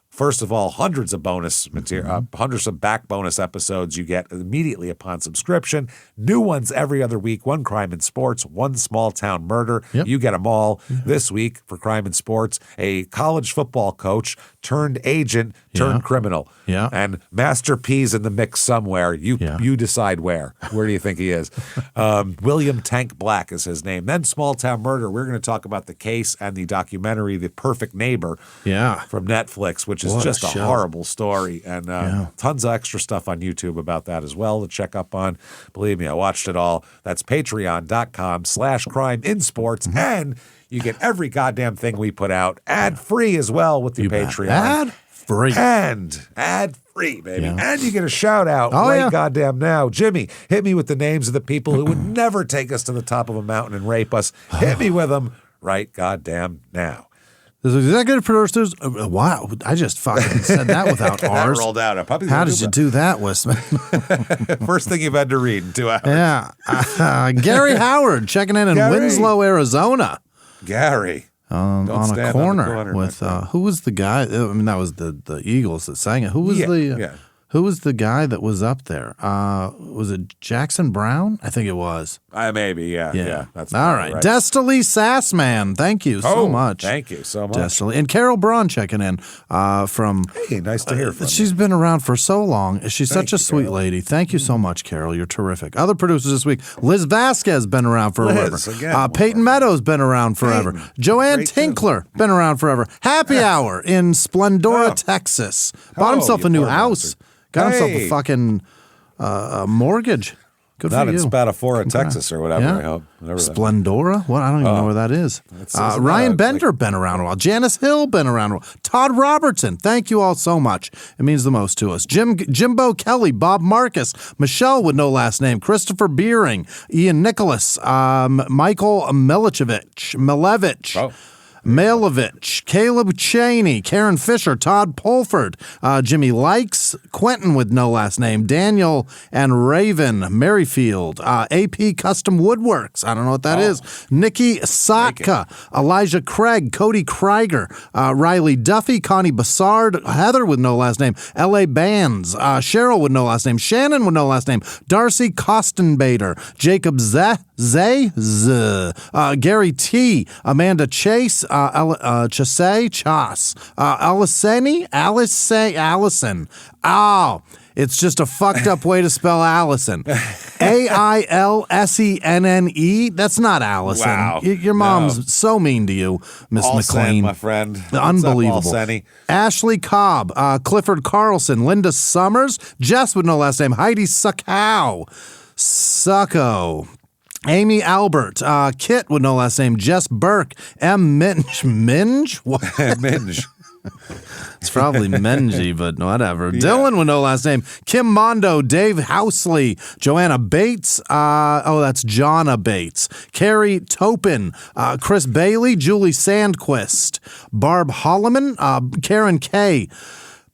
First of all, hundreds of bonus material, hundreds of back bonus episodes you get immediately upon subscription. New ones every other week. 1 Crime and Sports, 1 Small Town Murder. You get them all. This week for Crime and Sports, a college football coach turned agent turned criminal. And Master P's in the mix somewhere. You decide where. Where do you think he is? William Tank Black is his name. Then Small Town Murder. We're going to talk about the case and the documentary, The Perfect Neighbor from Netflix, which is just a horrible story. And tons of extra stuff on YouTube about that as well to check up on. Believe me, I watched it all. That's patreon.com/crimeinsports. And You get every goddamn thing we put out ad-free as well with the Patreon. Ad-free. And ad-free, baby. Yeah. And you get a shout-out goddamn now. Jimmy, hit me with the names of the people who would never take us to the top of a mountain and rape us. Hit me with them right goddamn now. There's executive producers. Wow, I just fucking said that without R's. Rolled out. How did you do that, Wisman? First thing you've had to read in 2 hours. Yeah. Gary Howard checking in Winslow, Arizona. Gary. On a corner with who was the guy? I mean, that was the Eagles that sang it. Who was Who was the guy that was up there? Was it Jackson Brown? I think it was. Maybe, yeah. That's all right. Destiny Sassman, thank you so much. Thank you so much. Destiny. And Carol Braun checking in from... Hey, nice to hear from you. She's been around for so long. She's such a sweet lady. Thank you so much, Carol. You're terrific. Other producers this week. Liz Vasquez, been around forever. Peyton Meadows, been around forever. Joanne Tinkler, been around forever. Happy Hour in Splendora, Texas. Bought himself a new house. Got himself a fucking mortgage. Good Not for you. in Spadafora, Texas, or whatever. I hope. Splendora? What? I don't even know where that is. Ryan Bender, been around a while. Janice Hill, been around a while. Todd Robertson, thank you all so much. It means the most to us. Jimbo Kelly, Bob Marcus, Michelle with no last name, Christopher Beering, Ian Nicholas, Michael Milevich. Mailovich, Caleb Cheney, Karen Fisher, Todd Pulford, Jimmy Likes, Quentin with no last name, Daniel and Raven Merrifield, AP Custom Woodworks, I don't know what that is, Nikki Sotka, Elijah Craig, Cody Krieger, Riley Duffy, Connie Bassard, Heather with no last name, L.A. Bands, Cheryl with no last name, Shannon with no last name, Darcy Kostenbader, Jacob Gary T, Amanda Chase, Allison. Oh, it's just a fucked up way to spell Allison. Ailsenne. That's not Allison. Wow. Your mom's so mean to you, Miss McLean. My friend. Unbelievable. Ashley Cobb, Clifford Carlson, Linda Summers, Jess with no last name, Heidi Sucko. Amy Albert, Kit with no last name, Jess Burke, M. Minge? What? Minge. It's probably Menji, but whatever. Yeah. Dylan with no last name, Kim Mondo, Dave Housley, Joanna Bates, that's Jonna Bates, Carrie Topin, Chris Bailey, Julie Sandquist, Barb Holloman, Karen K.,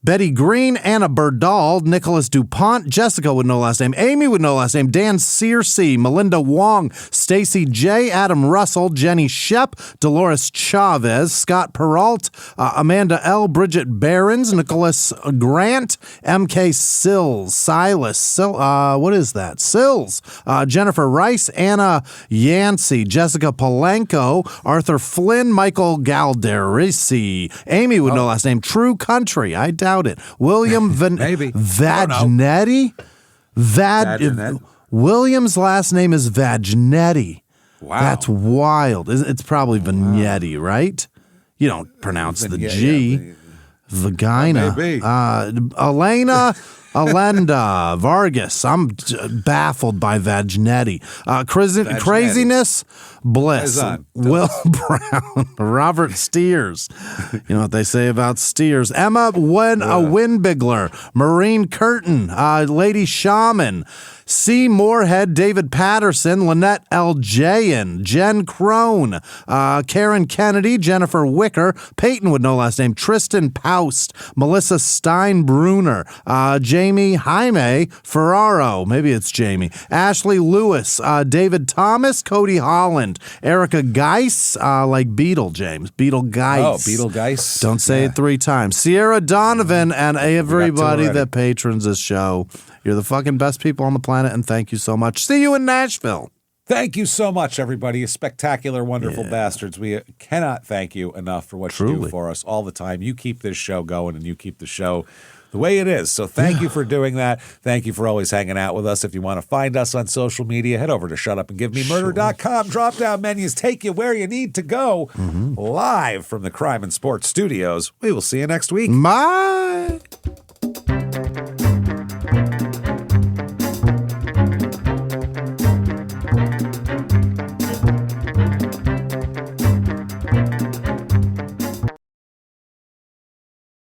Betty Green, Anna Berdal, Nicholas DuPont, Jessica with no last name, Amy with no last name, Dan Searcy, Melinda Wong, Stacy J, Adam Russell, Jenny Shep, Dolores Chavez, Scott Peralt, Amanda L, Bridget Behrens, Nicholas Grant, MK Silas, what is that? Sills, Jennifer Rice, Anna Yancey, Jessica Polanco, Arthur Flynn, Michael Galderisi, Amy with no last name, True Country, I doubt it. William Vagnetti? William's last name is Vagnetti. Wow. That's wild. It's probably Vignetti, right? You don't pronounce the G. Vagina. Elena Alenda Vargas. I'm baffled by Vagnetti. Craziness. Bliss. Will Brown. Robert Steers. You know what they say about Steers. Emma Winbigler. Maureen Curtin. Lady Shaman. C. Moorhead, David Patterson, Lynette Eljayan, Jen Crone, Karen Kennedy, Jennifer Wicker, Peyton with no last name, Tristan Paust, Melissa Steinbruner, Jamie Jaime Ferraro, maybe it's Jamie, Ashley Lewis, David Thomas, Cody Holland, Erica Geis, like Beetle, James, Beetle Geis. Oh, Beetle Geis. Don't say it 3 times. Sierra Donovan and everybody that patrons this show. You're the fucking best people on the planet, and thank you so much. See you in Nashville. Thank you so much, everybody. You spectacular, wonderful bastards. We cannot thank you enough for what you do for us all the time. You keep this show going, and you keep the show the way it is. So thank you for doing that. Thank you for always hanging out with us. If you want to find us on social media, head over to shutupandgivememurder.com. Drop-down menus take you where you need to go. Live from the Crime and Sports Studios. We will see you next week. Bye.